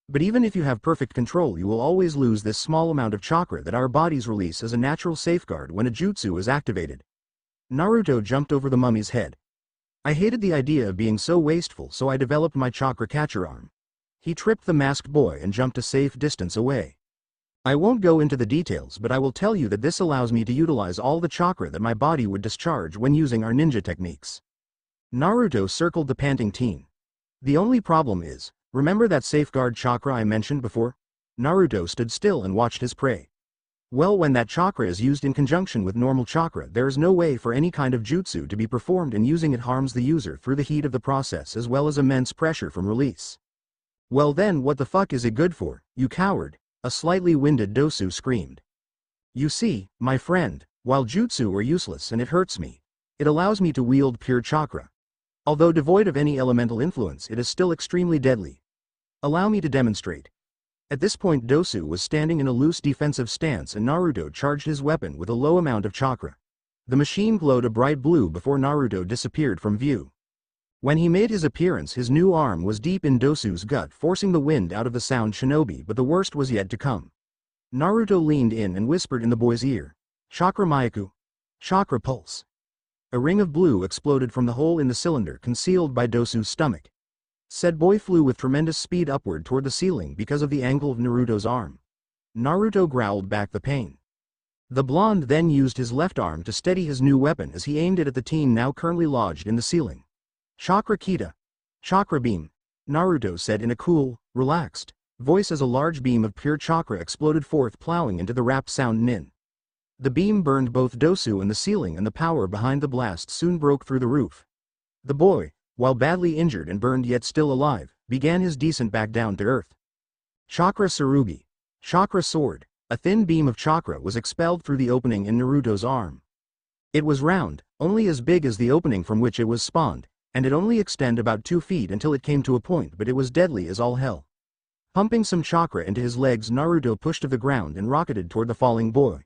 But even if you have perfect control you will always lose this small amount of chakra that our bodies release as a natural safeguard when a jutsu is activated. Naruto jumped over the mummy's head. I hated the idea of being so wasteful, so I developed my chakra catcher arm. He tripped the masked boy and jumped a safe distance away. I won't go into the details, but I will tell you that this allows me to utilize all the chakra that my body would discharge when using our ninja techniques. Naruto circled the panting teen. The only problem is, remember that safeguard chakra I mentioned before? Naruto stood still and watched his prey. Well, when that chakra is used in conjunction with normal chakra, there is no way for any kind of jutsu to be performed, and using it harms the user through the heat of the process as well as immense pressure from release. Well then what the fuck is it good for, you coward? A slightly winded Dosu screamed. You see, my friend, while jutsu are useless and it hurts me, it allows me to wield pure chakra. Although devoid of any elemental influence, it is still extremely deadly. Allow me to demonstrate. At this point Dosu was standing in a loose defensive stance and Naruto charged his weapon with a low amount of chakra. The machine glowed a bright blue before Naruto disappeared from view. When he made his appearance his new arm was deep in Dosu's gut, forcing the wind out of the sound shinobi, but the worst was yet to come. Naruto leaned in and whispered in the boy's ear. Chakra Myaku. Chakra pulse. A ring of blue exploded from the hole in the cylinder concealed by Dosu's stomach. Said boy flew with tremendous speed upward toward the ceiling because of the angle of Naruto's arm. Naruto growled back the pain. The blonde then used his left arm to steady his new weapon as he aimed it at the team now currently lodged in the ceiling. Chakra Kita. Chakra beam, Naruto said in a cool, relaxed voice as a large beam of pure chakra exploded forth, plowing into the rap sound nin. The beam burned both Dosu and the ceiling, and the power behind the blast soon broke through the roof. The boy, while badly injured and burned yet still alive, began his descent back down to earth. Chakra Tsurugi. Chakra sword. A thin beam of chakra was expelled through the opening in Naruto's arm. It was round, only as big as the opening from which it was spawned, and it only extended about 2 feet until it came to a point, but it was deadly as all hell. Pumping some chakra into his legs, Naruto pushed to the ground and rocketed toward the falling boy.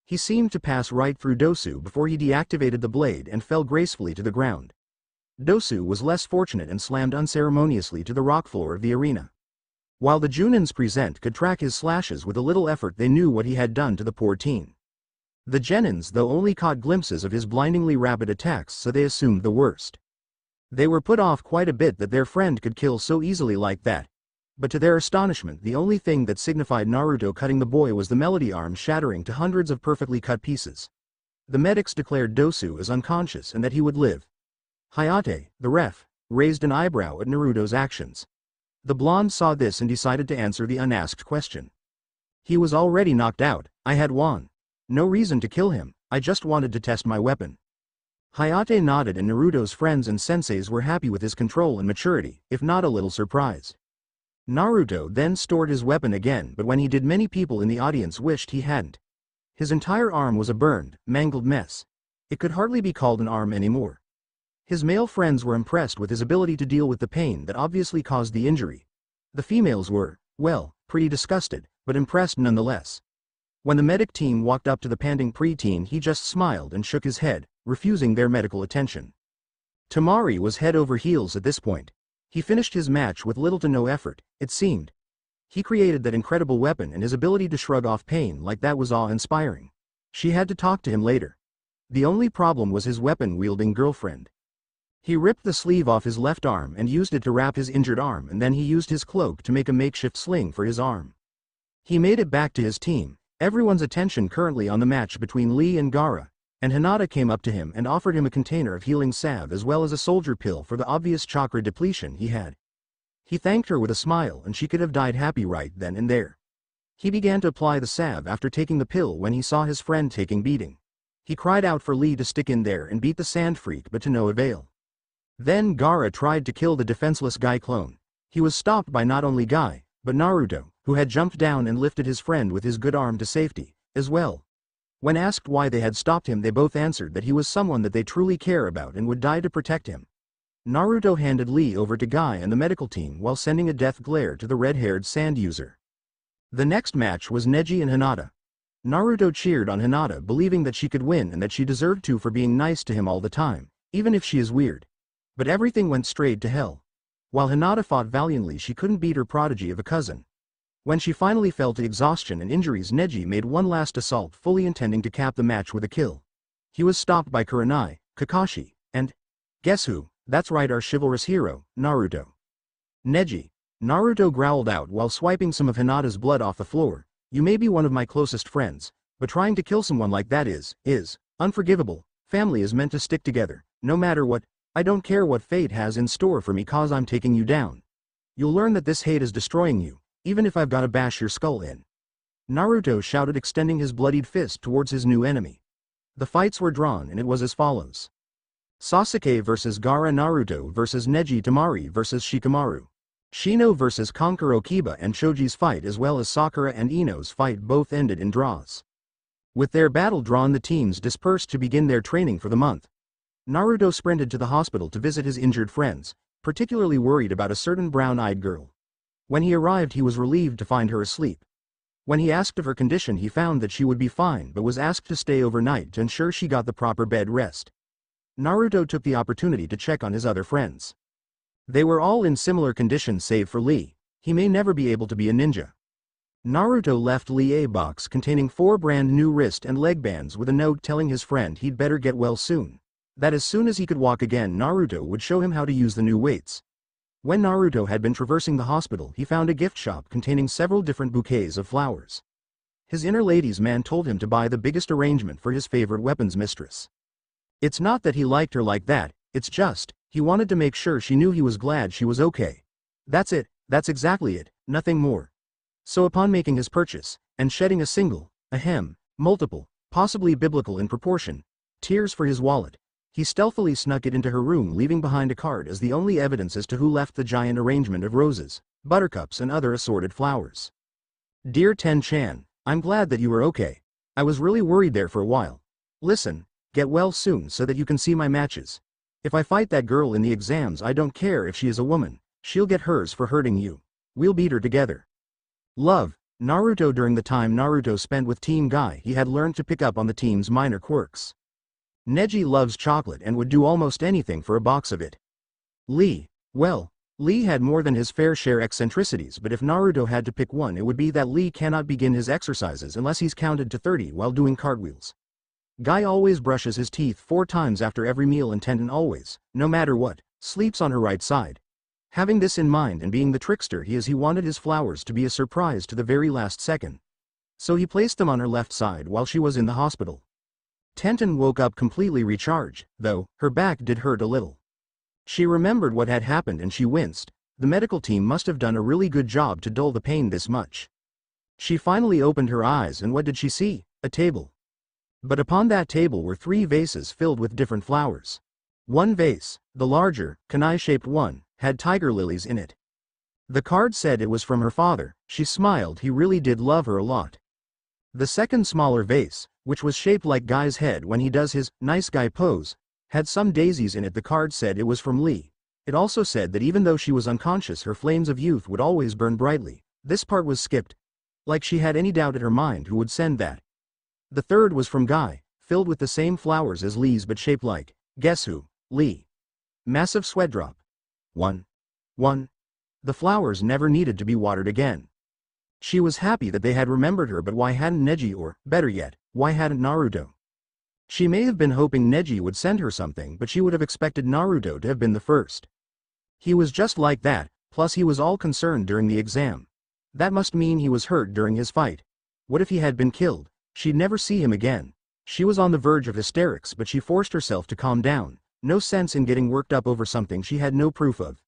He seemed to pass right through Dosu before he deactivated the blade and fell gracefully to the ground. Dosu was less fortunate and slammed unceremoniously to the rock floor of the arena. While the Junins present could track his slashes with a little effort, they knew what he had done to the poor teen. The Genins though only caught glimpses of his blindingly rapid attacks, so they assumed the worst. They were put off quite a bit that their friend could kill so easily like that. But to their astonishment, the only thing that signified Naruto cutting the boy was the melody arm shattering to hundreds of perfectly cut pieces. The medics declared Dosu as unconscious and that he would live. Hayate, the ref, raised an eyebrow at Naruto's actions. The blonde saw this and decided to answer the unasked question. He was already knocked out. I had won. No reason to kill him, I just wanted to test my weapon. Hayate nodded, and Naruto's friends and senseis were happy with his control and maturity, if not a little surprised. Naruto then stored his weapon again, but when he did, many people in the audience wished he hadn't. His entire arm was a burned, mangled mess. It could hardly be called an arm anymore. His male friends were impressed with his ability to deal with the pain that obviously caused the injury. The females were, well, pretty disgusted, but impressed nonetheless. When the medic team walked up to the panting preteen, he just smiled and shook his head, refusing their medical attention. Temari was head over heels at this point. He finished his match with little to no effort, it seemed. He created that incredible weapon, and his ability to shrug off pain like that was awe-inspiring. She had to talk to him later. The only problem was his weapon-wielding girlfriend. He ripped the sleeve off his left arm and used it to wrap his injured arm, and then he used his cloak to make a makeshift sling for his arm. He made it back to his team, everyone's attention currently on the match between Lee and Gaara, and Hinata came up to him and offered him a container of healing salve as well as a soldier pill for the obvious chakra depletion he had. He thanked her with a smile, and she could have died happy right then and there. He began to apply the salve after taking the pill when he saw his friend taking beating. He cried out for Lee to stick in there and beat the sand freak, but to no avail. Then Gaara tried to kill the defenseless Guy clone. He was stopped by not only Guy, but Naruto, who had jumped down and lifted his friend with his good arm to safety, as well. When asked why they had stopped him, they both answered that he was someone that they truly care about and would die to protect him. Naruto handed Lee over to Guy and the medical team while sending a death glare to the red-haired sand user. The next match was Neji and Hinata. Naruto cheered on Hinata, believing that she could win and that she deserved to for being nice to him all the time, even if she is weird. But everything went straight to hell. While Hinata fought valiantly, she couldn't beat her prodigy of a cousin. When she finally fell to exhaustion and injuries, Neji made one last assault, fully intending to cap the match with a kill. He was stopped by Kurenai, Kakashi, and guess who? That's right, our chivalrous hero, Naruto. Neji. Naruto growled out while swiping some of Hinata's blood off the floor. You may be one of my closest friends, but trying to kill someone like that is unforgivable. Family is meant to stick together, no matter what. I don't care what fate has in store for me, cause I'm taking you down. You'll learn that this hate is destroying you, even if I've gotta bash your skull in. Naruto shouted, extending his bloodied fist towards his new enemy. The fights were drawn, and it was as follows. Sasuke vs Gaara, Naruto vs Neji, Temari vs Shikamaru. Shino vs Kankuro, Kiba and Choji's fight as well as Sakura and Ino's fight both ended in draws. With their battle drawn, the teams dispersed to begin their training for the month. Naruto sprinted to the hospital to visit his injured friends, particularly worried about a certain brown-eyed girl. When he arrived, he was relieved to find her asleep. When he asked of her condition, he found that she would be fine but was asked to stay overnight to ensure she got the proper bed rest. Naruto took the opportunity to check on his other friends. They were all in similar conditions save for Lee. He may never be able to be a ninja. Naruto left Lee a box containing 4 brand new wrist and leg bands with a note telling his friend he'd better get well soon. That as soon as he could walk again, Naruto would show him how to use the new weights. When Naruto had been traversing the hospital, he found a gift shop containing several different bouquets of flowers. His inner ladies' man told him to buy the biggest arrangement for his favorite weapons mistress. It's not that he liked her like that, it's just, he wanted to make sure she knew he was glad she was okay. That's it, that's exactly it, nothing more. So upon making his purchase, and shedding a single, multiple, possibly biblical in proportion, tears for his wallet, he stealthily snuck it into her room, leaving behind a card as the only evidence as to who left the giant arrangement of roses, buttercups and other assorted flowers. Dear Ten-chan, I'm glad that you are okay. I was really worried there for a while. Listen, get well soon so that you can see my matches. If I fight that girl in the exams, I don't care if she is a woman, she'll get hers for hurting you. We'll beat her together. Love, Naruto. During the time Naruto spent with Team Guy, he had learned to pick up on the team's minor quirks. Neji loves chocolate and would do almost anything for a box of it. Lee, well, Lee had more than his fair share eccentricities, but if Naruto had to pick one, it would be that Lee cannot begin his exercises unless he's counted to 30 while doing cartwheels. Guy always brushes his teeth 4 times after every meal, and Tenten always, no matter what, sleeps on her right side. Having this in mind and being the trickster he is, he wanted his flowers to be a surprise to the very last second. So he placed them on her left side while she was in the hospital. Tenten woke up completely recharged, though her back did hurt a little. She remembered what had happened and she winced. The medical team must have done a really good job to dull the pain this much. She finally opened her eyes, and what did she see? A table. But upon that table were 3 vases filled with different flowers. One vase, the larger, kunai-shaped one, had tiger lilies in it. The card said it was from her father. She smiled, he really did love her a lot. The second smaller vase, which was shaped like Guy's head when he does his nice guy pose, had some daisies in it. The card said it was from Lee. It also said that even though she was unconscious, her flames of youth would always burn brightly. This part was skipped. Like she had any doubt in her mind who would send that. The third was from Guy, filled with the same flowers as Lee's but shaped like, guess who? Lee. Massive sweat drop. 1. The flowers never needed to be watered again. She was happy that they had remembered her, but why hadn't Neji, or, better yet, why hadn't Naruto? She may have been hoping Neji would send her something, but she would have expected Naruto to have been the first. He was just like that, plus he was all concerned during the exam. That must mean he was hurt during his fight. What if he had been killed? She'd never see him again. She was on the verge of hysterics, but she forced herself to calm down. No sense in getting worked up over something she had no proof of.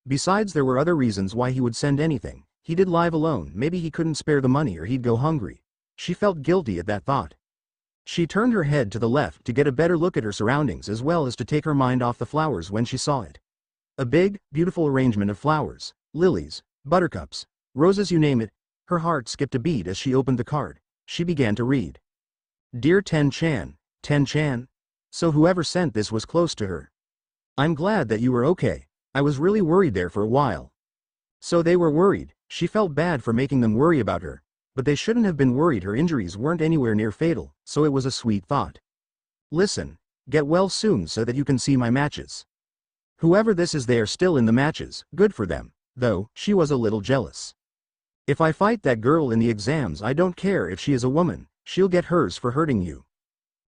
Besides, there were other reasons why he would send anything. He did live alone, maybe he couldn't spare the money or he'd go hungry. She felt guilty at that thought. She turned her head to the left to get a better look at her surroundings as well as to take her mind off the flowers when she saw it. A big, beautiful arrangement of flowers, lilies, buttercups, roses, you name it. Her heart skipped a beat as she opened the card. She began to read. Dear Ten-chan. So whoever sent this was close to her. I'm glad that you were okay. I was really worried there for a while. So they were worried. She felt bad for making them worry about her. But they shouldn't have been worried. Her injuries weren't anywhere near fatal, so it was a sweet thought. Listen, get well soon so that you can see my matches. Whoever this is, they are still in the matches, good for them, though she was a little jealous. If I fight that girl in the exams, I don't care if she is a woman, she'll get hers for hurting you.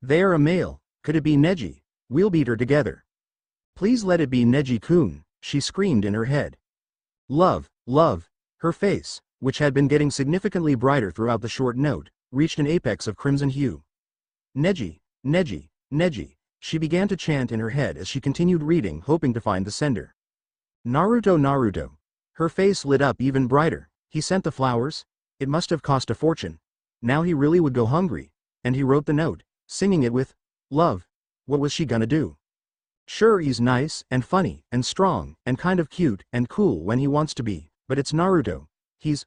They are a male, could it be Neji? We'll beat her together. Please let it be Neji-kun, she screamed in her head. Love, her face, which had been getting significantly brighter throughout the short note, reached an apex of crimson hue. Neji, she began to chant in her head as she continued reading, hoping to find the sender. Naruto. Her face lit up even brighter. He sent the flowers? It must have cost a fortune. Now he really would go hungry. And he wrote the note, singing it with love. What was she gonna do? Sure, he's nice, and funny, and strong, and kind of cute, and cool when he wants to be, but it's Naruto. He's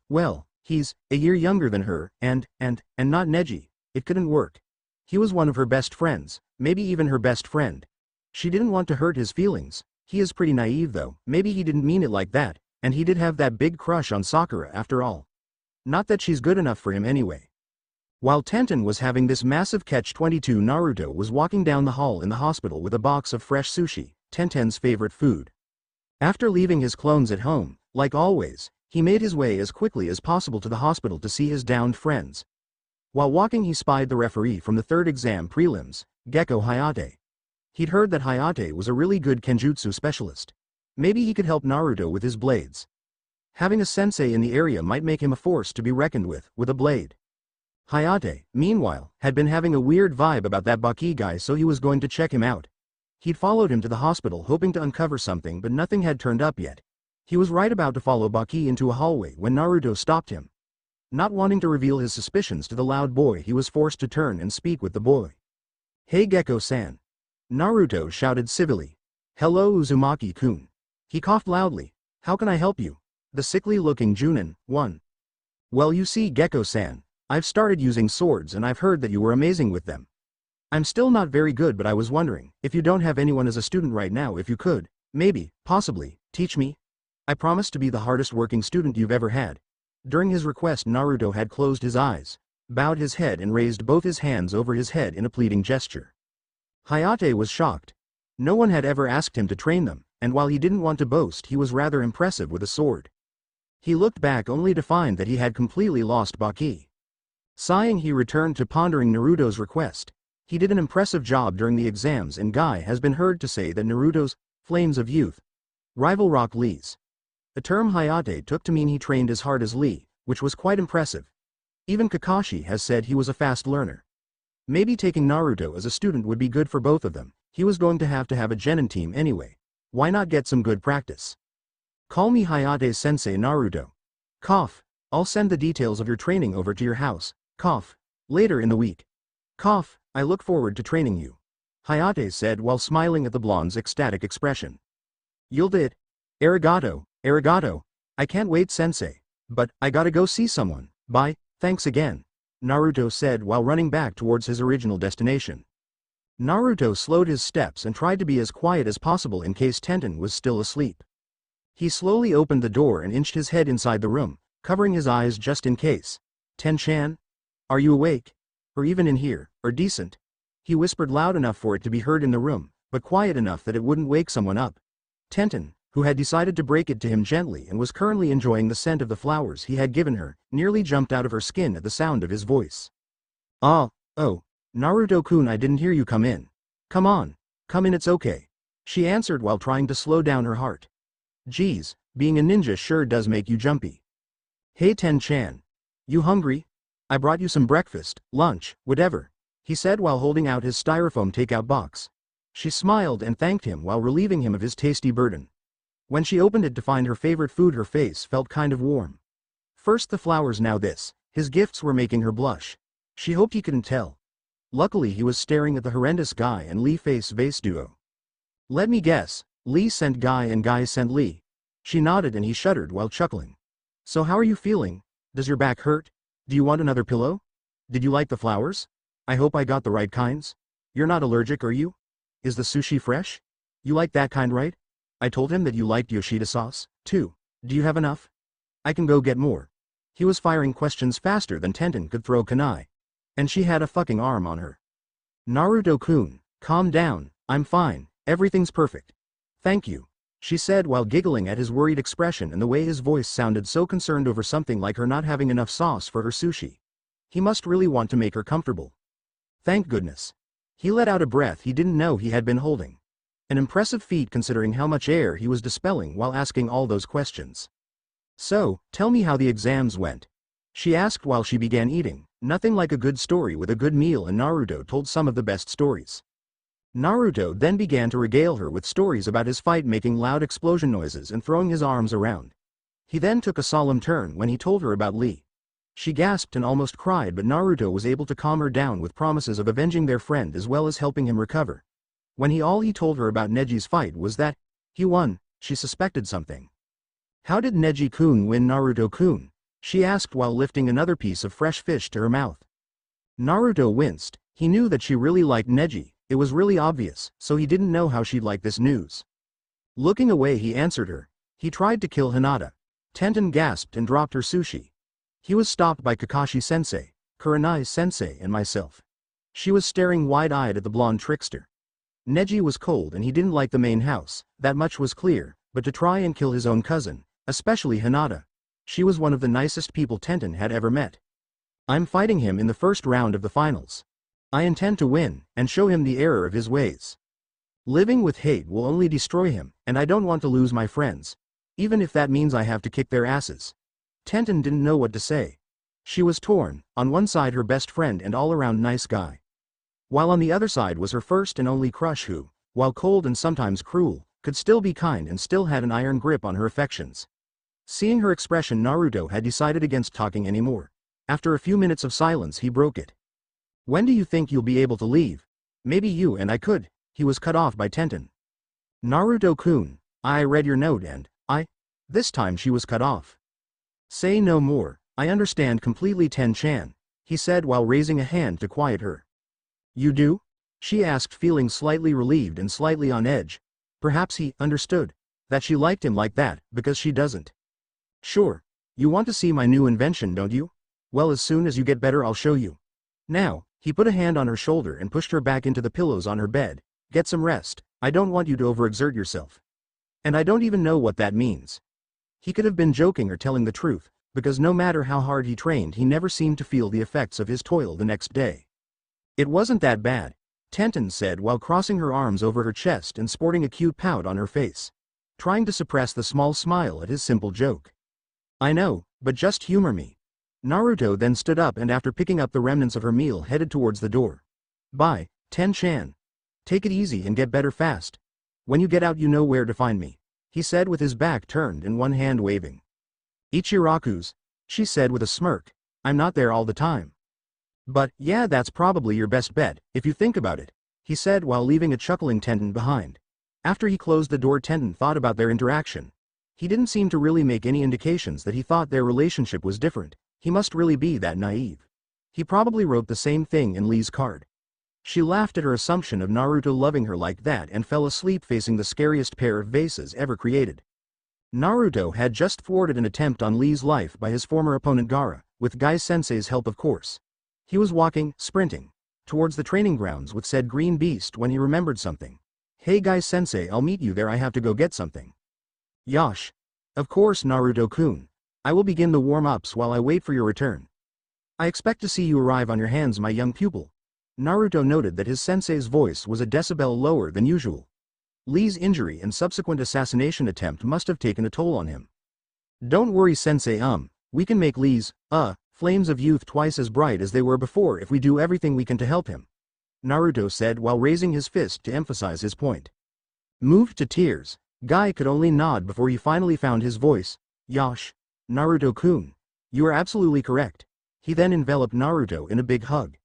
a year younger than her, and not Neji. It couldn't work. He was one of her best friends, maybe even her best friend. She didn't want to hurt his feelings. He is pretty naive though, maybe he didn't mean it like that, and he did have that big crush on Sakura after all. Not that she's good enough for him anyway. While Tenten was having this massive catch-22, Naruto was walking down the hall in the hospital with a box of fresh sushi, Tenten's favorite food. After leaving his clones at home, like always, he made his way as quickly as possible to the hospital to see his downed friends. While walking, he spied the referee from the 3rd exam prelims, Gecko Hayate. He'd heard that Hayate was a really good kenjutsu specialist. Maybe he could help Naruto with his blades. Having a sensei in the area might make him a force to be reckoned with a blade. Hayate, meanwhile, had been having a weird vibe about that Baki guy, so he was going to check him out. He'd followed him to the hospital hoping to uncover something, but nothing had turned up yet. He was right about to follow Baki into a hallway when Naruto stopped him. Not wanting to reveal his suspicions to the loud boy, he was forced to turn and speak with the boy. "Hey Gecko-san." Naruto shouted civilly. "Hello Uzumaki-kun." He coughed loudly. "How can I help you?" The sickly-looking Chunin, 1. "Well, you see Gecko-san, I've started using swords and I've heard that you were amazing with them. I'm still not very good, but I was wondering, if you don't have anyone as a student right now, if you could, maybe, possibly, teach me? I promise to be the hardest working student you've ever had." During his request, Naruto had closed his eyes, bowed his head and raised both his hands over his head in a pleading gesture. Hayate was shocked. No one had ever asked him to train them, and while he didn't want to boast, he was rather impressive with a sword. He looked back only to find that he had completely lost Baki. Sighing, he returned to pondering Naruto's request. He did an impressive job during the exams, and Guy has been heard to say that Naruto's flames of youth rival Rock Lee's. The term Hayate took to mean he trained as hard as Lee, which was quite impressive. Even Kakashi has said he was a fast learner. Maybe taking Naruto as a student would be good for both of them. He was going to have a genin team anyway. Why not get some good practice? "Call me Hayate-sensei Naruto." Cough. "I'll send the details of your training over to your house." Cough. "Later in the week." Cough. "I look forward to training you," Hayate said while smiling at the blonde's ecstatic expression. "You'll do it. Arigato, arigato. I can't wait, sensei. But, I gotta go see someone. Bye, thanks again," Naruto said while running back towards his original destination. Naruto slowed his steps and tried to be as quiet as possible in case Tenten was still asleep. He slowly opened the door and inched his head inside the room, covering his eyes just in case. "Ten-chan? Are you awake? Or even in here, or decent?" He whispered loud enough for it to be heard in the room, but quiet enough that it wouldn't wake someone up. Tenten, who had decided to break it to him gently and was currently enjoying the scent of the flowers he had given her, nearly jumped out of her skin at the sound of his voice. "Oh, Naruto-kun, I didn't hear you come in. Come on, come in, it's okay," she answered while trying to slow down her heart. "Geez, being a ninja sure does make you jumpy. Hey Ten-chan. You hungry? I brought you some breakfast, lunch, whatever," he said while holding out his styrofoam takeout box. She smiled and thanked him while relieving him of his tasty burden. When she opened it to find her favorite food, her face felt kind of warm. First the flowers, now this. His gifts were making her blush. She hoped he couldn't tell. Luckily he was staring at the horrendous Guy and Lee face vase duo. "Let me guess, Lee sent Guy and Guy sent Lee." She nodded and he shuddered while chuckling. "So how are you feeling? Does your back hurt? Do you want another pillow? Did you like the flowers? I hope I got the right kinds. You're not allergic, are you? Is the sushi fresh? You like that kind, right? I told him that you liked Yoshida sauce, too. Do you have enough? I can go get more." He was firing questions faster than Tenten could throw kunai. And she had a fucking arm on her. "Naruto-kun, calm down, I'm fine, everything's perfect. Thank you," she said while giggling at his worried expression and the way his voice sounded so concerned over something like her not having enough sauce for her sushi. He must really want to make her comfortable. Thank goodness. He let out a breath he didn't know he had been holding. An impressive feat considering how much air he was dispelling while asking all those questions. "So, tell me how the exams went," she asked while she began eating. Nothing like a good story with a good meal, and Naruto told some of the best stories. Naruto then began to regale her with stories about his fight, making loud explosion noises and throwing his arms around. He then took a solemn turn when he told her about Lee. She gasped and almost cried, but Naruto was able to calm her down with promises of avenging their friend as well as helping him recover. When all he told her about Neji's fight was that he won, she suspected something. "How did Neji-kun win Naruto-kun?" she asked while lifting another piece of fresh fish to her mouth. Naruto winced. He knew that she really liked Neji, it was really obvious, so he didn't know how she'd like this news. Looking away, he answered her. He tried to kill Hinata. Tenten gasped and dropped her sushi. He was stopped by Kakashi-sensei, Kurenai-sensei and myself. She was staring wide-eyed at the blonde trickster. Neji was cold and he didn't like the main house, that much was clear, but to try and kill his own cousin, especially Hinata. She was one of the nicest people Tenten had ever met. "I'm fighting him in the first round of the finals. I intend to win, and show him the error of his ways. Living with hate will only destroy him, and I don't want to lose my friends. Even if that means I have to kick their asses." Tenten didn't know what to say. She was torn, on one side her best friend and all-around nice guy, while on the other side was her first and only crush who, while cold and sometimes cruel, could still be kind and still had an iron grip on her affections. Seeing her expression, Naruto had decided against talking anymore. After a few minutes of silence he broke it. "When do you think you'll be able to leave? Maybe you and I could." He was cut off by Tenten. "Naruto-kun, I read your note and, This time she was cut off. "Say no more, I understand completely, Ten-chan," he said while raising a hand to quiet her. "You do?" she asked, feeling slightly relieved and slightly on edge. Perhaps he understood that she liked him like that, because she doesn't. "Sure. You want to see my new invention, don't you? Well, as soon as you get better I'll show you." Now, he put a hand on her shoulder and pushed her back into the pillows on her bed. "Get some rest, I don't want you to overexert yourself. And I don't even know what that means." He could have been joking or telling the truth, because no matter how hard he trained he never seemed to feel the effects of his toil the next day. "It wasn't that bad," Tenten said while crossing her arms over her chest and sporting a cute pout on her face, trying to suppress the small smile at his simple joke. "I know, but just humor me." Naruto then stood up and after picking up the remnants of her meal headed towards the door. "Bye, Ten-chan. Take it easy and get better fast. When you get out you know where to find me," he said with his back turned and one hand waving. "Ichiraku's," she said with a smirk. "I'm not there all the time." "But, yeah, that's probably your best bet, if you think about it," he said while leaving a chuckling Tenten behind. After he closed the door Tenten thought about their interaction. He didn't seem to really make any indications that he thought their relationship was different. He must really be that naive. He probably wrote the same thing in Lee's card. She laughed at her assumption of Naruto loving her like that and fell asleep facing the scariest pair of vases ever created. Naruto had just thwarted an attempt on Lee's life by his former opponent Gaara, with Guy-sensei's help of course. He was sprinting, towards the training grounds with said green beast when he remembered something. "Hey Guy-sensei, I'll meet you there, I have to go get something." "Yosh. Of course Naruto-kun. I will begin the warm-ups while I wait for your return. I expect to see you arrive on your hands, my young pupil." Naruto noted that his sensei's voice was a decibel lower than usual. Lee's injury and subsequent assassination attempt must have taken a toll on him. "Don't worry sensei, we can make Lee's, flames of youth twice as bright as they were before if we do everything we can to help him," Naruto said while raising his fist to emphasize his point. Moved to tears, Guy could only nod before he finally found his voice. "Yosh. Naruto-kun. You are absolutely correct." He then enveloped Naruto in a big hug.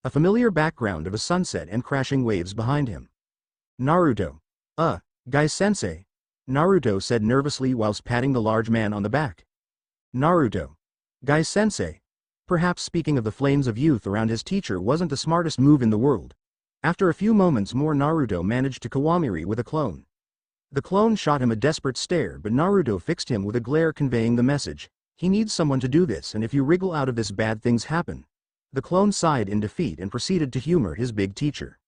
A familiar background of a sunset and crashing waves behind him. "Naruto. Guy-sensei," Naruto said nervously whilst patting the large man on the back. "Naruto. Guy-sensei." Perhaps speaking of the flames of youth around his teacher wasn't the smartest move in the world. After a few moments more Naruto managed to Kawamiri with a clone. The clone shot him a desperate stare but Naruto fixed him with a glare conveying the message, he needs someone to do this and if you wriggle out of this bad things happen. The clone sighed in defeat and proceeded to humor his big teacher.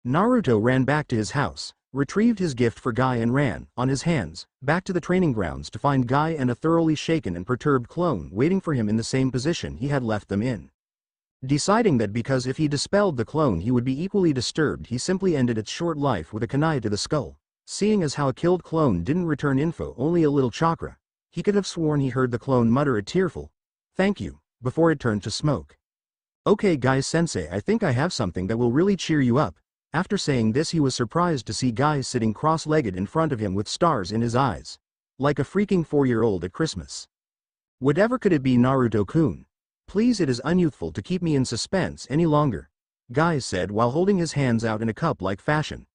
Naruto ran back to his house, retrieved his gift for Guy and ran, on his hands, back to the training grounds to find Guy and a thoroughly shaken and perturbed clone waiting for him in the same position he had left them in. Deciding that because if he dispelled the clone he would be equally disturbed he simply ended its short life with a kunai to the skull. Seeing as how a killed clone didn't return info only a little chakra, he could have sworn he heard the clone mutter a tearful, "Thank you," before it turned to smoke. "Okay Guy-sensei, I think I have something that will really cheer you up." After saying this he was surprised to see Guy sitting cross-legged in front of him with stars in his eyes. Like a freaking 4-year-old at Christmas. "Whatever could it be Naruto-kun? Please, it is unyouthful to keep me in suspense any longer," Guy said while holding his hands out in a cup-like fashion.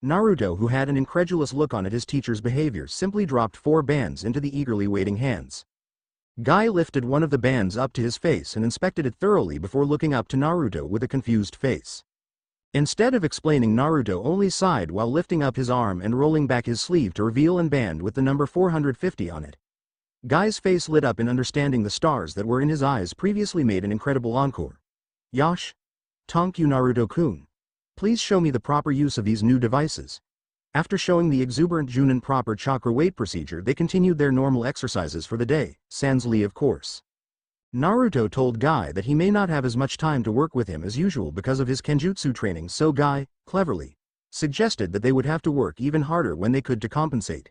Naruto, who had an incredulous look on at his teacher's behavior, simply dropped 4 bands into the eagerly waiting hands. Guy lifted one of the bands up to his face and inspected it thoroughly before looking up to Naruto with a confused face. Instead of explaining, Naruto only sighed while lifting up his arm and rolling back his sleeve to reveal a band with the number 450 on it. Guy's face lit up in understanding the stars that were in his eyes previously made an incredible encore. "Yosh. Tonk you Naruto-kun. Please show me the proper use of these new devices." After showing the exuberant Chunin proper chakra weight procedure they continued their normal exercises for the day, sans Lee of course. Naruto told Guy that he may not have as much time to work with him as usual because of his kenjutsu training, so Guy, cleverly, suggested that they would have to work even harder when they could to compensate.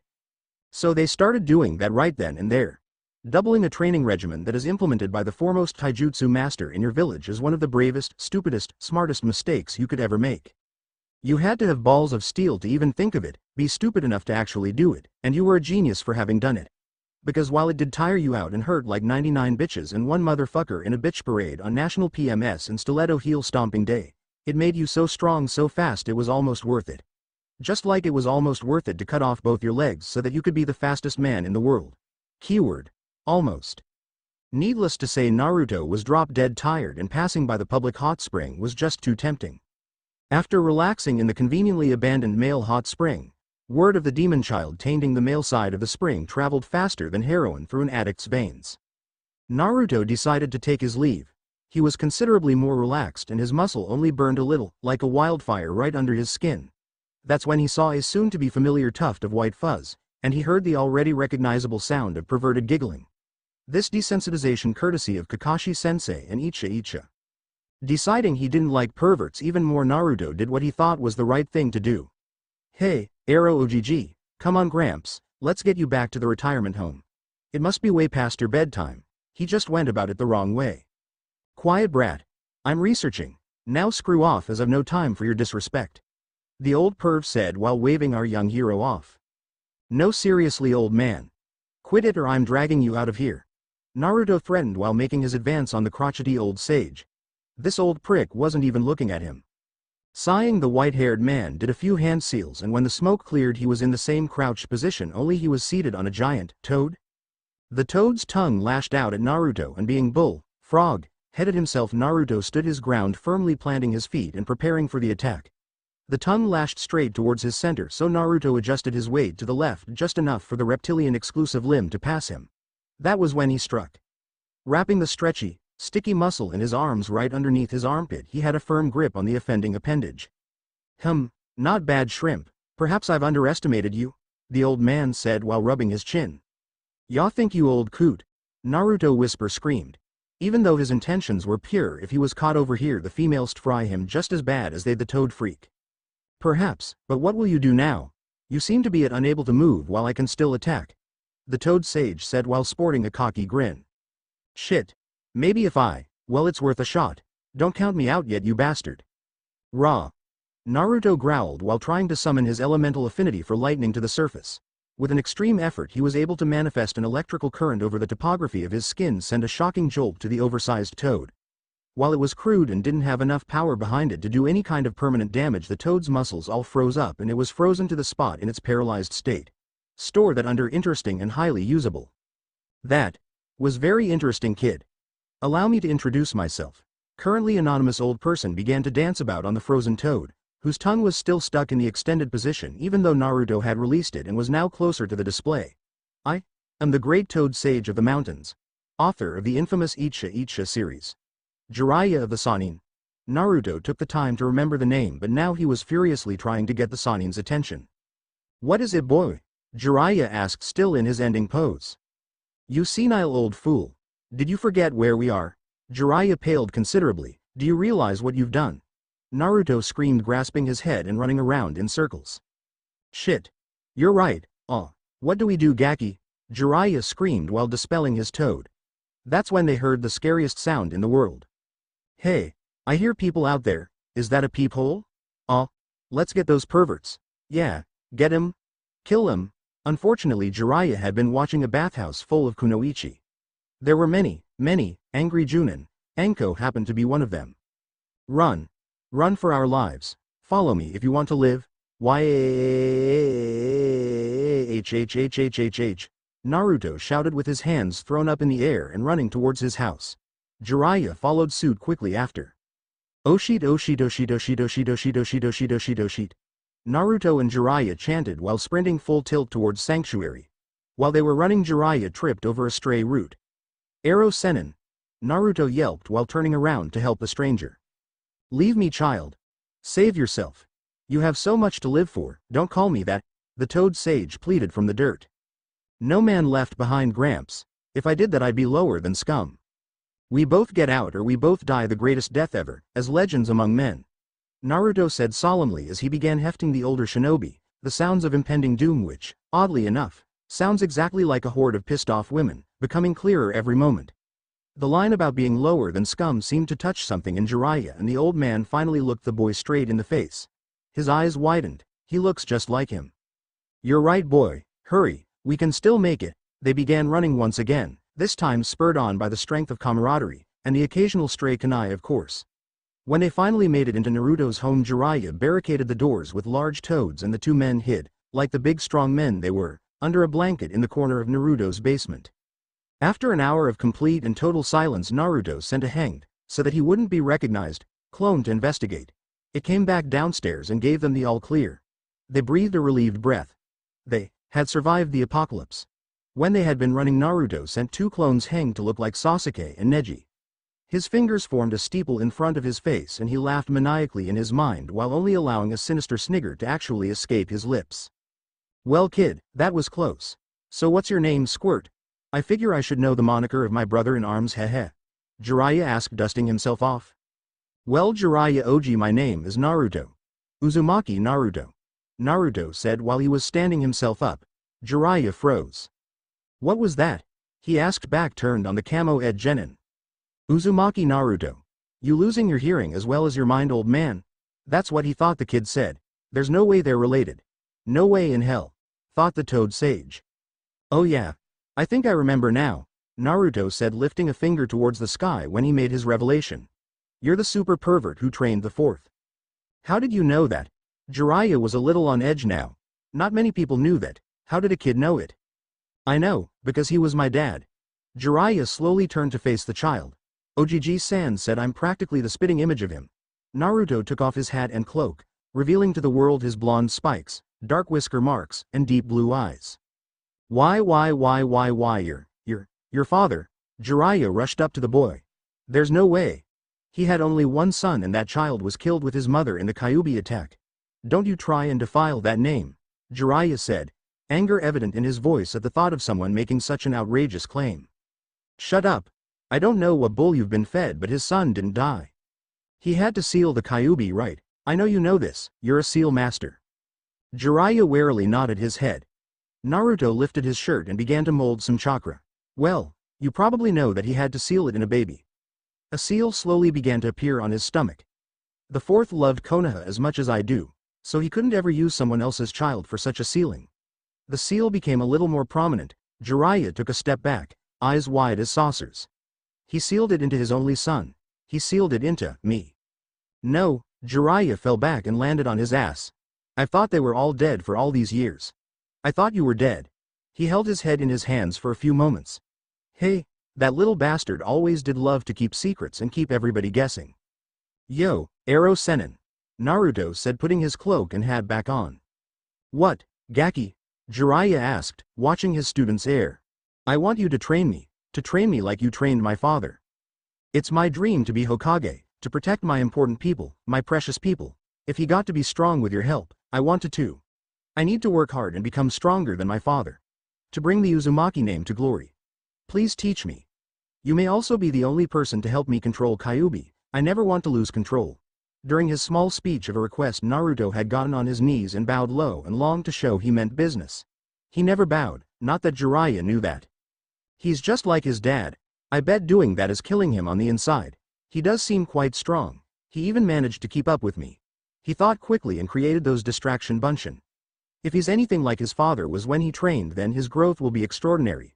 So they started doing that right then and there. Doubling a training regimen that is implemented by the foremost taijutsu master in your village is one of the bravest, stupidest, smartest mistakes you could ever make. You had to have balls of steel to even think of it, be stupid enough to actually do it, and you were a genius for having done it. Because while it did tire you out and hurt like 99 bitches and one motherfucker in a bitch parade on National PMS and Stiletto Heel Stomping Day, it made you so strong so fast it was almost worth it. Just like it was almost worth it to cut off both your legs so that you could be the fastest man in the world. Keyword. Almost. Needless to say, Naruto was drop dead tired, and passing by the public hot spring was just too tempting. After relaxing in the conveniently abandoned male hot spring, word of the demon child tainting the male side of the spring traveled faster than heroin through an addict's veins. Naruto decided to take his leave. He was considerably more relaxed and his muscle only burned a little, like a wildfire right under his skin. That's when he saw a soon-to-be familiar tuft of white fuzz, and he heard the already recognizable sound of perverted giggling. This desensitization courtesy of Kakashi-sensei and Icha. Deciding he didn't like perverts even more, Naruto did what he thought was the right thing to do. Hey, Arrow OGG, come on Gramps, let's get you back to the retirement home. It must be way past your bedtime. He just went about it the wrong way. Quiet brat. I'm researching. Now screw off as I've no time for your disrespect. The old perv said while waving our young hero off. No, seriously, old man. Quit it or I'm dragging you out of here. Naruto threatened while making his advance on the crotchety old sage. This old prick wasn't even looking at him. Sighing, the white-haired man did a few hand seals, and when the smoke cleared he was in the same crouched position, only he was seated on a giant toad. The toad's tongue lashed out at Naruto, and being frog-headed himself, Naruto stood his ground, firmly planting his feet and preparing for the attack. The tongue lashed straight towards his center, so Naruto adjusted his weight to the left just enough for the reptilian exclusive limb to pass him. That was when he struck. Wrapping the stretchy, sticky muscle in his arms right underneath his armpit, he had a firm grip on the offending appendage. Not bad, shrimp. Perhaps I've underestimated you, the old man said while rubbing his chin. Ya think you old coot? Naruto whisper screamed. Even though his intentions were pure, if he was caught over here the females fry him just as bad as they the toad freak. Perhaps, but what will you do now? You seem to be unable to move while I can still attack. The toad sage said while sporting a cocky grin. Shit. Maybe if well, it's worth a shot. Don't count me out yet, you bastard. Rah. Naruto growled while trying to summon his elemental affinity for lightning to the surface. With an extreme effort he was able to manifest an electrical current over the topography of his skin, send a shocking jolt to the oversized toad. While it was crude and didn't have enough power behind it to do any kind of permanent damage, the toad's muscles all froze up and it was frozen to the spot in its paralyzed state. Store that under interesting and highly usable. That was very interesting, kid. Allow me to introduce myself. Currently anonymous old person began to dance about on the frozen toad, whose tongue was still stuck in the extended position even though Naruto had released it and was now closer to the display. I am the great toad sage of the mountains, author of the infamous Icha series. Jiraiya of the Sannin. Naruto took the time to remember the name, but now he was furiously trying to get the Sannin's attention. What is it, boy? Jiraiya asked, still in his ending pose. You senile old fool. Did you forget where we are? Jiraiya paled considerably. Do you realize what you've done? Naruto screamed, grasping his head and running around in circles. Shit. You're right. What do we do, Gaki? Jiraiya screamed while dispelling his toad. That's when they heard the scariest sound in the world. Hey, I hear people out there. Is that a peephole? Let's get those perverts. Yeah, get him. Kill him. Unfortunately, Jiraiya had been watching a bathhouse full of kunoichi. There were many, angry Chunin. Anko happened to be one of them. Run. Run for our lives. Follow me if you want to live. Naruto shouted with his hands thrown up in the air and running towards his house. Jiraiya followed suit quickly after. Oshit. Naruto and Jiraiya chanted while sprinting full tilt towards Sanctuary. While they were running, Jiraiya tripped over a stray root. Arrow Sennin. Naruto yelped while turning around to help the stranger. Leave me, child. Save yourself. You have so much to live for, don't call me that, the toad sage pleaded from the dirt. No man left behind, Gramps. If I did that I'd be lower than scum. We both get out or we both die the greatest death ever, as legends among men. Naruto said solemnly as he began hefting the older shinobi, the sounds of impending doom which, oddly enough, Sounds exactly like a horde of pissed-off women, becoming clearer every moment. The line about being lower than scum seemed to touch something in Jiraiya, and the old man finally looked the boy straight in the face. His eyes widened. He looks just like him. You're right, boy. Hurry, we can still make it. They began running once again, this time spurred on by the strength of camaraderie, and the occasional stray kunai of course. When they finally made it into Naruto's home, Jiraiya barricaded the doors with large toads, and the two men hid, like the big strong men they were, under a blanket in the corner of Naruto's basement. After an hour of complete and total silence, Naruto sent a hanged, so that he wouldn't be recognized, clone to investigate. It came back downstairs and gave them the all clear. They breathed a relieved breath. They had survived the apocalypse. When they had been running, Naruto sent two clones hanged to look like Sasuke and Neji. His fingers formed a steeple in front of his face, and he laughed maniacally in his mind while only allowing a sinister snigger to actually escape his lips. Well kid, that was close. So what's your name, Squirt? I figure I should know the moniker of my brother-in-arms, heh. Jiraiya asked, dusting himself off. Well, Jiraiya Oji, my name is Naruto. Uzumaki Naruto. Naruto said while he was standing himself up. Jiraiya froze. What was that? He asked back, turned on the camo-ed genin. Uzumaki Naruto. You losing your hearing as well as your mind, old man? That's what he thought, the kid said. There's no way they're related. No way in hell. Thought the toad sage. Oh yeah. I think I remember now, Naruto said, lifting a finger towards the sky when he made his revelation. You're the super pervert who trained the fourth. How did you know that? Jiraiya was a little on edge now. Not many people knew that. How did a kid know it? I know, because he was my dad. Jiraiya slowly turned to face the child. Ojiji-san said, I'm practically the spitting image of him. Naruto took off his hat and cloak, revealing to the world his blonde spikes, dark whisker marks, and deep blue eyes. Why, your father? Jiraiya rushed up to the boy. There's no way. He had only one son, and that child was killed with his mother in the Kyuubi attack. Don't you try and defile that name, Jiraiya said, anger evident in his voice at the thought of someone making such an outrageous claim. Shut up. I don't know what bull you've been fed, but his son didn't die. He had to seal the Kyuubi, right? I know you know this, you're a seal master. Jiraiya warily nodded his head. Naruto lifted his shirt and began to mold some chakra. Well, you probably know that he had to seal it in a baby. A seal slowly began to appear on his stomach. The fourth loved Konoha as much as I do, so he couldn't ever use someone else's child for such a sealing. The seal became a little more prominent. Jiraiya took a step back, eyes wide as saucers. He sealed it into his only son. He sealed it into me. No, Jiraiya fell back and landed on his ass. I thought they were all dead for all these years. I thought you were dead. He held his head in his hands for a few moments. Hey, that little bastard always did love to keep secrets and keep everybody guessing. Yo, Ero Sennin, Naruto said, putting his cloak and hat back on. What, Gaki? Jiraiya asked, watching his student's air. I want you to train me like you trained my father. It's my dream to be Hokage, to protect my important people, my precious people. If he got to be strong with your help, I want to too. I need to work hard and become stronger than my father. To bring the Uzumaki name to glory. Please teach me. You may also be the only person to help me control Kyuubi. I never want to lose control. During his small speech of a request, Naruto had gotten on his knees and bowed low and longed to show he meant business. He never bowed, not that Jiraiya knew that. He's just like his dad. I bet doing that is killing him on the inside. He does seem quite strong. He even managed to keep up with me. He thought quickly and created those distraction bunshin. If he's anything like his father was when he trained, then his growth will be extraordinary.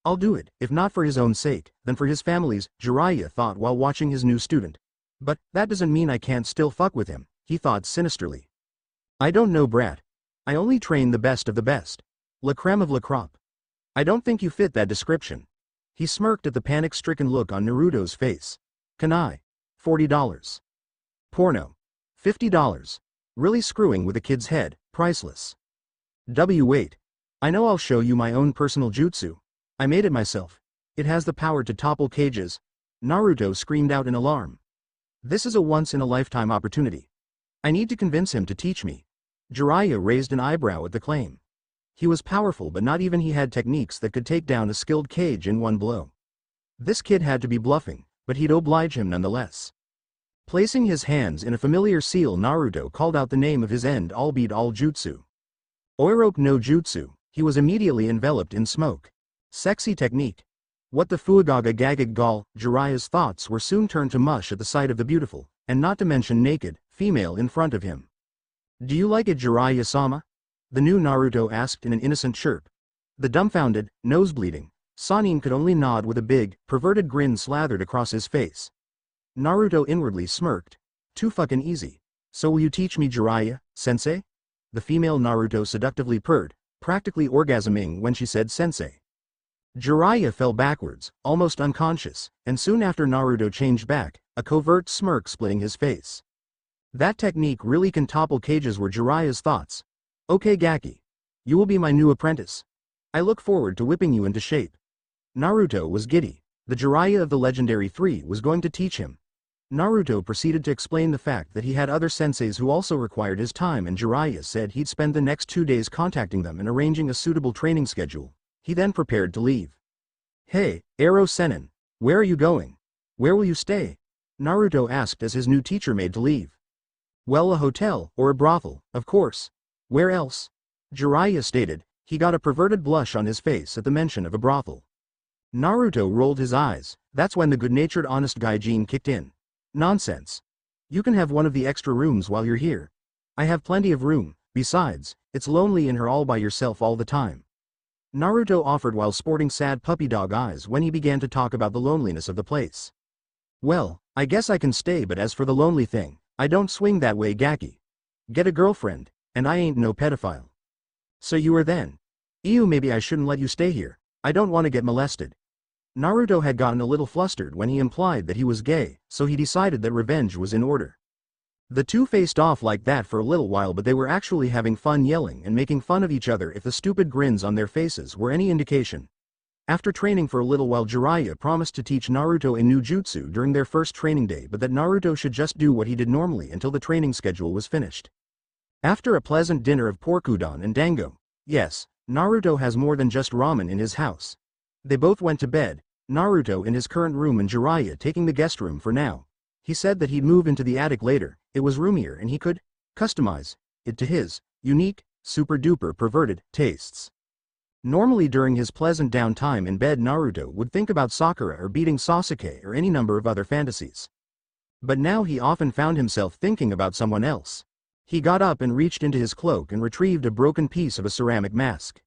I'll do it, if not for his own sake, then for his family's, Jiraiya thought while watching his new student. But that doesn't mean I can't still fuck with him, he thought sinisterly. I don't know, brat. I only train the best of the best. La creme of la crop. I don't think you fit that description. He smirked at the panic-stricken look on Naruto's face. Kunai. $40. Porno. $50. Really screwing with a kid's head, priceless. Wait. I know, I'll show you my own personal jutsu. I made it myself. It has the power to topple cages. Naruto screamed out in alarm. This is a once-in-a-lifetime opportunity. I need to convince him to teach me. Jiraiya raised an eyebrow at the claim. He was powerful, but not even he had techniques that could take down a skilled cage in one blow. This kid had to be bluffing, but he'd oblige him nonetheless. Placing his hands in a familiar seal, Naruto called out the name of his end-all-beat-all jutsu. Oiroke no jutsu, he was immediately enveloped in smoke. Sexy technique. What the fuagaga gagag gal, Jiraiya's thoughts were soon turned to mush at the sight of the beautiful, and not to mention naked, female in front of him. Do you like it, Jiraiya-sama? The new Naruto asked in an innocent chirp. The dumbfounded, nose-bleeding, Sannin could only nod with a big, perverted grin slathered across his face. Naruto inwardly smirked. Too fucking easy. So will you teach me, Jiraiya, sensei? The female Naruto seductively purred, practically orgasming when she said sensei. Jiraiya fell backwards, almost unconscious, and soon after Naruto changed back, a covert smirk splitting his face. That technique really can topple cages, were Jiraiya's thoughts. Okay, Gaki. You will be my new apprentice. I look forward to whipping you into shape. Naruto was giddy. The Jiraiya of the legendary 3 was going to teach him. Naruto proceeded to explain the fact that he had other senseis who also required his time, and Jiraiya said he'd spend the next 2 days contacting them and arranging a suitable training schedule. He then prepared to leave. Hey, Ero Sennin, where are you going? Where will you stay? Naruto asked as his new teacher made to leave. Well, a hotel, or a brothel, of course. Where else? Jiraiya stated. He got a perverted blush on his face at the mention of a brothel. Naruto rolled his eyes. That's when the good-natured honest guy gene kicked in. Nonsense. You can have one of the extra rooms while you're here. I have plenty of room. Besides, it's lonely in her all by yourself all the time. Naruto offered while sporting sad puppy dog eyes when he began to talk about the loneliness of the place. Well, I guess I can stay, but as for the lonely thing, I don't swing that way, Gaki. Get a girlfriend, and I ain't no pedophile. So you are then. Ew, maybe I shouldn't let you stay here. I don't want to get molested. Naruto had gotten a little flustered when he implied that he was gay, so he decided that revenge was in order. The two faced off like that for a little while, but they were actually having fun yelling and making fun of each other if the stupid grins on their faces were any indication. After training for a little while, Jiraiya promised to teach Naruto a new jutsu during their first training day, but that Naruto should just do what he did normally until the training schedule was finished. After a pleasant dinner of pork udon and dango, yes, Naruto has more than just ramen in his house. They both went to bed, Naruto in his current room and Jiraiya taking the guest room for now. He said that he'd move into the attic later. It was roomier and he could customize it to his unique, super-duper perverted tastes. Normally during his pleasant downtime in bed, Naruto would think about Sakura or beating Sasuke or any number of other fantasies. But now he often found himself thinking about someone else. He got up and reached into his cloak and retrieved a broken piece of a ceramic mask.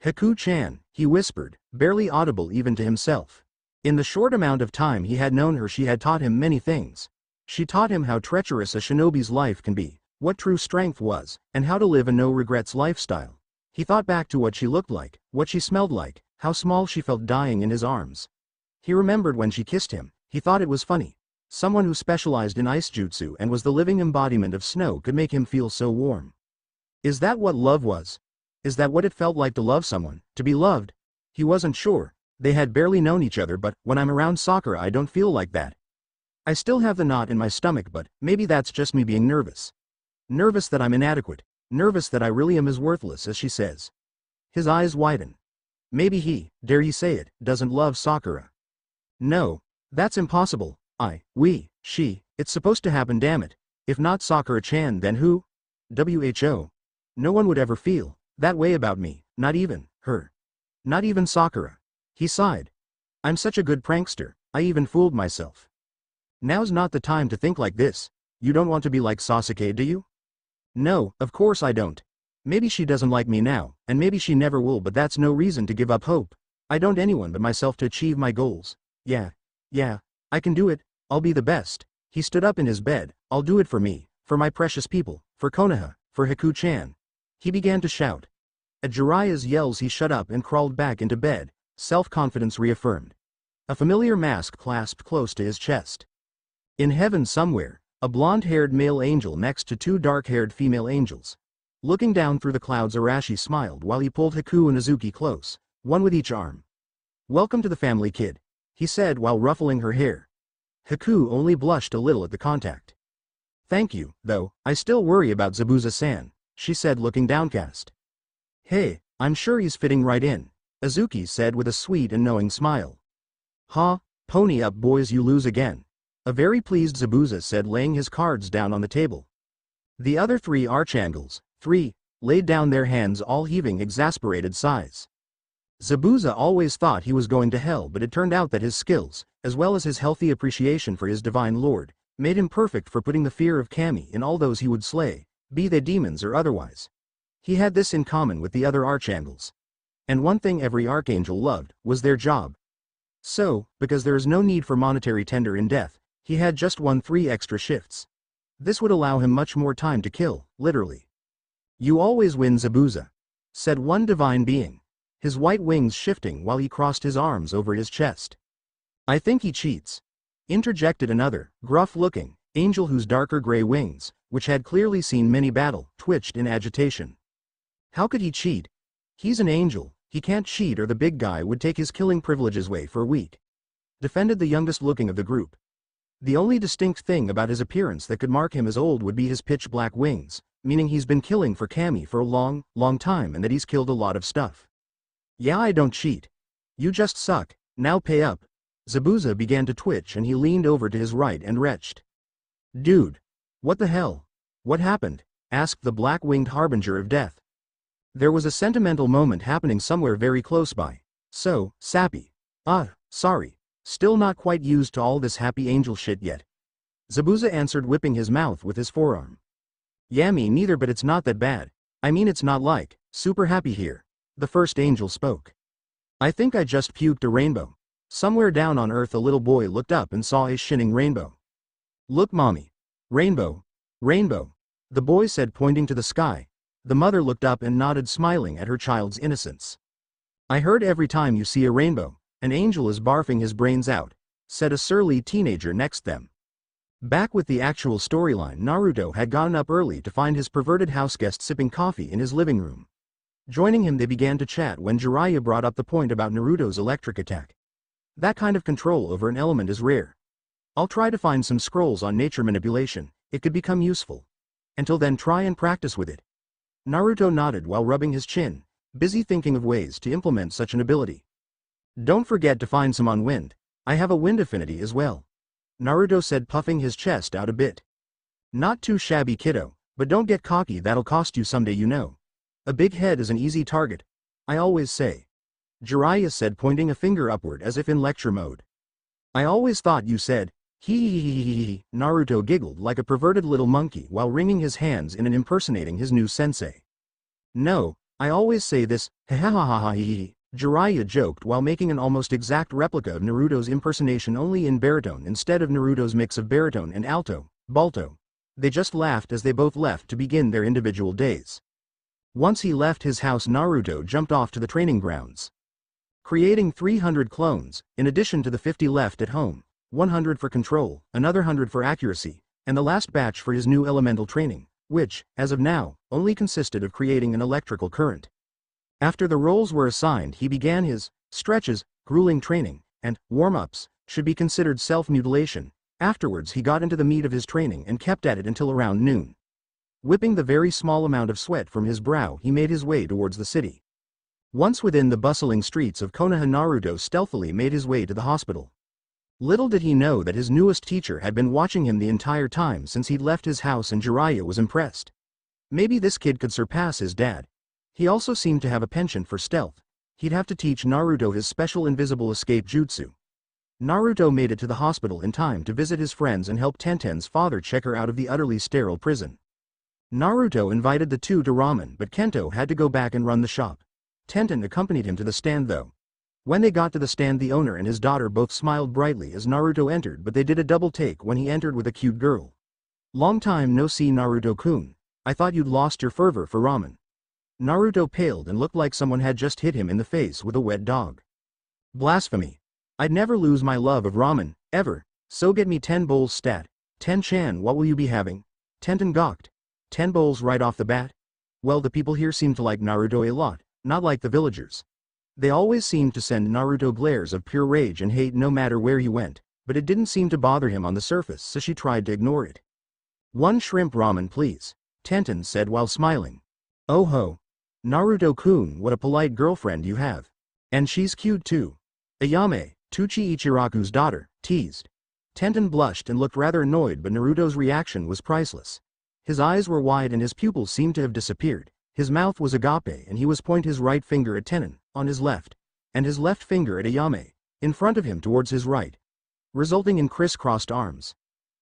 Haku-chan, he whispered, barely audible even to himself. In the short amount of time he had known her, she had taught him many things. She taught him how treacherous a shinobi's life can be, what true strength was, and how to live a no-regrets lifestyle. He thought back to what she looked like, what she smelled like, how small she felt dying in his arms. He remembered when she kissed him. He thought it was funny. Someone who specialized in ice jutsu and was the living embodiment of snow could make him feel so warm. Is that what love was? Is that what it felt like to love someone, to be loved? He wasn't sure. They had barely known each other, but when I'm around Sakura I don't feel like that. I still have the knot in my stomach, but maybe that's just me being nervous. Nervous that I'm inadequate. Nervous that I really am as worthless as she says. His eyes widen. Maybe he, dare you say it, doesn't love Sakura. No, that's impossible. She, it's supposed to happen, damn it. If not Sakura-chan, then who? WHO. No one would ever feel that way about me, not even her. Not even Sakura. He sighed. I'm such a good prankster, I even fooled myself. Now's not the time to think like this. You don't want to be like Sasuke, do you? No, of course I don't. Maybe she doesn't like me now, and maybe she never will, but that's no reason to give up hope. I don't anyone but myself to achieve my goals. Yeah, I can do it. I'll be the best. He stood up in his bed. I'll do it for me, for my precious people, for Konoha, for Haku-chan. He began to shout. At Jiraiya's yells he shut up and crawled back into bed, self-confidence reaffirmed. A familiar mask clasped close to his chest. In heaven somewhere, a blonde-haired male angel next to two dark-haired female angels. Looking down through the clouds, Arashi smiled while he pulled Haku and Azuki close, one with each arm. Welcome to the family, kid, he said while ruffling her hair. Haku only blushed a little at the contact. Thank you, though, I still worry about Zabuza-san, she said looking downcast. Hey, I'm sure he's fitting right in, Azuki said with a sweet and knowing smile. Ha, pony up boys, you lose again. A very pleased Zabuza said, laying his cards down on the table. The other three archangels, laid down their hands, all heaving exasperated sighs. Zabuza always thought he was going to hell, but it turned out that his skills, as well as his healthy appreciation for his divine lord, made him perfect for putting the fear of Kami in all those he would slay, be they demons or otherwise. He had this in common with the other archangels. And one thing every archangel loved was their job. So, because there is no need for monetary tender in death, he had just 3 extra shifts. This would allow him much more time to kill, literally. "You always win, Zabuza," said one divine being, his white wings shifting while he crossed his arms over his chest. "I think he cheats," interjected another, gruff-looking, angel whose darker gray wings, which had clearly seen many battle, twitched in agitation. "How could he cheat? He's an angel, he can't cheat, or the big guy would take his killing privileges away for a week," defended the youngest-looking of the group. "The only distinct thing about his appearance that could mark him as old would be his pitch-black wings, meaning he's been killing for Kami for a long, long time and that he's killed a lot of stuff." "Yeah, I don't cheat. You just suck, now pay up." Zabuza began to twitch and he leaned over to his right and retched. "Dude. What the hell? What happened?" asked the black-winged harbinger of death. There was a sentimental moment happening somewhere very close by. "So, sappy. Sorry. Still not quite used to all this happy angel shit yet." Zabuza answered, whipping his mouth with his forearm. "Yeah, me neither, but it's not that bad. I mean, it's not like, super happy here." The first angel spoke. "I think I just puked a rainbow." Somewhere down on Earth a little boy looked up and saw a shining rainbow. "Look, mommy. Rainbow. Rainbow," the boy said, pointing to the sky. The mother looked up and nodded, smiling at her child's innocence. "I heard every time you see a rainbow, an angel is barfing his brains out," said a surly teenager next them. Back with the actual storyline, Naruto had gotten up early to find his perverted houseguest sipping coffee in his living room. Joining him, they began to chat when Jiraiya brought up the point about Naruto's electric attack. That kind of control over an element is rare. "I'll try to find some scrolls on nature manipulation, it could become useful. Until then, try and practice with it." Naruto nodded while rubbing his chin, busy thinking of ways to implement such an ability. "Don't forget to find some on wind. I have a wind affinity as well," Naruto said, puffing his chest out a bit. "Not too shabby, kiddo, but don't get cocky, that'll cost you someday, you know. A big head is an easy target, I always say," Jiraiya said, pointing a finger upward as if in lecture mode. "I always thought you said, hee." Naruto giggled like a perverted little monkey while wringing his hands in and impersonating his new sensei. "No, I always say this, ha ha ha ha hee," Jiraiya joked while making an almost exact replica of Naruto's impersonation, only in baritone instead of Naruto's mix of baritone and alto, balto. They just laughed as they both left to begin their individual days. Once he left his house, Naruto jumped off to the training grounds, creating 300 clones, in addition to the 50 left at home, 100 for control, another 100 for accuracy, and the last batch for his new elemental training, which, as of now, only consisted of creating an electrical current. After the roles were assigned, he began his stretches, grueling training, and warm-ups should be considered self-mutilation. Afterwards he got into the meat of his training and kept at it until around noon. Whipping the very small amount of sweat from his brow, he made his way towards the city. Once within the bustling streets of Konoha, Naruto stealthily made his way to the hospital. Little did he know that his newest teacher had been watching him the entire time since he'd left his house, and Jiraiya was impressed. Maybe this kid could surpass his dad. He also seemed to have a penchant for stealth. He'd have to teach Naruto his special invisible escape jutsu. Naruto made it to the hospital in time to visit his friends and help Tenten's father check her out of the utterly sterile prison. Naruto invited the two to ramen, but Kento had to go back and run the shop. Tenten accompanied him to the stand though. When they got to the stand, the owner and his daughter both smiled brightly as Naruto entered, but they did a double take when he entered with a cute girl. "Long time no see, Naruto-kun. I thought you'd lost your fervor for ramen." Naruto paled and looked like someone had just hit him in the face with a wet dog. "Blasphemy. I'd never lose my love of ramen, ever, so get me 10 bowls stat." "Ten-chan, what will you be having?" Tenten gawked. 10 bowls right off the bat? Well, the people here seem to like Naruto a lot, not like the villagers. They always seemed to send Naruto glares of pure rage and hate no matter where he went, but it didn't seem to bother him on the surface, so she tried to ignore it. "1 shrimp ramen please," Tenten said while smiling. "Oh ho. Naruto-kun, what a polite girlfriend you have. And she's cute too." Ayame, Tuchi Ichiraku's daughter, teased. Tenten blushed and looked rather annoyed, but Naruto's reaction was priceless. His eyes were wide and his pupils seemed to have disappeared. His mouth was agape and he was pointing his right finger at Tenen, on his left, and his left finger at Ayame, in front of him towards his right, resulting in crisscrossed arms.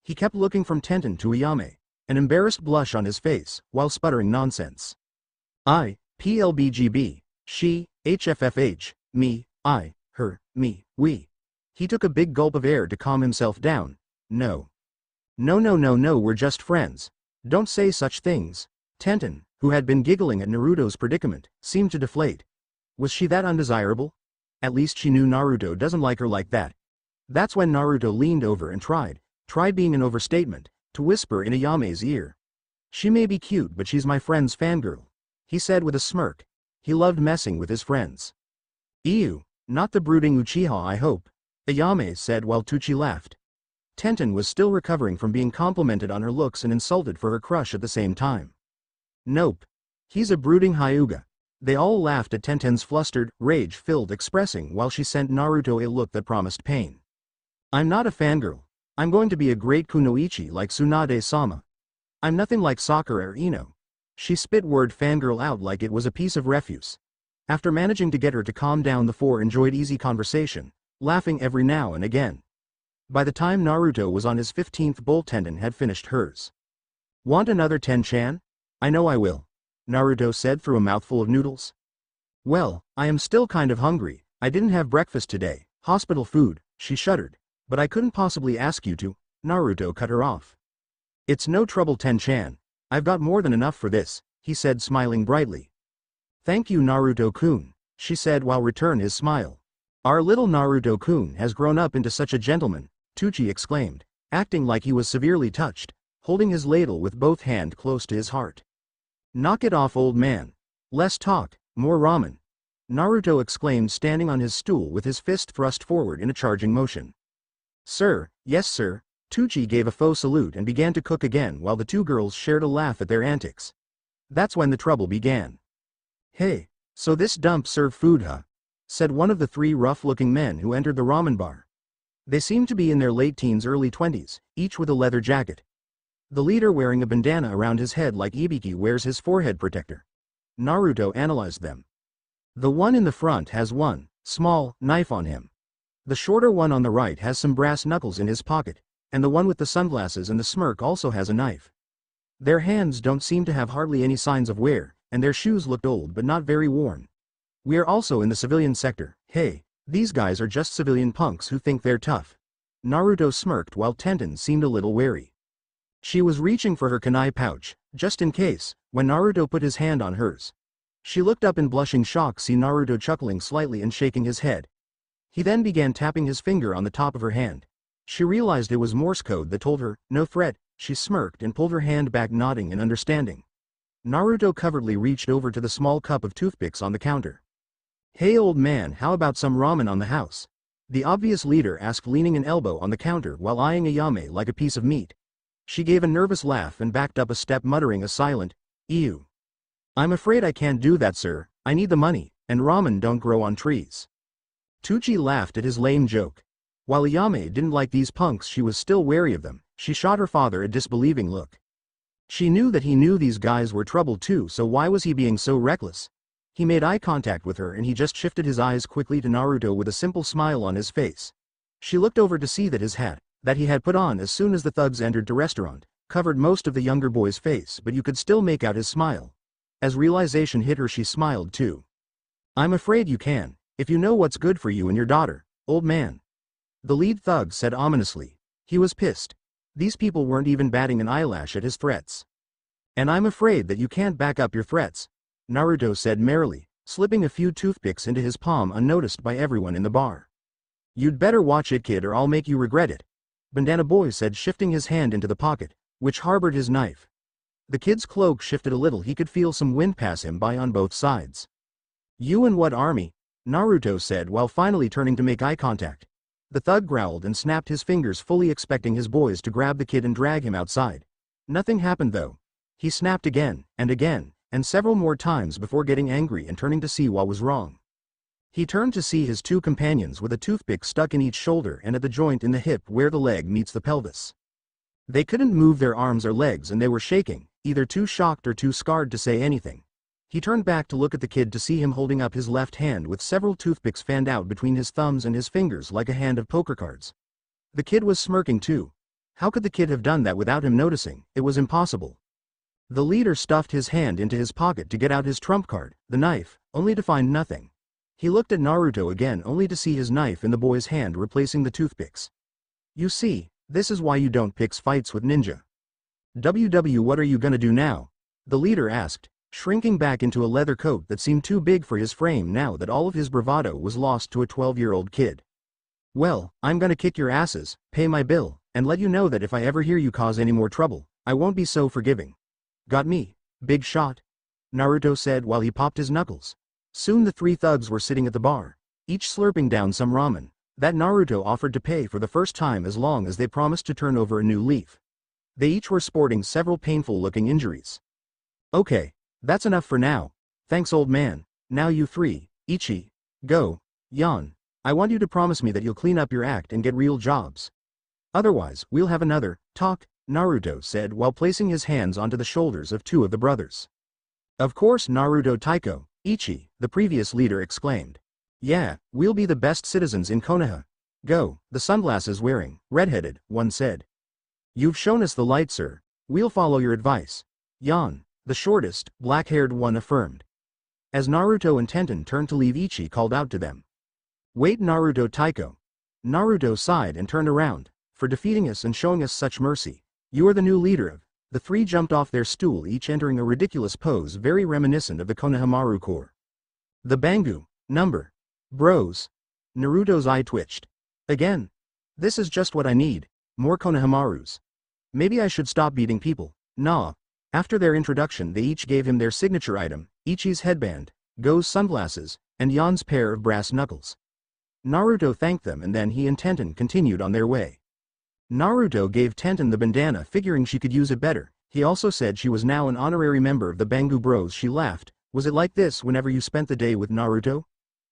He kept looking from Tenten to Ayame, an embarrassed blush on his face, while sputtering nonsense. I, PLBGB, she, HFFH, me, I, her, me, we. He took a big gulp of air to calm himself down. No. No, we're just friends. Don't say such things. Tenten, who had been giggling at Naruto's predicament, seemed to deflate. Was she that undesirable? At least she knew Naruto doesn't like her like that. That's when Naruto leaned over and tried being an overstatement, to whisper in Ayame's ear. She may be cute but she's my friend's fangirl, he said with a smirk. He loved messing with his friends. Ew, not the brooding Uchiha I hope, Ayame said while Tucci laughed. Tenten was still recovering from being complimented on her looks and insulted for her crush at the same time. Nope. He's a brooding Hyuga. They all laughed at Tenten's flustered, rage-filled expressing while she sent Naruto a look that promised pain. I'm not a fangirl. I'm going to be a great kunoichi like Tsunade-sama. I'm nothing like Sakura or Ino. She spit word fangirl out like it was a piece of refuse. After managing to get her to calm down, the four enjoyed easy conversation, laughing every now and again. By the time Naruto was on his 15th bowl, Tenten had finished hers. Want another Ten-chan? I know I will, Naruto said through a mouthful of noodles. Well, I am still kind of hungry. I didn't have breakfast today, hospital food, she shuddered. But I couldn't possibly ask you to, Naruto cut her off. It's no trouble Ten-chan. I've got more than enough for this, he said smiling brightly. Thank you Naruto-kun, she said while returning his smile. Our little Naruto-kun has grown up into such a gentleman, Tucci exclaimed, acting like he was severely touched, holding his ladle with both hands close to his heart. Knock it off old man. Less talk, more ramen, Naruto exclaimed standing on his stool with his fist thrust forward in a charging motion. Sir, yes sir, Tucci gave a faux salute and began to cook again while the two girls shared a laugh at their antics. That's when the trouble began. Hey, so this dump serve food huh? Said one of the three rough-looking men who entered the ramen bar. They seemed to be in their late teens early 20s, each with a leather jacket. The leader wearing a bandana around his head like Ibiki wears his forehead protector. Naruto analyzed them. The one in the front has one small knife on him. The shorter one on the right has some brass knuckles in his pocket, and the one with the sunglasses and the smirk also has a knife. Their hands don't seem to have hardly any signs of wear, and their shoes looked old but not very worn. We are also in the civilian sector. Hey, these guys are just civilian punks who think they're tough. Naruto smirked while Tenten seemed a little wary. She was reaching for her kunai pouch, just in case, when Naruto put his hand on hers. She looked up in blushing shock, see Naruto chuckling slightly and shaking his head. He then began tapping his finger on the top of her hand. She realized it was Morse code that told her, no threat. She smirked and pulled her hand back, nodding in understanding. Naruto covertly reached over to the small cup of toothpicks on the counter. Hey old man, how about some ramen on the house? The obvious leader asked, leaning an elbow on the counter while eyeing Ayame like a piece of meat. She gave a nervous laugh and backed up a step, muttering a silent, ew. I'm afraid I can't do that sir, I need the money, and ramen don't grow on trees. Tucci laughed at his lame joke. While Ayame didn't like these punks, she was still wary of them. She shot her father a disbelieving look. She knew that he knew these guys were trouble too, so why was he being so reckless? He made eye contact with her and he just shifted his eyes quickly to Naruto with a simple smile on his face. She looked over to see that his hat, that he had put on as soon as the thugs entered the restaurant, covered most of the younger boy's face, but you could still make out his smile. As realization hit her, she smiled too. I'm afraid you can, if you know what's good for you and your daughter, old man. The lead thug said ominously. He was pissed. These people weren't even batting an eyelash at his threats. And I'm afraid that you can't back up your threats, Naruto said merrily, slipping a few toothpicks into his palm unnoticed by everyone in the bar. You'd better watch it kid or I'll make you regret it, Bandana Boy said, shifting his hand into the pocket, which harbored his knife. The kid's cloak shifted a little, he could feel some wind pass him by on both sides. You and what army? Naruto said while finally turning to make eye contact. The thug growled and snapped his fingers, fully expecting his boys to grab the kid and drag him outside. Nothing happened though. He snapped again, and several more times before getting angry and turning to see what was wrong. He turned to see his two companions with a toothpick stuck in each shoulder and at the joint in the hip where the leg meets the pelvis. They couldn't move their arms or legs and they were shaking, either too shocked or too scarred to say anything. He turned back to look at the kid to see him holding up his left hand with several toothpicks fanned out between his thumbs and his fingers like a hand of poker cards. The kid was smirking too. How could the kid have done that without him noticing? It was impossible. The leader stuffed his hand into his pocket to get out his trump card, the knife, only to find nothing. He looked at Naruto again only to see his knife in the boy's hand replacing the toothpicks. You see, this is why you don't pick fights with ninja. What are you gonna do now? The leader asked, shrinking back into a leather coat that seemed too big for his frame now that all of his bravado was lost to a 12-year-old kid. Well, I'm gonna kick your asses, pay my bill, and let you know that if I ever hear you cause any more trouble, I won't be so forgiving. Got me, big shot? Naruto said while he popped his knuckles. Soon the three thugs were sitting at the bar, each slurping down some ramen that Naruto offered to pay for the first time as long as they promised to turn over a new leaf. They each were sporting several painful-looking injuries. Okay, that's enough for now. Thanks, old man. Now you three, Ichi, go, Yan. I want you to promise me that you'll clean up your act and get real jobs. Otherwise, we'll have another talk, Naruto said while placing his hands onto the shoulders of two of the brothers. Of course, Naruto Taiko, Ichi, the previous leader exclaimed. Yeah, we'll be the best citizens in Konoha. Go, the sunglasses wearing, red-headed, one said. You've shown us the light, sir. We'll follow your advice. Yan, the shortest, black-haired one affirmed. As Naruto and Tenten turned to leave, Ichi called out to them. Wait, Naruto Taiko. Naruto sighed and turned around. For defeating us and showing us such mercy. You are the new leader of. The three jumped off their stool, each entering a ridiculous pose very reminiscent of the Konohamaru Corps. The Bangu, number. Bros. Naruto's eye twitched. Again. This is just what I need. More Konohamarus. Maybe I should stop beating people. Nah. After their introduction they each gave him their signature item, Ichi's headband, Go's sunglasses, and Yan's pair of brass knuckles. Naruto thanked them and then he and Tenten continued on their way. Naruto gave Tenten the bandana figuring she could use it better. He also said she was now an honorary member of the Bangu Bros. She laughed. Was it like this whenever you spent the day with Naruto?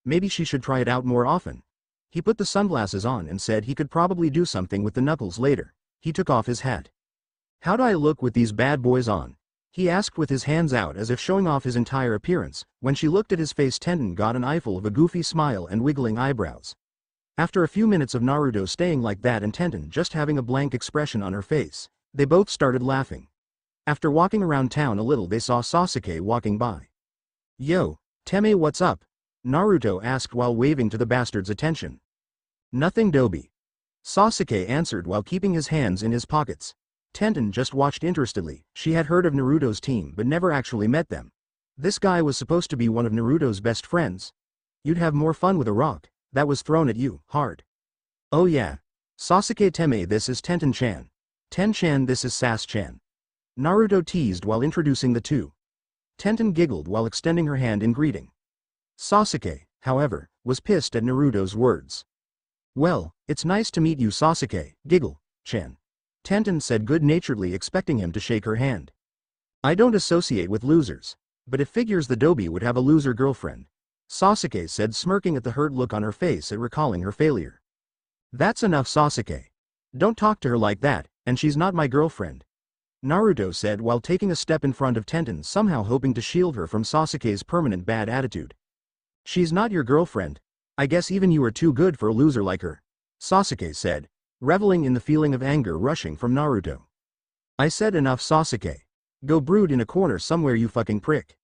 Maybe she should try it out more often. He put the sunglasses on and said he could probably do something with the knuckles later. He took off his hat. How do I look with these bad boys on? He asked with his hands out as if showing off his entire appearance. When she looked at his face, Tenten got an eyeful of a goofy smile and wiggling eyebrows. After a few minutes of Naruto staying like that and Tenten just having a blank expression on her face, they both started laughing. After walking around town a little they saw Sasuke walking by. Yo, Teme, what's up? Naruto asked while waving to the bastard's attention. Nothing, Dobi. Sasuke answered while keeping his hands in his pockets. Tenten just watched interestedly. She had heard of Naruto's team but never actually met them. This guy was supposed to be one of Naruto's best friends. You'd have more fun with a rock that was thrown at you, hard. Oh yeah. Sasuke Teme, this is Tenten-chan. Ten-chan, this is Sas-chan. Naruto teased while introducing the two. Tenten giggled while extending her hand in greeting. Sasuke, however, was pissed at Naruto's words. Well, it's nice to meet you, Sasuke, giggle-chan. Tenten said good-naturedly, expecting him to shake her hand. I don't associate with losers. But it figures the Dobi would have a loser girlfriend. Sasuke said, smirking at the hurt look on her face at recalling her failure. That's enough, Sasuke. Don't talk to her like that, and she's not my girlfriend. Naruto said while taking a step in front of Tenten, somehow hoping to shield her from Sasuke's permanent bad attitude. She's not your girlfriend. I guess even you are too good for a loser like her. Sasuke said, reveling in the feeling of anger rushing from Naruto. I said enough, Sasuke. Go brood in a corner somewhere, you fucking prick.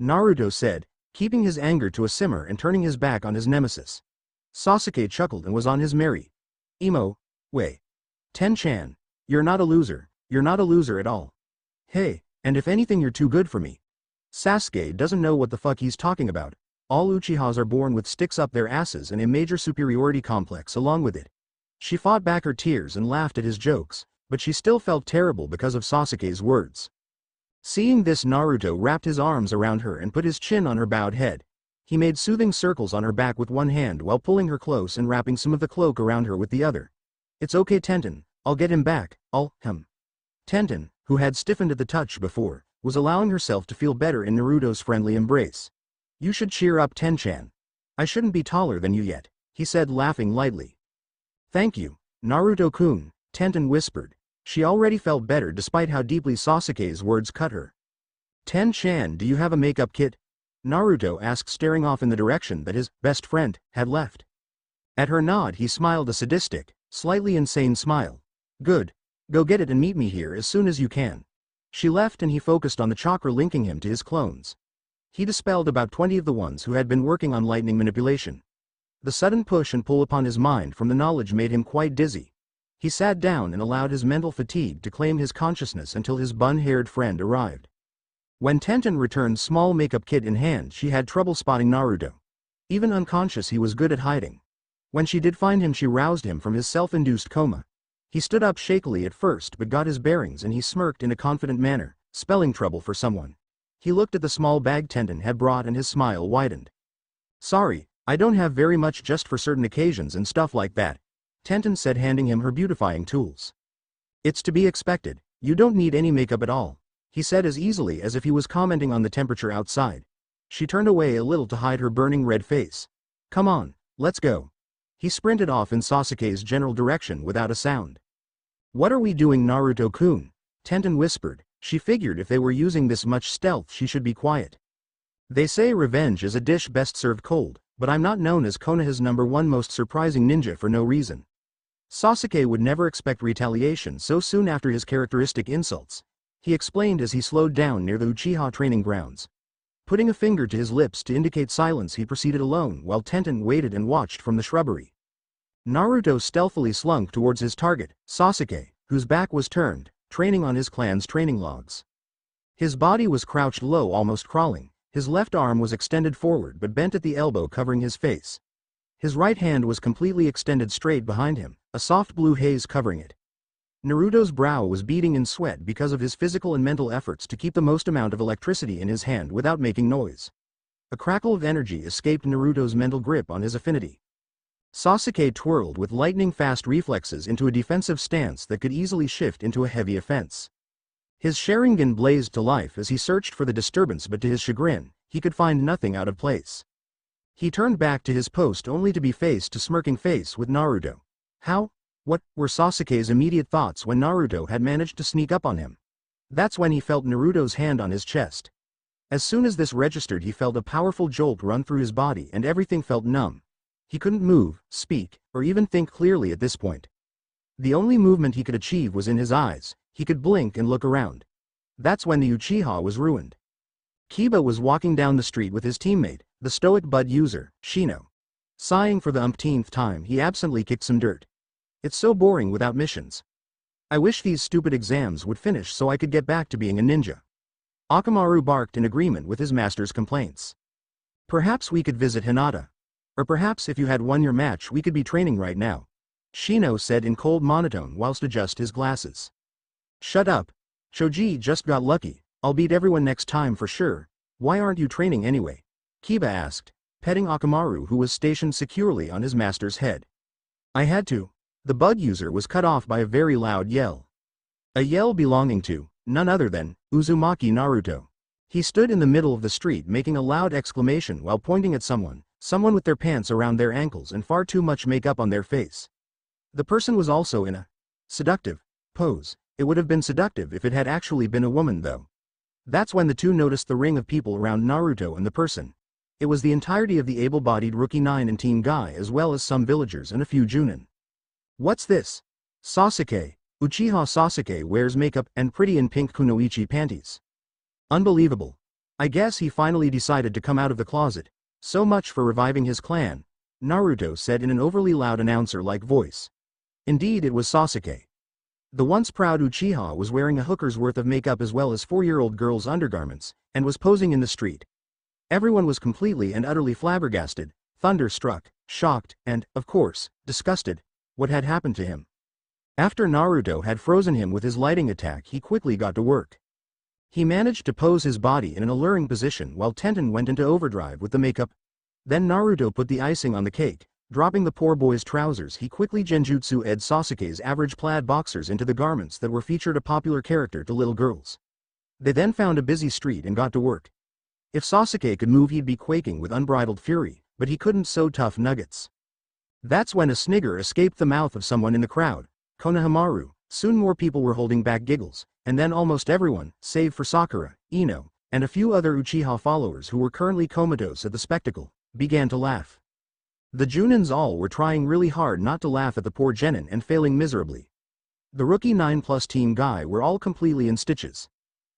Naruto said, keeping his anger to a simmer and turning his back on his nemesis. Sasuke chuckled and was on his merry way. Ten-chan, you're not a loser. You're not a loser at all. Hey, and if anything, you're too good for me. Sasuke doesn't know what the fuck he's talking about. All Uchihas are born with sticks up their asses and a major superiority complex along with it. She fought back her tears and laughed at his jokes, but she still felt terrible because of Sasuke's words. Seeing this, Naruto wrapped his arms around her and put his chin on her bowed head. He made soothing circles on her back with one hand while pulling her close and wrapping some of the cloak around her with the other. It's okay, Tenten, I'll get him back, Tenten, who had stiffened at the touch before, was allowing herself to feel better in Naruto's friendly embrace. You should cheer up, Ten-chan. I shouldn't be taller than you yet, he said, laughing lightly. Thank you, Naruto-kun, Tenten whispered. She already felt better despite how deeply Sasuke's words cut her. Ten-chan, do you have a makeup kit? Naruto asked, staring off in the direction that his best friend had left. At her nod he smiled, a sadistic, slightly insane smile. Good. Go get it and meet me here as soon as you can. She left and he focused on the chakra linking him to his clones. He dispelled about 20 of the ones who had been working on lightning manipulation. The sudden push and pull upon his mind from the knowledge made him quite dizzy. He sat down and allowed his mental fatigue to claim his consciousness until his bun-haired friend arrived. When Tenten returned, small makeup kit in hand, she had trouble spotting Naruto. Even unconscious, he was good at hiding. When she did find him, she roused him from his self-induced coma. He stood up shakily at first but got his bearings and he smirked in a confident manner, spelling trouble for someone. He looked at the small bag Tenten had brought and his smile widened. Sorry, I don't have very much, just for certain occasions and stuff like that, Tenten said, handing him her beautifying tools. It's to be expected, you don't need any makeup at all, he said as easily as if he was commenting on the temperature outside. She turned away a little to hide her burning red face. Come on, let's go. He sprinted off in Sasuke's general direction without a sound. What are we doing, Naruto-kun? Tenten whispered. She figured if they were using this much stealth she should be quiet. They say revenge is a dish best served cold, but I'm not known as Konoha's #1 most surprising ninja for no reason. Sasuke would never expect retaliation so soon after his characteristic insults, he explained as he slowed down near the Uchiha training grounds. Putting a finger to his lips to indicate silence, he proceeded alone while Tenten waited and watched from the shrubbery. Naruto stealthily slunk towards his target, Sasuke, whose back was turned, training on his clan's training logs. His body was crouched low, almost crawling. His left arm was extended forward but bent at the elbow, covering his face. His right hand was completely extended straight behind him, a soft blue haze covering it. Naruto's brow was beading in sweat because of his physical and mental efforts to keep the most amount of electricity in his hand without making noise. A crackle of energy escaped Naruto's mental grip on his affinity. Sasuke twirled with lightning-fast reflexes into a defensive stance that could easily shift into a heavy offense. His Sharingan blazed to life as he searched for the disturbance, but to his chagrin, he could find nothing out of place. He turned back to his post only to be faced to smirking face with Naruto. What were Sasuke's immediate thoughts when Naruto had managed to sneak up on him? That's when he felt Naruto's hand on his chest. As soon as this registered, he felt a powerful jolt run through his body and everything felt numb. He couldn't move, speak, or even think clearly at this point. The only movement he could achieve was in his eyes. He could blink and look around. That's when the Uchiha was ruined. Kiba was walking down the street with his teammate, the stoic bud user, Shino. Sighing for the umpteenth time, he absently kicked some dirt. It's so boring without missions. I wish these stupid exams would finish so I could get back to being a ninja. Akamaru barked in agreement with his master's complaints. Perhaps we could visit Hinata. Or perhaps if you had won your match we could be training right now, Shino said in cold monotone whilst adjust his glasses. Shut up. Choji just got lucky, I'll beat everyone next time for sure. Why aren't you training anyway? Kiba asked, petting Akamaru who was stationed securely on his master's head. I had to. The bud user was cut off by a very loud yell. A yell belonging to none other than Uzumaki Naruto. He stood in the middle of the street making a loud exclamation while pointing at someone with their pants around their ankles and far too much makeup on their face. The person was also in a seductive pose. It would have been seductive if it had actually been a woman though. That's when the two noticed the ring of people around Naruto and the person. It was the entirety of the able-bodied Rookie 9 and Team Guy as well as some villagers and a few Chunin. What's this? Sasuke. Uchiha Sasuke wears makeup and pretty in pink kunoichi panties. Unbelievable. I guess he finally decided to come out of the closet. So much for reviving his clan, Naruto said in an overly loud announcer-like voice. Indeed, it was Sasuke. The once proud Uchiha was wearing a hooker's worth of makeup as well as 4-year-old girl's undergarments, and was posing in the street. Everyone was completely and utterly flabbergasted, thunderstruck, shocked, and, of course, disgusted. What had happened to him? After Naruto had frozen him with his lighting attack, he quickly got to work. He managed to pose his body in an alluring position while Tenten went into overdrive with the makeup. Then Naruto put the icing on the cake. Dropping the poor boy's trousers, he quickly genjutsu-ed Sasuke's average plaid boxers into the garments that were featured a popular character to little girls. They then found a busy street and got to work. If Sasuke could move he'd be quaking with unbridled fury, but he couldn't, so tough nuggets. That's when a snigger escaped the mouth of someone in the crowd, Konohamaru. Soon more people were holding back giggles, and then almost everyone, save for Sakura, Ino, and a few other Uchiha followers who were currently comatose at the spectacle, began to laugh. The Junins all were trying really hard not to laugh at the poor genin and failing miserably. The rookie 9+ team guy were all completely in stitches.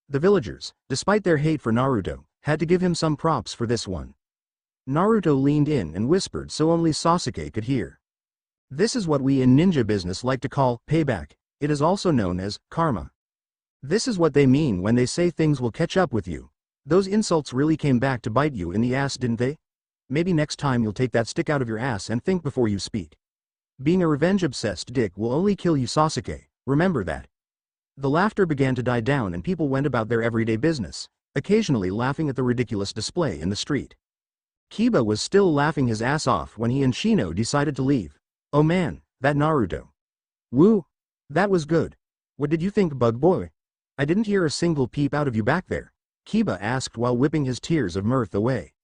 The villagers, despite their hate for Naruto, had to give him some props for this one. Naruto leaned in and whispered so only Sasuke could hear. This is what we in ninja business like to call payback. It is also known as karma. This is what they mean when they say things will catch up with you. Those insults really came back to bite you in the ass, didn't they? Maybe next time you'll take that stick out of your ass and think before you speak. Being a revenge-obsessed dick will only kill you, Sasuke, remember that. The laughter began to die down and people went about their everyday business, occasionally laughing at the ridiculous display in the street. Kiba was still laughing his ass off when he and Shino decided to leave. Oh man, that Naruto. Woo! That was good. What did you think, bug boy? I didn't hear a single peep out of you back there, Kiba asked while whipping his tears of mirth away.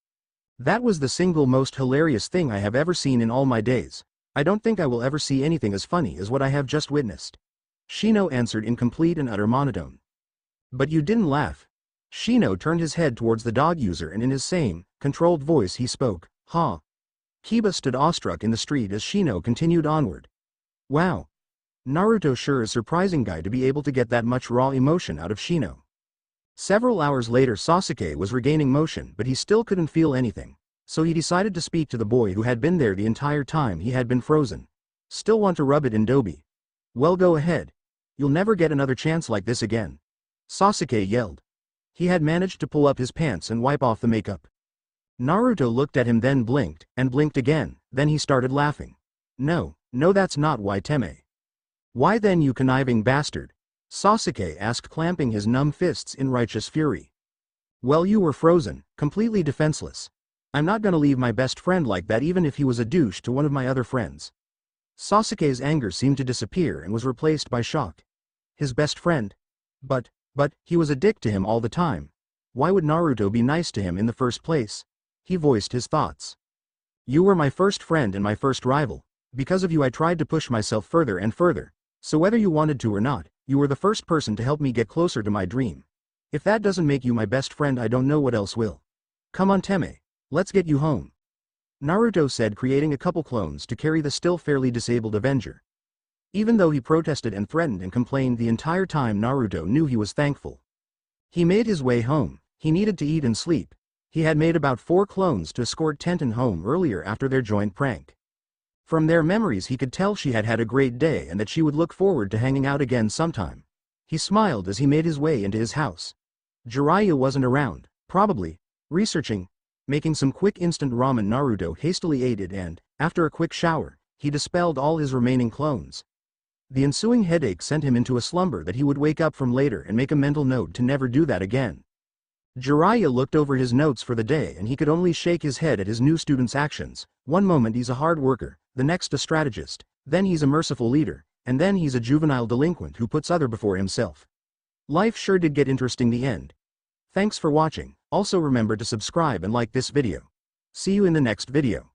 That was the single most hilarious thing I have ever seen in all my days. I don't think I will ever see anything as funny as what I have just witnessed. Shino answered in complete and utter monotone. But you didn't laugh. Shino turned his head towards the dog user and in his same, controlled voice he spoke, "Huh?" Kiba stood awestruck in the street as Shino continued onward. Wow. Naruto sure is surprising guy to be able to get that much raw emotion out of Shino. Several hours later Sasuke was regaining motion but he still couldn't feel anything, so he decided to speak to the boy who had been there the entire time he had been frozen. Still want to rub it in Dobi? Well, go ahead. You'll never get another chance like this again. Sasuke yelled. He had managed to pull up his pants and wipe off the makeup. Naruto looked at him then blinked, and blinked again, then he started laughing. No, that's not why Teme. Why then, you conniving bastard? Sasuke asked, clamping his numb fists in righteous fury. Well, you were frozen, completely defenseless. I'm not gonna leave my best friend like that even if he was a douche to one of my other friends. Sasuke's anger seemed to disappear and was replaced by shock. His best friend? But, he was a dick to him all the time. Why would Naruto be nice to him in the first place? He voiced his thoughts. You were my first friend and my first rival. Because of you I tried to push myself further and further. So whether you wanted to or not, you were the first person to help me get closer to my dream. If that doesn't make you my best friend, I don't know what else will. Come on, Teme. Let's get you home. Naruto said, creating a couple clones to carry the still fairly disabled Avenger. Even though he protested and threatened and complained the entire time, Naruto knew he was thankful. He made his way home. He needed to eat and sleep. He had made about 4 clones to escort Tenten home earlier after their joint prank. From their memories he could tell she had had a great day and that she would look forward to hanging out again sometime. He smiled as he made his way into his house. Jiraiya wasn't around, probably researching, making some quick instant ramen. Naruto hastily ate it and, after a quick shower, he dispelled all his remaining clones. The ensuing headache sent him into a slumber that he would wake up from later and make a mental note to never do that again. Jiraiya looked over his notes for the day and he could only shake his head at his new student's actions. One moment he's a hard worker, the next a strategist, then he's a merciful leader, and then he's a juvenile delinquent who puts other before himself. Life sure did get interesting the end. Thanks for watching. Also remember to subscribe and like this video. See you in the next video.